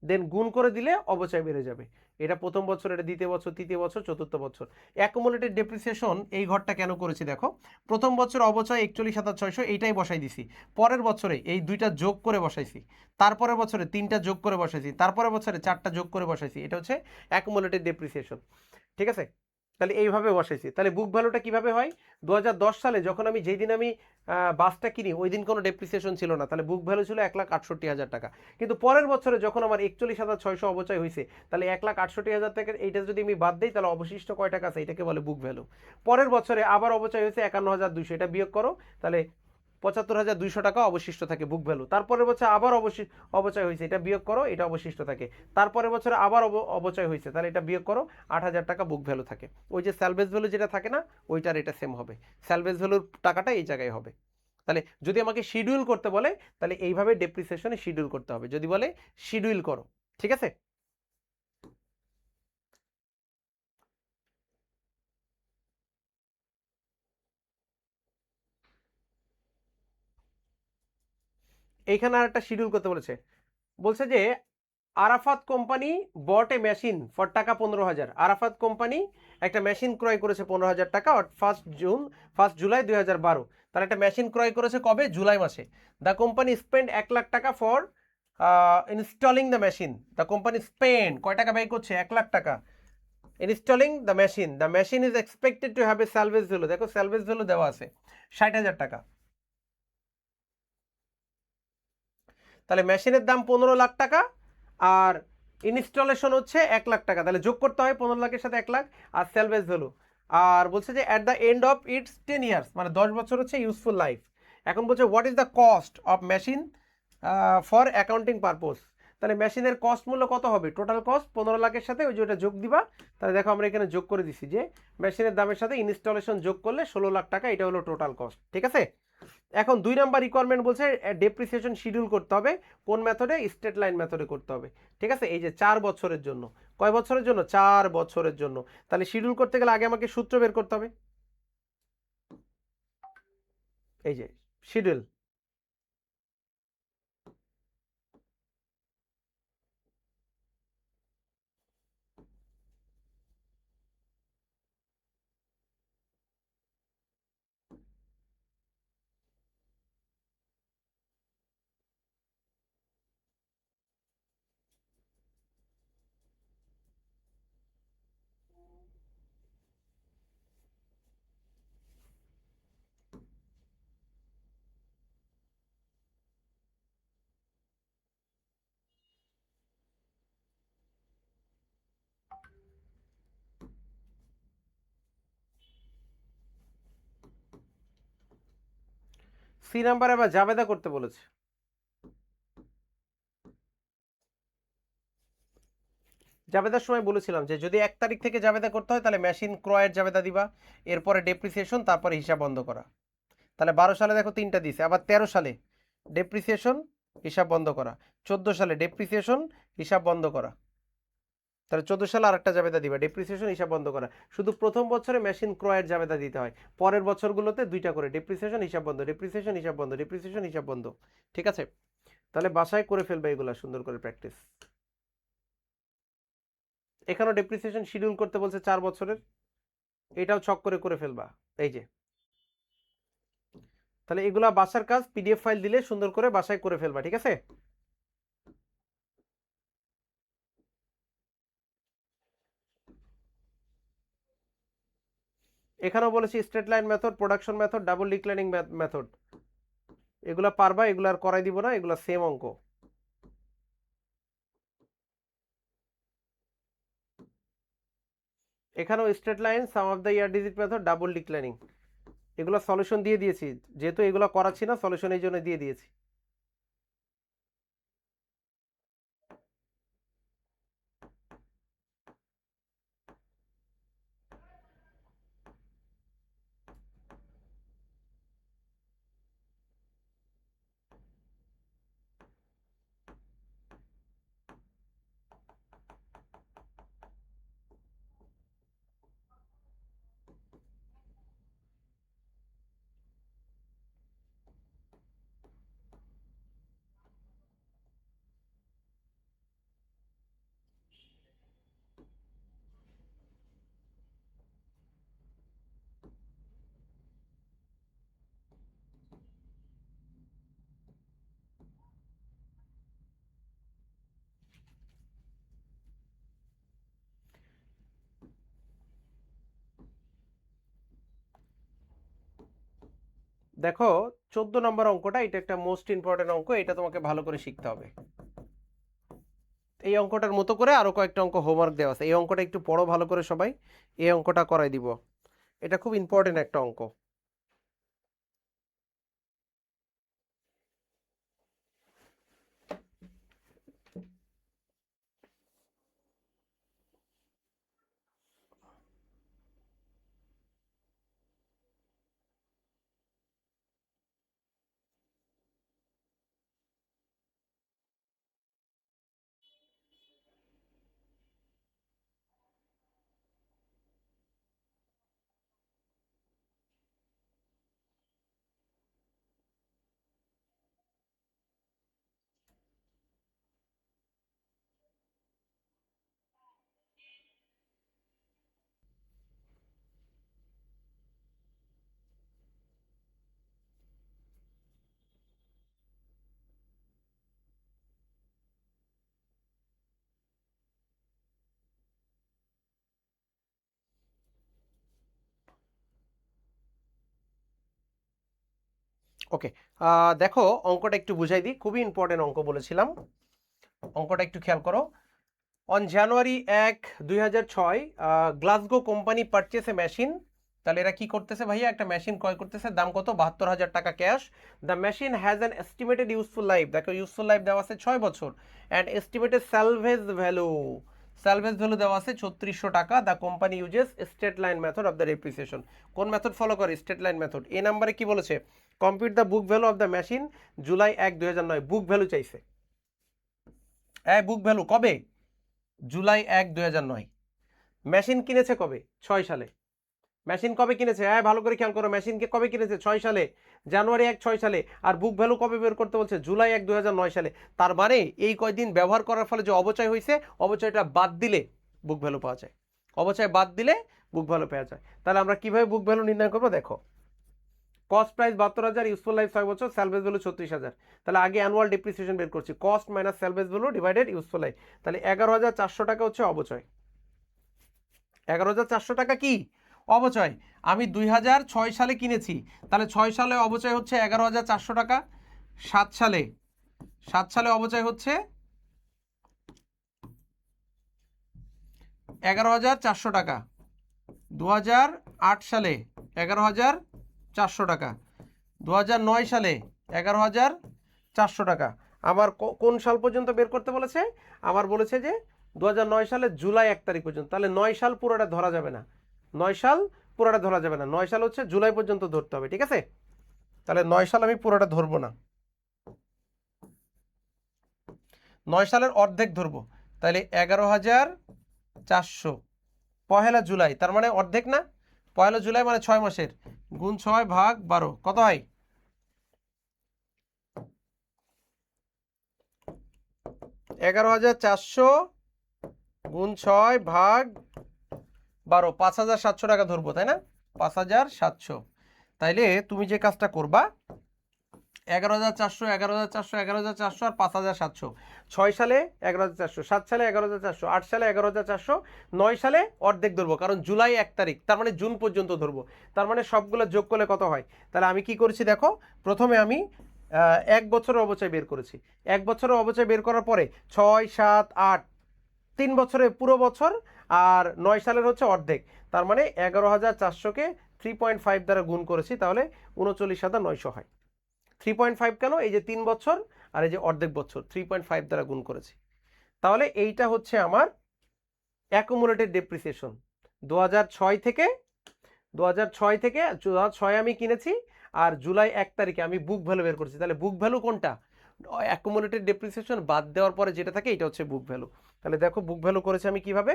Speaker 1: দেন গুণ করে দিলে অবচয় বেড়ে যাবে। এটা প্রথম বছর, এটা দ্বিতীয় বছর, তৃতীয় বছর, চতুর্থ বছর। অ্যাকুমুলেটেড ডেপ্রিসিয়েশন এই ঘরটা কেন করেছি দেখো, প্রথম বছর অবচয় 41,600 এইটাই বসাই দিছি, পরের বছরে এই দুইটা যোগ করে বসাইছি, তারপরের বছরে তিনটা যোগ করে বসাইছি, তারপরের বছরে চারটা যোগ করে বসাইছি, এটা হচ্ছে অ্যাকুমুলেটেড ডেপ্রিসিয়েশন। ঠিক আছে, তাহলে এইভাবে বসাইছি। তাহলে বুক ভ্যালুটা কিভাবে হয়, 2010 সালে যখন আমি যেই দিন আমি বাসটা কিনি ওই দিন কোনো ডেপ্রিসিয়েশন ছিল না, তাহলে বুক ভ্যালু ছিল 1,68,000 টাকা। কিন্তু পরের বছরে যখন আমার 41,600 অবচয় হয়েছে, তাহলে 1,68,000 টাকা এইটা যদি আমি বাদ দিই তাহলে অবশিষ্ট কয় টাকা আছে এটাকে বলে বুক ভ্যালু। পরের বছরে আবার অবচয় হয়েছে 51,200, এটা বিয়োগ করো, তাহলে 75,200 টাকা অবশিষ্ট থাকে বুক ভ্যালু। তারপরের বছর আবার অবচয় হয়েছে, এটা বিয়োগ করো, এটা অবশিষ্ট থাকে। তারপরের বছরে আবার অবচয় হয়েছে, তাহলে এটা বিয়োগ করো, 8,000 টাকা বুক ভ্যালু থাকে। ওই যে স্যালভেজ ভ্যালু যেটা থাকে না, ওইটার এটা সেম হবে, স্যালভেজ ভ্যালুর টাকাটা এই জায়গায় হবে। তাহলে যদি আমাকে শিডিউল করতে বলে তাহলে এইভাবে ডেপ্রিসিয়েশনে শিডিউল করতে হবে, যদি বলে শিডিউল করো। ঠিক আছে, এইখানে আর একটা শিডিউল করতে বলেছে, বলছে যে Arafat company bought a machine for টাকা 15,000। আরাফাত কোম্পানি একটা মেশিন ক্রয় করেছে 15,000 টাকা, 1 জুলাই 2012। তারা একটা মেশিন ক্রয় করেছে কবে, জুলাই মাসে। দ্য কোম্পানি স্পেন্ড 1 লাখ টাকা for installing the machine. The company spend কয় টাকা ব্যয় করছে, 1 লাখ টাকা installing the machine. The machine is expected to have a salvage value, দেখো স্যালভেজ ভ্যালু দেওয়া আছে 60,000 টাকা। তাহলে মেশিনের দাম 15 লাখ টাকা, আর ইনস্টলেশন হচ্ছে 1 লাখ টাকা, তাহলে যোগ করতে হয় 15 লাখের সাথে 1 লাখ, আর সেলভেজ ভ্যালু। আর বলছে যে at the end of its 10 years, মানে 10 বছর হচ্ছে ইউজফুল লাইফ। এখন বলছে what is the cost of machine for accounting purpose. তাহলে মেশিনের কস্ট মূল্য কত হবে, টোটাল কস্ট 15 লাখের সাথে ওই যে ওটা যোগ দিবা। তাহলে দেখো আমরা এখানে যোগ করে দিছি যে মেশিনের দামের সাথে ইনস্টলেশন যোগ করলে 16 লাখ টাকা, এটা হলো টোটাল কস্ট। ঠিক আছে, এখন 2 নাম্বার রিকোয়ারমেন্ট বলছে ডেপ্রিসিয়েশন শিডিউল করতে হবে, কোন মেথডে, স্ট্রেট লাইন মেথডে করতে হবে। ঠিক আছে, এই যে 4 বছরের জন্য, কয় বছরের জন্য, 4 বছরের জন্য। তাহলে শিডিউল করতে গেলে আগে আমাকে সূত্র বের করতে হবে, এই যে শিডিউল। সি নাম্বার আবার জাবেদা করতে বলেছে। জাবেদার সময় বলেছিলাম যে যদি 1 তারিখ থেকে জাবেদা করতে হয় তাহলে মেশিন ক্রয়ের জাবেদা দিবা, এরপরে ডেপ্রিসিয়েশন, তারপরে হিসাব বন্ধ করা। তাহলে 12 সালে দেখো 3টা দিছে, আবার 13 সালে ডেপ্রিসিয়েশন, হিসাব বন্ধ করা, 14 সালে ডেপ্রিসিয়েশন, হিসাব বন্ধ করা। তাহলে 14 সালে আরেকটা জাবেদা দিবা, ডেপ্রিসিয়েশন, হিসাব বন্ধ করা। শুধু প্রথম বছরে মেশিন ক্রয়ের জাবেদা দিতে হয়, পরের বছরগুলোতে 2টা করে, ডেপ্রিসিয়েশন, হিসাব বন্ধ, ডেপ্রিসিয়েশন, হিসাব বন্ধ, ডেপ্রিসিয়েশন, হিসাব বন্ধ। ঠিক আছে, তাহলে বাসায় করে ফেলবে এগুলা সুন্দর করে প্র্যাকটিস। এখানেও ডেপ্রিসিয়েশন শিডিউল করতে বলছে 4 বছরের, এটাও ছক করে করে ফেলবা। এই যে, তাহলে এগুলা বাসার কাজ, পিডিএফ ফাইল দিলে সুন্দর করে বাসায় করে ফেলবা। ঠিক আছে, এখানেও বলেছি straight line method, production method, double declining method, এগুলা পারবা, এগুলা আর করাই দিব না, এগুলা সেম অঙ্ক। এখানেও straight line, some of the year digit method, double declining, এগুলো সলিউশন দিয়ে দিয়েছি, যেহেতু এগুলো করাচ্ছি না সলিউশন এই জন্য দিয়ে দিয়েছি। দেখো 14 নম্বর অঙ্কটা, এটা একটা মোস্ট ইম্পর্টেন্ট অঙ্ক, এটা তোমাকে ভালো করে শিখতে হবে। এই অঙ্কটার মতো করে আরো কয়েকটা অঙ্ক হোমওয়ার্ক দেওয়া আছে, এই অঙ্কটা একটু পড়ো ভালো করে সবাই, এই অঙ্কটা করাই দিব, এটা খুব ইম্পর্টেন্ট একটা অঙ্ক। ওকে, দেখো অঙ্কটা একটু বুঝাই দিই, খুবই ইম্পর্টেন্ট অঙ্ক বলেছিলাম, অঙ্কটা একটু খেয়াল করো। On January 1, 2006 Glasgow company purchase A machine, তাহলে এরা কি করতেছে ভাইয়া, একটা মেশিন ক্রয় করতেছে, দাম কত, 72,000 টাকা cash. The machine has an estimated useful life, দেখো ইউজফুল লাইফ দেওয়া আছে 6 বছর, অ্যান্ড এস্টিমেটেড স্যালভেজ ভ্যালু দেওয়া আছে 3600 টাকা। The company uses straight line method of the depreciation, কোন মেথড ফলো করে, স্ট্রেট লাইন মেথড। এই নাম্বারে কি বলেছে, compute the book value of the machine July 1, 2009, book value চাইছে, বুক ভ্যালু কবে, জুলাই 1, 2009। মেশিন কিনেছে কবে, 6 সালে। মেশিন কবে কিনেছে, ভালো করে খেয়াল করো, মেশিনকে কবে কিনেছে, 6 সালে, জানুয়ারি 1, 6 সালে। আর বুক ভ্যালু কবে বের করতে বলছে, জুলাই 1, 2009 সালে। তার মানে এই কয়দিন ব্যবহার করার ফলে যে অবচয় হয়েছে, অবচয়টা বাদ দিলে বুক ভ্যালু পাওয়া যায়, অবচয় বাদ দিলে বুক ভ্যালু পাওয়া যায়। তাহলে আমরা কিভাবে বুক ভ্যালু নির্ণয় করবো, দেখো কস্ট প্রাইস 72,000, ইউজফুল লাইফ 6 বছর, স্যালভেজ ভ্যালু 36,000। তাহলে আগে অ্যানুয়াল ডেপ্রিসিয়েশন বের করছি, cost minus salvage value divided useful life. তাহলে 11,400 টাকা হচ্ছে অবচয়, 11,400 টাকা কি অবচয়। আমি 2006 সালে কিনেছি, তাহলে 6 সালে অবচয় হচ্ছে 11,400 টাকা। 7 সালে, 7 সালে অবচয় হচ্ছে 11,400 টাকা। 2008 সালে 11,400 টাকা। 2009 সালে 11,400 টাকা। আবার কোন সাল পর্যন্ত বের করতে বলেছে? আমার বলেছে যে 2009 সালে জুলাই 1 তারিখ পর্যন্ত। তাহলে 9 সাল পুরোটা ধরা যাবে না, 9 সাল পুরোটা ধরা যাবে না, 9 সাল হচ্ছে জুলাই পর্যন্ত ধরতে হবে, ঠিক আছে? তাহলে 9 সাল আমি পুরোটা ধরবো না, 9 সালের অর্ধেক ধরবো। তাহলে 11,400 পহেলা জুলাই, তার মানে অর্ধেক না? পহেলা জুলাই মানে 6 মাসের, গুণ 6 ভাগ 12 কত হয়? 11,400 গুণ 6 ভাগ 12, 5,700 টাকা ধরবো, তাই না? 5,700। তাইলে তুমি যে কাজটা করবা, 11,400 11,400 11,400 আর 5,700, 6 সালে 11,400, 7 সালে 11,400, 8 সালে 11,400, 9 সালে অর্ধেক ধরবো, কারণ জুলাই 1 তারিখ, তার মানে জুন পর্যন্ত ধরবো। তার মানে সবগুলো যোগ করলে কত হয়? তাহলে আমি কি করেছি দেখো, প্রথমে আমি 1 বছরের অবচয় বের করেছি। 1 বছরের অবচয় বের করার পরে 6, 7, 8, 3 বছরে পুরো বছর, আর 9 সালের হচ্ছে অর্ধেক। তার মানে 11,400কে 3.5 দ্বারা গুণ করেছি, তাহলে 39,900 হয়। 3.5 কেন? এই যে 3 বছর আর এই যে অর্ধেক বছর, 3.5 দ্বারা গুণ করেছি। তাহলে এইটা হচ্ছে আমার অ্যাকুমুলেটেড ডেপ্রিসিয়েশন 2006 থেকে 2006 আমি কিনেছি, আর জুলাই 1 তারিখে আমি বুক ভ্যালু বের করছি। তাহলে বুক ভ্যালু কোনটা? অ্যাকুমুলেটেড ডেপ্রিসিয়েশন বাদ দেওয়ার পরে যেটা থাকে এটা হচ্ছে বুক ভ্যালু। তাহলে দেখো বুক ভ্যালু করেছি আমি কিভাবে,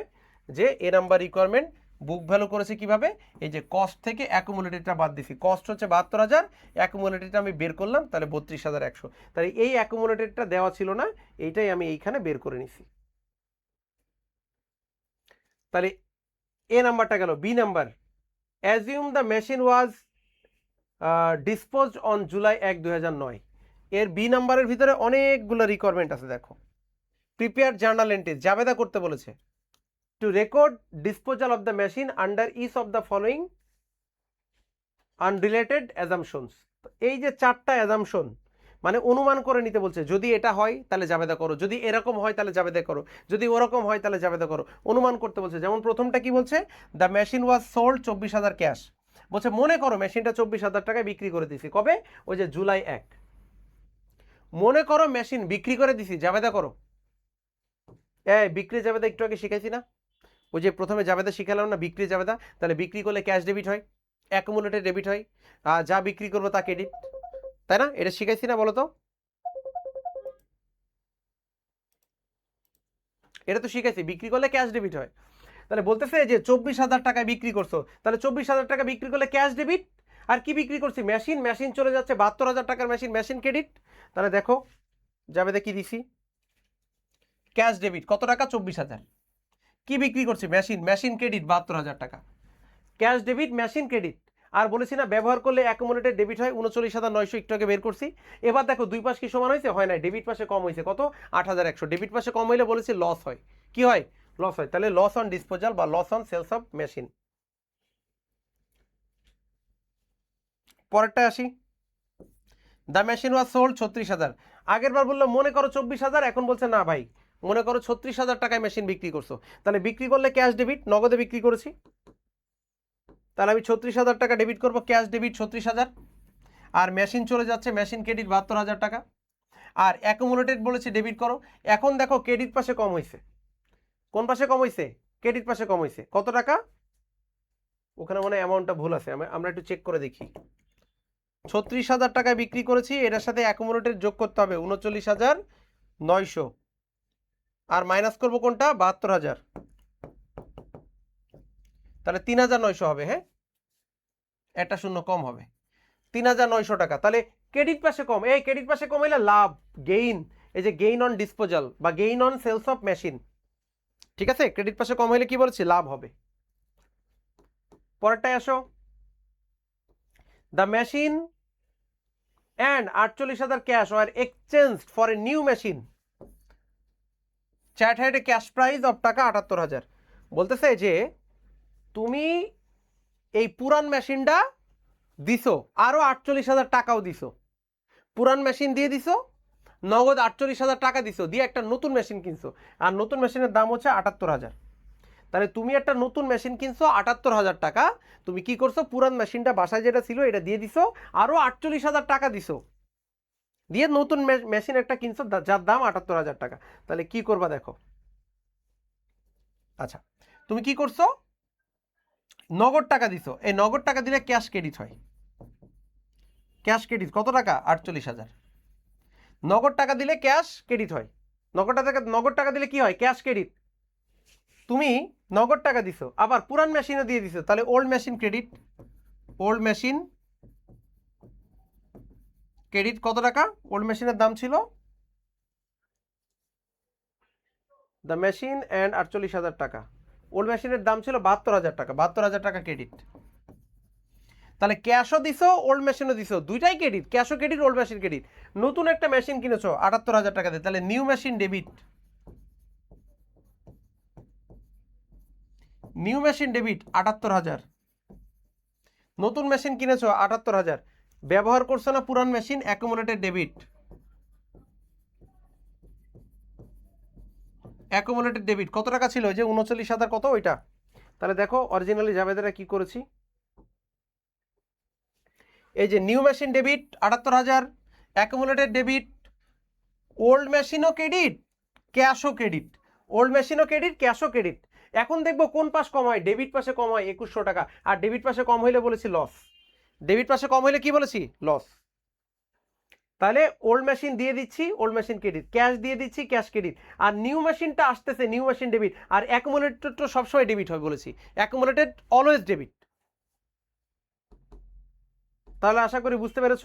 Speaker 1: যে এ নাম্বার রিকোয়ারমেন্ট বুক ভ্যালু করেছি কিভাবে, এই যে কস্ট থেকে অ্যাকুমুলেটেডটা বাদ দিছি, কস্ট হচ্ছে 72,000, অ্যাকুমুলেটেডটা আমি বের করলাম, তাহলে 32,100। তাহলে এই অ্যাকুমুলেটেডটা দেওয়া ছিল না, এইটাই আমি এইখানে বের করে নিছি। তাহলে এ নাম্বারটা গেল। B number, assume the machine was disposed on July 1, 2009। এর বি নাম্বারের ভিতরে অনেকগুলো রিকোয়ারমেন্ট আছে দেখো। প্রিপেয়ার জার্নাল এন্ট্রি, জাবেদা করতে বলেছে। To record disposal of the machine under each of the following unrelated assumptions. এই যে 4টা অ্যাজাম্পশন, মানে অনুমান করে নিতে বলছে, যদি এটা হয় তাহলে জাবেদা করো, যদি এরকম হয় তাহলে জাবেদা করো, যদি ওরকম হয় তাহলে জাবেদা করো, অনুমান করতে বলছে। যেমন প্রথমটা কি বলছে, the machine was sold 24,000 cash. বলছে মনে করো মেশিনটা 24,000 টাকায় বিক্রি করে দিছি, কবে? ওই যে জুলাই 1। মনে করো মেশিন বিক্রি করে দিছি, জাবেদা করো। বিক্রি জাবেদা একটু আগে শিখাইছি না, ওই যে প্রথমে জাবেদা শিখালাম না, বিক্রি জাবেদা। তাহলে বিক্রি করলে ক্যাশ ডেবিট হয়, অ্যাকুমুলেটেড ডেবিট হয়, আর যা বিক্রি করবো তা ক্রেডিট, তাই না? এটা শিখাইছি না বলো তো? এটা তো শিখাইছি, বিক্রি করলে ক্যাশ ডেবিট হয়। তাহলে বলতেছে যে 24,000 টাকায় বিক্রি করছো, তাহলে 24,000 টাকা বিক্রি করলে ক্যাশ ডেবিট। আর কি বিক্রি করছি? মেশিন, মেশিন চলে যাচ্ছে 72,000 টাকার মেশিন, মেশিন ক্রেডিট। তাহলে দেখো জাবেদা কি দিছি, ক্যাশ ডেবিট কত টাকা? 24,000। কি বিক্রি করছি? মেশিন, মেশিন ক্রেডিট 72,000 টাকা, ক্যাশ ডেবিট মেশিন ক্রেডিট। আর বলেছি না ব্যবহার করলে অ্যাকুমুলেটেড ডেবিট হয় 39,900, একটু আগে বের করছি। এবার দেখো দুই পাশ কি সমান হয়েছে? হয় না, ডেবিট পাশে কম হয়েছে, কত? 8,100। ডেবিট পাশে কম হইলে বলেছি লস হয়, কি হয়? লস হয়। তাহলে লস অন ডিসপোজাল বা loss on sales of machine. পরেরটা আসি, দ্য মেশিন ওয়াজ সোল্ড 36,000। আগের বার বললো মনে করো 24,000, এখন বলছে না ভাই মনে করো 36,000 টাকায় মেশিন বিক্রি করছো। তাহলে বিক্রি করলে ক্যাশ ডেবিট, নগদে বিক্রি করেছি, তাহলে আমি 36,000 টাকা ডেবিট করবো, ক্যাশ ডেবিট 36,000। আর মেশিন চলে যাচ্ছে, মেশিন ক্রেডিট 72,000 টাকা। আর অ্যাকুমুলেটেড বলেছে ডেবিট করো। এখন দেখো ক্রেডিট পাশে কম হয়েছে, কোন পাশে কম হয়েছে? ক্রেডিট পাশে কম হয়েছে, কত টাকা? ওখানে মনে হয় অ্যামাউন্টটা ভুল আছে, আমরা একটু চেক করে দেখি। 36,000 টাকায় বিক্রি করেছি, এটার সাথে অ্যাকুমুলেটেড যোগ করতে হবে 39,900, আর মাইনাস করবো কোনটা? 72,000, তাহলে 3,900 হবে। হ্যাঁ, একটা শূন্য কম হবে, 3,900 টাকা। তাহলে ক্রেডিট পাশে কম, এই ক্রেডিট পাশে কম হইলে লাভ, গেইন, এই যে গেইন অন ডিসপোজাল বা gain on sales of machine, ঠিক আছে? ক্রেডিট পাশে কম হইলে কি বলছি? লাভ হবে। পরেরটায় আসো, the machine and 48,000 cash were exchanged for a new machine, that had a cash price of টাকা 78,000। বলতেছে যে তুমি এই পুরান মেশিনটা দিছো, আরো 48,000 টাকাও দিছো, পুরান মেশিন দিয়ে দিছো, নগদ 48,000 টাকা দিছো, দিয়ে একটা নতুন মেশিন কিনছো, আর নতুন মেশিনের দাম হচ্ছে 78,000। তাহলে তুমি একটা নতুন মেশিন কিনছো 78,000 টাকা, তুমি কি করছো, পুরান মেশিনটা বাসায় যেটা ছিল এটা দিয়ে দিছো, আরো 48,000 টাকা দিছো, দিয়ে নতুন মেশিন একটা কিনছো যার দাম 78,000 টাকা। তাহলে কি করবা দেখো। আচ্ছা, তুমি কি করছো, নগদ টাকা দিছো, এই নগদ টাকা দিলে ক্যাশ ক্রেডিট হয়। ক্যাশ ক্রেডিট কত টাকা, 48,000। নগদ টাকা দিলে ক্যাশ ক্রেডিট হয়। নগদ টাকা দিলে কি হয়, ক্যাশ ক্রেডিট। তুমি নগদ টাকা দিছো, আবার পুরান মেশিনও দিয়ে দিছো, তাহলে old machine credit. Old machine credit কত টাকা, ওল্ড মেশিনের দাম ছিল, দ্য মেশিন অ্যান্ড 48,000 টাকা। ওল্ড মেশিনের দাম ছিল 72,000 টাকা, 72,000 টাকা ক্রেডিট। তাহলে ক্যাশও দিছো, ওল্ড মেশিনও দিছো, দুইটাই ক্রেডিট, ক্যাশও ক্রেডিট, ওল্ড মেশিন ক্রেডিট। নতুন একটা মেশিন কিনেছো 78,000 টাকা দিয়ে, তাহলে new machine debit. New machine debit 78,000। নতুন মেশিন কিনেছো 78,000, ব্যবহার করছো না পুরান machine, accumulated debit. Accumulated debit কত টাকা ছিল, যে 39,000 কত ওইটা। তাহলে দেখো অরিজিনালি জাবেদারা কি করেছি, এই যে new machine debit 78,000, accumulated debit, old মেশিনও ক্রেডিট, ক্যাশও ক্রেডিট, ওল্ড মেশিনও ক্রেডিট, ক্যাশও ক্রেডিট। এখন দেখবো কোন পাশ কম হয়, ডেবিট পাশে কম হয় 2100 টাকা, আর ডেবিট পাশে কম হইলে বলেছি লস। ডেবিট পাশে কম হইলে কি বলেছি, লস। তাহলে ওল্ড মেশিন দিয়ে দিচ্ছি, ওল্ড মেশিন ক্রেডিট, ক্যাশ দিয়ে দিচ্ছি, ক্যাশ ক্রেডিট। আর নিউ মেশিনটা আসতেছে, নিউ মেশিন ডেবিট। আর অ্যাকুমুলেটেড তো সবসময় ডেবিট হয় বলেছি, অ্যাকুমুলেটেড অলওয়েজ ডেবিট। তাহলে আশা করি বুঝতে পেরেছ।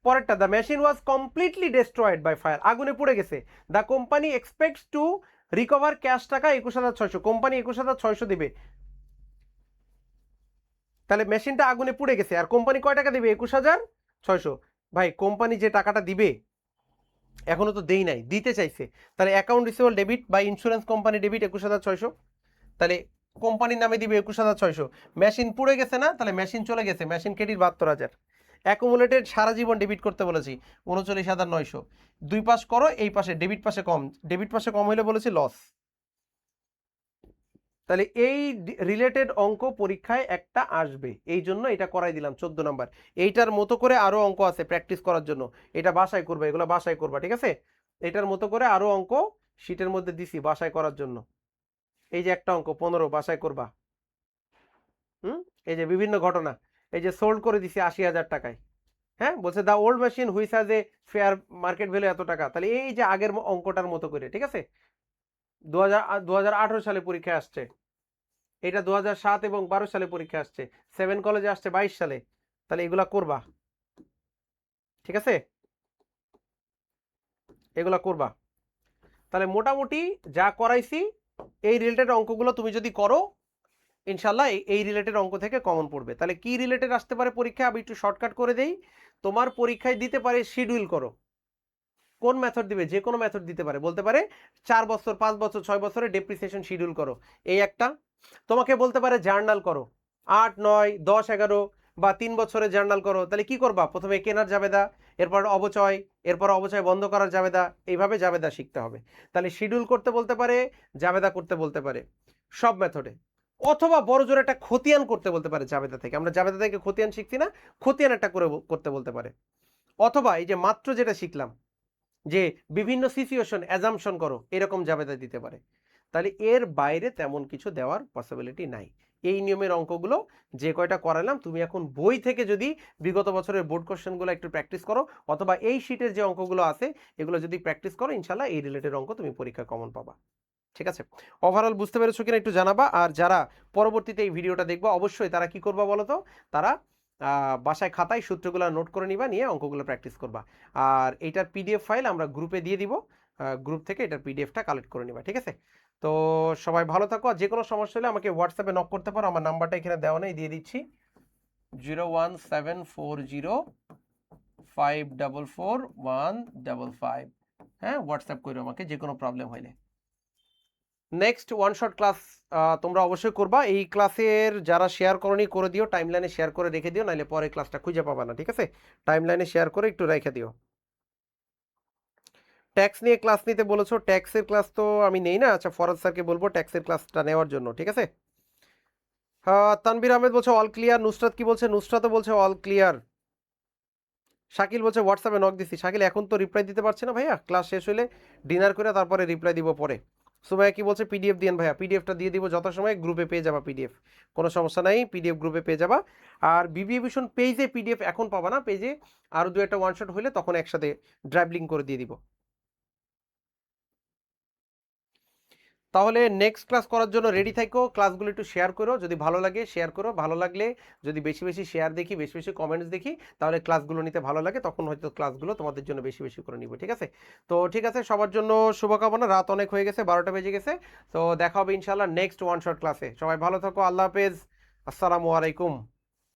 Speaker 1: পরেরটা, the machine was completely destroyed by fire, আগুনে পুড়ে গেছে। The company expects to recover cash টাকা 21,600, কোম্পানি 21,600 দিবে। তাহলে মেশিনটা আগুনে পুড়ে গেছে, আর কোম্পানি কয় টাকা দিবে, 21,600। ভাই কোম্পানি যে টাকাটা দিবে এখনো তো দেই নাই, দিতে চাইছে। তাহলে অ্যাকাউন্ট রিসিভেবল ডেবিট বা ইন্স্যুরেন্স কোম্পানি ডেবিট 21,600, তাহলে কোম্পানির নামে দিবে 21,600। মেশিন পুড়ে গেছে না, তাহলে মেশিন চলে গেছে, মেশিন ক্রেডিট 72,000। অ্যাকুমুলেটেড সারা জীবন ডেবিট করতে বলেছি 39,900। দুই পাশ করো, এই পাশে ডেবিট পাশে কম, ডেবিট পাশে কম হইলে বলেছি লস। তাহলে এই রিলেটেড অঙ্ক পরীক্ষায় একটা আসবে, এই জন্য এটা করাই দিলাম 14 নাম্বার। এইটার মতো করে আরো অঙ্ক আছে প্র্যাকটিস করার জন্য, এটা বাসায় করবে, এগুলো বাসায় করবা, ঠিক আছে। এটার মতো করে আরো অঙ্ক শীটের মধ্যে দিছি বাসায় করার জন্য। এই যে একটা অঙ্ক 15 বাসায় করবা। এই যে বিভিন্ন ঘটনা, এই যে সোল্ড করে দিছি 80,000 টাকায়। হ্যাঁ, বলছে the old machine which has a fair market value এত টাকা। তাহলে এই যে আগের অঙ্কটার মতো করে, ঠিক আছে। 2018 সালে পরীক্ষায় আসছে, এটা 2007 এবং 12 সালে পরীক্ষা আসছে, 7 কলেজে আসছে 22 সালে। তাহলে এগুলা করবা, ঠিক আছে, এগুলা করবা। তাহলে মোটামুটি যা করাইছি এই রিলেটেড অঙ্কগুলো তুমি যদি করো, ইনশাল্লাহ এই রিলেটেড অঙ্ক থেকে কমন পড়বে। তাহলে কি রিলেটেড আসতে পারে পরীক্ষা, আমি একটু শর্টকাট করে দেই। তোমার পরীক্ষায় দিতে পারে শিডিউল করো, কোন মেথড দিবে, যে কোনো মেথড দিতে পারে, বলতে পারে 4 বছর 5 বছর 6 বছরের ডেপ্রিসিয়েশন শিডিউল করো, এই একটা। তোমাকে বলতে পারে জার্নাল করো 8 9 10 11 বা 3 বছরের জার্নাল করো। তাহলে কি করবা, প্রথমে কেনার জাবেদা, এরপর অবচয়, এরপর অবচয় বন্ধ করার জাবেদা, এইভাবে জাবেদা শিখতে হবে। তাহলে শিডিউল করতে বলতে পারে, জাবেদা করতে বলতে পারে, সব মেথডে। অথবা বড় জোর একটা খতিয়ান করতে বলতে পারে জাবেদা থেকে, আমরা জাবেদা থেকে খতিয়ান শিখছি না, খতিয়ান একটা করে করতে বলতে পারে। অথবা এই যে মাত্র যেটা শিখলাম যে বিভিন্ন সিচুয়েশন অ্যাজাম্পশন করো, এরকম জাবেদা দিতে পারে। তাহলে এর বাইরে তেমন কিছু দেওয়ার পসিবিলিটি নাই। এই নিয়মের অঙ্কগুলো যে কয়টা করালাম, তুমি এখন বই থেকে যদি বিগত বছরের বোর্ড কোশ্চেনগুলো একটু প্র্যাকটিস করো, অথবা এই শীটের যে অঙ্কগুলো আছে এগুলো যদি প্র্যাকটিস করো, ইনশাল্লাহ এই রিলেটেড অঙ্ক তুমি পরীক্ষা কমন পাবা। ঠিক আছে, ওভারঅল বুঝতে পেরেছো কিনা একটু জানাবা। আর যারা পরবর্তীতে এই ভিডিওটা দেখবা, অবশ্যই তারা কি করবা বলো তো, তারা বাসায় খাতায় সূত্রগুলো নোট করে নিবা, নিয়ে অঙ্কগুলো প্র্যাকটিস করবা। আর এইটার পিডিএফ ফাইল আমরা গ্রুপে দিয়ে দিব, গ্রুপ থেকে এটার পিডিএফটা কালেক্ট করে নিবা, ঠিক আছে। তো সবাই ভালো থাকো, আর যে কোনো সমস্যা হলে আমাকে হোয়াটসঅ্যাপে নক করতে পারো, আমার নাম্বারটা এখানে দেওয়া নেই, দিয়ে দিচ্ছি 01740544155। হ্যাঁ, হোয়াটসঅ্যাপ করো আমাকে যে কোনো প্রবলেম হইলে। নেক্সট ওয়ান শট ক্লাস তোমরা অবশ্যই করবা। এই ক্লাসের যারা শেয়ার করনি করে দিও, টাইমলাইনে শেয়ার করে রেখে দিও, নাহলে পরে ক্লাসটা খুঁজে পাবা না, ঠিক আছে। টাইমলাইনে শেয়ার করে একটু রেখে দিও। ট্যাক্স নিয়ে ক্লাস নিতে বলেছো, ট্যাক্সের ক্লাস তো আমি নেই না। আচ্ছা, ফরাদ স্যারকে বলবো ট্যাক্সের ক্লাসটা নেওয়ার জন্য, ঠিক আছে। তানভীর আহমেদ বলছে অল ক্লিয়ার। নুসরাত কি বলছে? নুসরাতও বলছে অল ক্লিয়ার। শাকিল বলছে হোয়াটসঅ্যাপে নক দিছি। শাকিল এখন তো রিপ্লাই দিতে পারছে না ভাইয়া, ক্লাস শেষ হলে ডিনার করে তারপরে রিপ্লাই দিব পরে। সুমাইয়া কি বলছে? পিডিএফ দিয়েন ভাইয়া, পিডিএফটা দিয়ে দিব যথাসময়ে, গ্রুপে পেয়ে যাবা পিডিএফ, কোনো সমস্যা নাই, পিডিএফ গ্রুপে পেয়ে যাবা। আর বিবিএ ভিশন পেজে পিডিএফ এখন পাবা না, পেজে আরও দু একটা ওয়ান শট হলে তখন একসাথে ড্রাইভ লিঙ্ক করে দিয়ে দিব। তাহলে নেক্সট ক্লাস করার জন্য রেডি থাকো, ক্লাসগুলো একটু শেয়ার করো, যদি ভালো লাগে শেয়ার করো, ভালো লাগলে যদি বেশি বেশি শেয়ার দেখি, বেশি বেশি কমেন্টস দেখি, তাহলে ক্লাসগুলো নিতে ভালো লাগে, তখন হয়তো ক্লাসগুলো তোমাদের জন্য বেশি বেশি করে নিব, ঠিক আছে। তো ঠিক আছে, সবার জন্য শুভকামনা। রাত অনেক হয়ে গেছে, 12টা বেজে গেছে। তো দেখা হবে ইনশাল্লাহ নেক্সট ওয়ান শট ক্লাসে। সবাই ভালো থাকো, আল্লাহ হাফেজ, আসসালামু আলাইকুম।